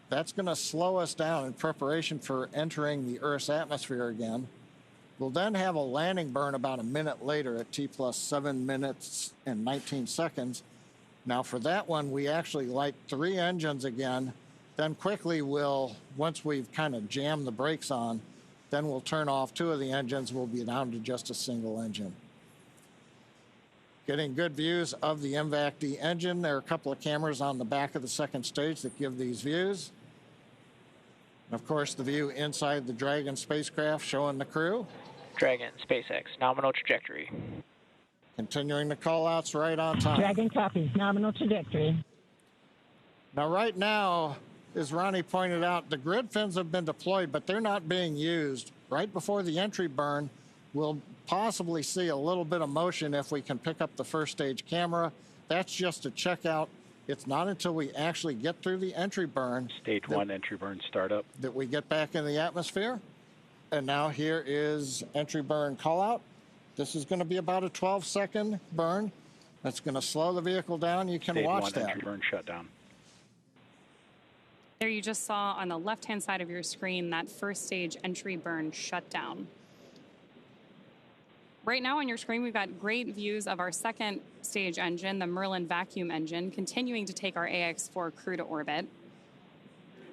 Speaker 10: That's going to slow us down in preparation for entering the Earth's atmosphere again. We'll then have a landing burn about 1 minute later at T+7 minutes and 19 seconds. Now for that one, we actually light 3 engines again. Then quickly we'll, once we've kind of jammed the brakes on, then we'll turn off 2 of the engines. We'll be down to just a single engine. Getting good views of the MVAC-D engine. There are a couple of cameras on the back of the second stage that give these views. And of course, the view inside the Dragon spacecraft showing the crew.
Speaker 13: Dragon, SpaceX, nominal trajectory.
Speaker 10: Continuing the call-outs right on time.
Speaker 5: Dragon copies, nominal trajectory.
Speaker 10: Now, right now, as Ronnie pointed out, the grid fins have been deployed, but they're not being used. Right before the entry burn, we'll possibly see a little bit of motion if we can pick up the first stage camera. That's just to check out. It's not until we actually get through the entry burn.
Speaker 8: Stage 1 entry burn startup.
Speaker 10: That we get back in the atmosphere. And now here is entry burn call out. This is going to be about a 12-second burn. That's going to slow the vehicle down. You can
Speaker 8: Stage
Speaker 10: watch
Speaker 8: 1
Speaker 10: that.
Speaker 8: entry burn shutdown.
Speaker 2: There you just saw on the left-hand side of your screen that first stage entry burn shutdown. Right now on your screen, we've got great views of our second stage engine, the Merlin vacuum engine, continuing to take our AX4 crew to orbit.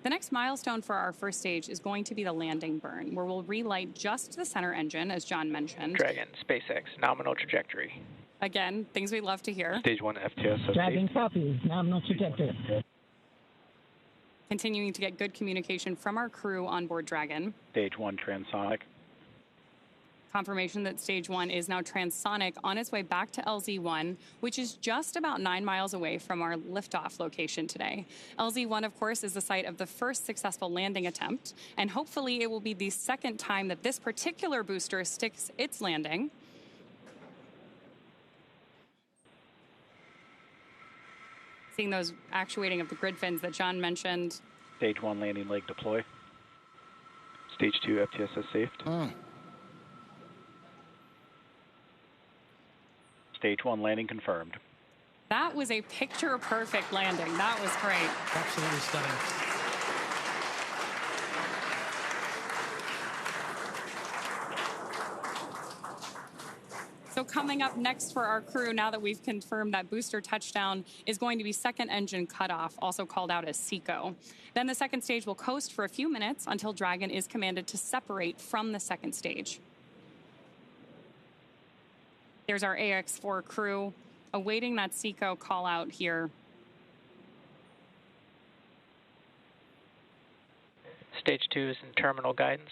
Speaker 2: The next milestone for our first stage is going to be the landing burn, where we'll relight just the center engine, as John mentioned.
Speaker 13: Dragon, SpaceX, nominal trajectory.
Speaker 2: Again, things we love to hear.
Speaker 8: Stage 1 FTS.
Speaker 5: Dragon copies, nominal trajectory.
Speaker 2: Continuing to get good communication from our crew on board Dragon.
Speaker 8: Stage 1 transonic.
Speaker 2: Confirmation that stage 1 is now transonic on its way back to LZ1, which is just about 9 miles away from our liftoff location today. LZ1, of course, is the site of the first successful landing attempt, and hopefully it will be the second time that this particular booster sticks its landing. Seeing those actuating of the grid fins that John mentioned.
Speaker 8: Stage 1 landing leg deploy.
Speaker 4: Stage 2 FTSS saved.
Speaker 8: Stage 1 landing confirmed.
Speaker 2: That was a picture-perfect landing. That was great.
Speaker 1: Absolutely stunning.
Speaker 2: So coming up next for our crew, now that we've confirmed that booster touchdown, is going to be second engine cutoff, also called out as SECO. Then the second stage will coast for a few minutes until Dragon is commanded to separate from the second stage. There's our AX4 crew awaiting that SECO call out here.
Speaker 13: Stage 2 is in terminal guidance.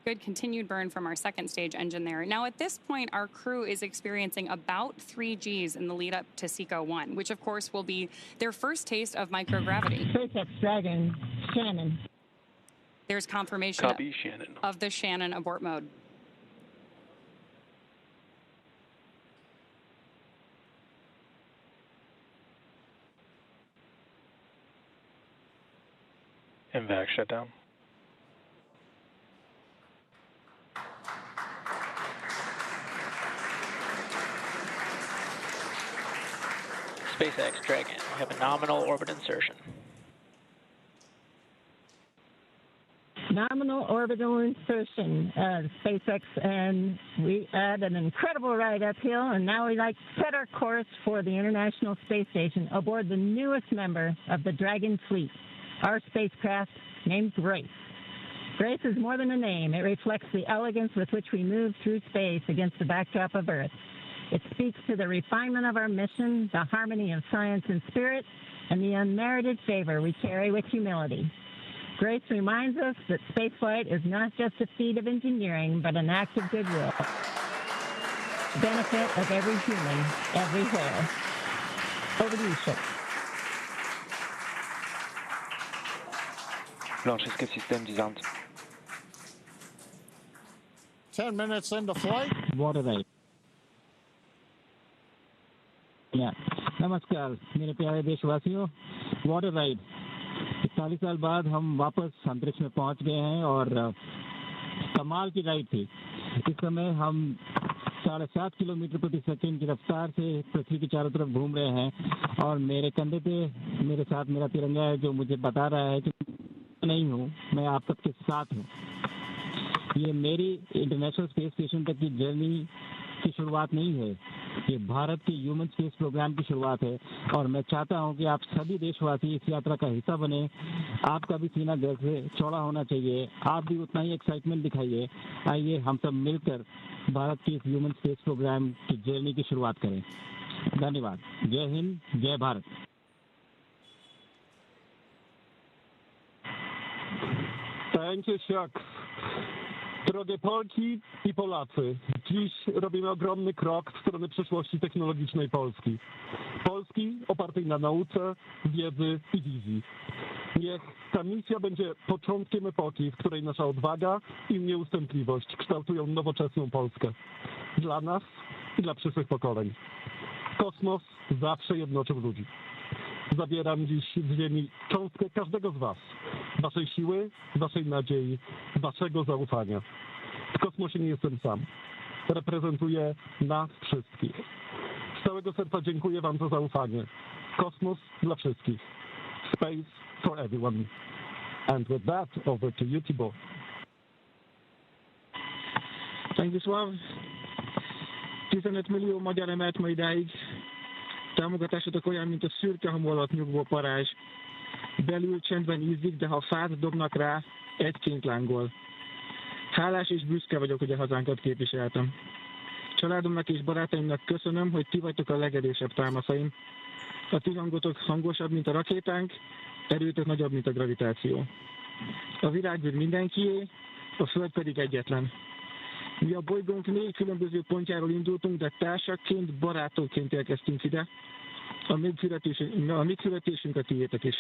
Speaker 2: Good continued burn from our second stage engine there. Now at this point, our crew is experiencing about 3 Gs in the lead up to SECO 1, which of course will be their first taste of microgravity.
Speaker 5: SpaceX Dragon, Shannon.
Speaker 2: There's confirmation
Speaker 4: Copy, Shannon.
Speaker 2: of the Shannon abort mode.
Speaker 17: MVAC shutdown.
Speaker 13: SpaceX Dragon, we have a nominal orbit insertion.
Speaker 5: Nominal orbital insertion, SpaceX, and we had an incredible ride uphill, and now we like to set our course for the International Space Station aboard the newest member of the Dragon fleet, our spacecraft named Grace. Grace is more than a name. It reflects the elegance with which we move through space against the backdrop of Earth. It speaks to the refinement of our mission, the harmony of science and spirit, and the unmerited favor we carry with humility. Grace reminds us that spaceflight is not just a feat of engineering, but an act of goodwill. Benefit of every human, everywhere. Over to you, Shuk.
Speaker 17: Launch escape system disarmed.
Speaker 10: 10 minutes into flight.
Speaker 22: Water ride. नमस्कार मेरे प्यारे देशवासियों, water ride 41 साल बाद हम वापस अंतरिक्ष में पहुंच गए हैं और कमाल की राइड थी। इस समय हम 7.5 किलोमीटर प्रति सेकंड की रफ्तार से पृथ्वी के चारों तरफ घूम रहे हैं और मेरे कंधे पे मेरे साथ मेरा तिरंगा है जो मुझे बता रहा है कि नहीं हूँ, मैं आप सबके साथ हूँ। ये मेरी इंटरनेशनल स्पेस स्टेशन तक की जर्नी की शुरुआत नहीं है, ये भारत के ह्यूमन स्पेस प्रोग्राम की शुरुआत है और मैं चाहता हूं कि आप सभी देशवासी इस यात्रा का हिस्सा बने। आपका भी सीना गर्व से चौड़ा होना चाहिए, आप भी उतना ही एक्साइटमेंट दिखाइए। आइए हम सब मिलकर भारत के इस ह्यूमन स्पेस प्रोग्राम की जर्नी की शुरुआत करें। धन्यवाद। जय हिंद, जय Bharat.
Speaker 12: Thank you, Chuck. Drogie Polki i Polacy, dziś robimy ogromny krok w stronę przyszłości technologicznej Polski. Polski opartej na nauce, wiedzy i wizji. Niech ta misja będzie początkiem epoki, w której nasza odwaga i nieustępliwość kształtują nowoczesną Polskę. Dla nas i dla przyszłych pokoleń. Kosmos zawsze jednoczył ludzi. Zabieram dziś z Ziemi cząstkę każdego z was. Waszej siły, waszej nadziei, waszego zaufania. W kosmosie nie jestem sam. Reprezentuję nas wszystkich. Z całego serca dziękuję wam za zaufanie. Kosmos dla wszystkich. Space for everyone. And with that, over to you, Tibor.
Speaker 22: Thank you, Slav. 15 millió magyar emelt ma idáig. Támogatásotok olyan, mint a szürke hamu alatt nyugvó parázs. Belül csendben ízik, de ha fát dobnak rá, egyként lángol. Hálás és büszke vagyok, hogy a hazánkat képviseltem. Családomnak és barátaimnak köszönöm, hogy ti vagytok a legerősebb támaszaim. A ti hangotok hangosabb, mint a rakétánk, erőtök nagyobb, mint a gravitáció. A világűr mindenkié, a Föld pedig egyetlen. Mi a bolygónk 4 különböző pontjáról indultunk, de társakként, barátokként érkeztünk ide. A mi születésünk a tiétek is.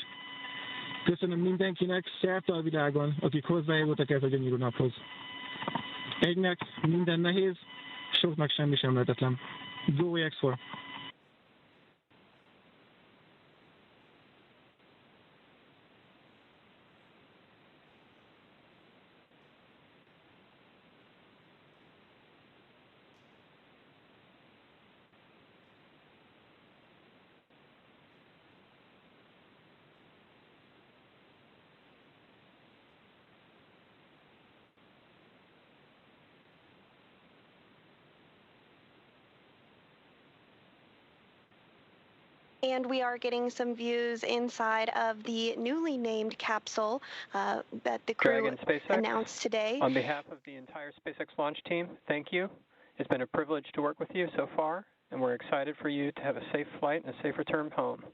Speaker 22: Köszönöm mindenkinek szerte a világon, akik hozzájárultak ez a gyönyörű naphoz. Egynek minden nehéz, soknak semmi sem lehetetlen. Go AX4!
Speaker 14: And we are getting some views inside of the newly named capsule that the crew announced today.
Speaker 13: On behalf of the entire SpaceX launch team, thank you. It's been a privilege to work with you so far, and we're excited for you to have a safe flight and a safe return home.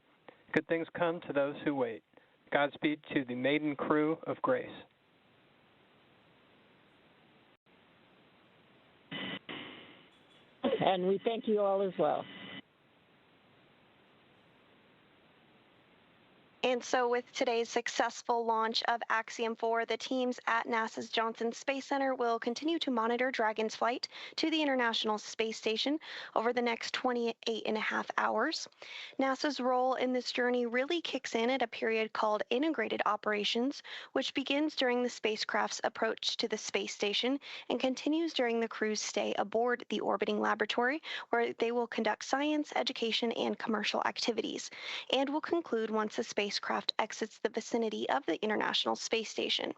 Speaker 13: Good things come to those who wait. Godspeed to the maiden crew of Grace.
Speaker 5: And we thank you all as well.
Speaker 14: And so with today's successful launch of Axiom 4, the teams at NASA's Johnson Space Center will continue to monitor Dragon's flight to the International Space Station over the next 28.5 hours. NASA's role in this journey really kicks in at a period called integrated operations, which begins during the spacecraft's approach to the space station and continues during the crew's stay aboard the orbiting laboratory, where they will conduct science, education, and commercial activities, and will conclude once the spacecraft exits the vicinity of the International Space Station.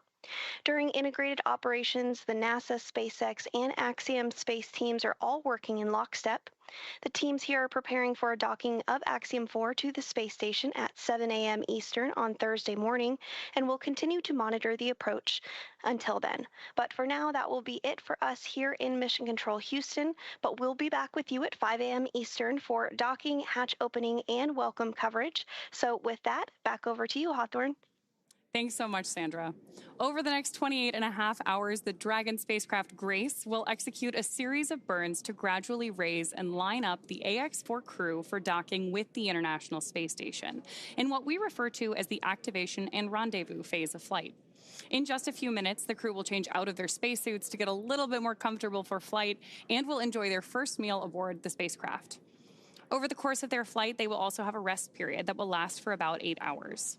Speaker 14: During integrated operations, the NASA, SpaceX, and Axiom Space teams are all working in lockstep. The teams here are preparing for a docking of Axiom 4 to the space station at 7 a.m. Eastern on Thursday morning, and will continue to monitor the approach until then. But for now, that will be it for us here in Mission Control Houston, but we'll be back with you at 5 a.m. Eastern for docking, hatch opening, and welcome coverage. So with that, back over to you, Hawthorne.
Speaker 2: Thanks so much, Sandra. Over the next 28.5 hours, the Dragon spacecraft Grace will execute a series of burns to gradually raise and line up the AX4 crew for docking with the International Space Station in what we refer to as the activation and rendezvous phase of flight. In just a few minutes, the crew will change out of their spacesuits to get a little bit more comfortable for flight and will enjoy their first meal aboard the spacecraft. Over the course of their flight, they will also have a rest period that will last for about 8 hours.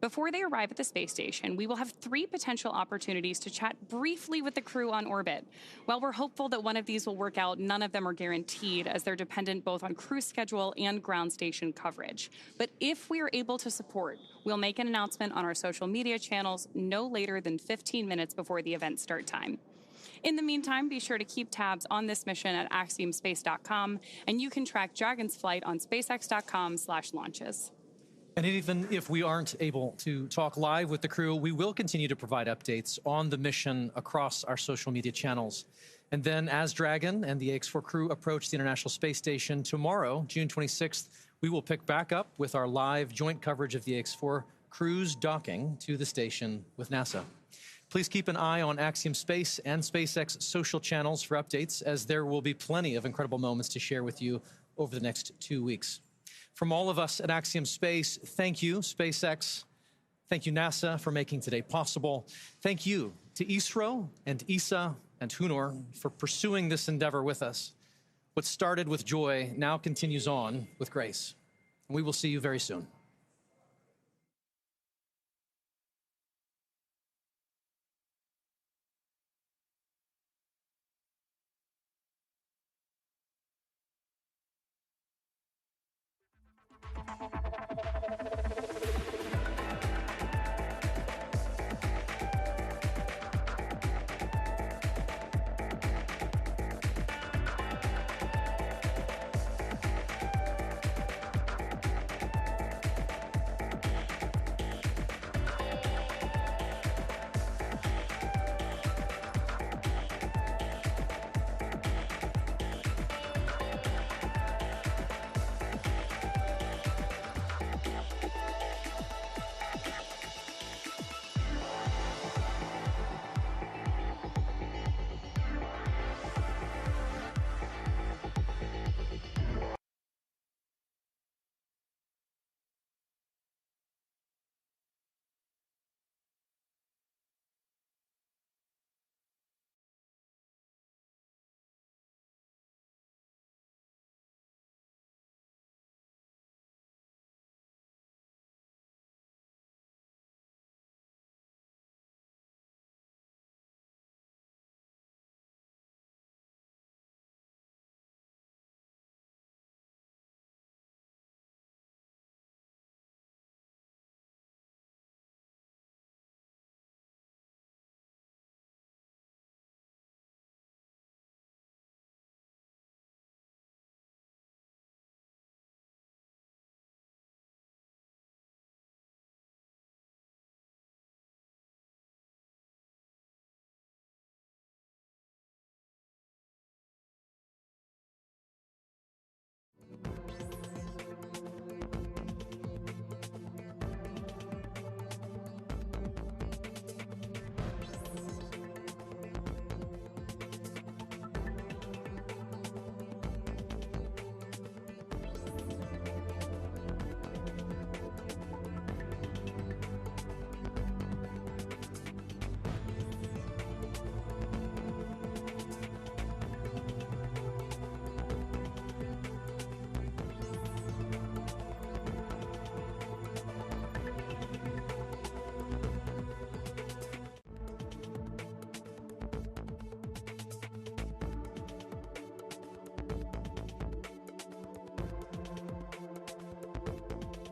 Speaker 2: Before they arrive at the space station, we will have 3 potential opportunities to chat briefly with the crew on orbit. While we're hopeful that one of these will work out, none of them are guaranteed, as they're dependent both on crew schedule and ground station coverage. But if we are able to support, we'll make an announcement on our social media channels no later than 15 minutes before the event start time. In the meantime, be sure to keep tabs on this mission at axiomspace.com, and you can track Dragon's flight on spacex.com/launches.
Speaker 1: And even if we aren't able to talk live with the crew, we will continue to provide updates on the mission across our social media channels. And then as Dragon and the AX4 crew approach the International Space Station tomorrow, June 26th, we will pick back up with our live joint coverage of the AX4 crew's docking to the station with NASA. Please keep an eye on Axiom Space and SpaceX social channels for updates, as there will be plenty of incredible moments to share with you over the next 2 weeks. From all of us at Axiom Space, thank you, SpaceX. Thank you, NASA, for making today possible. Thank you to ISRO and ESA and Hunor for pursuing this endeavor with us. What started with joy now continues on with grace. And we will see you very soon.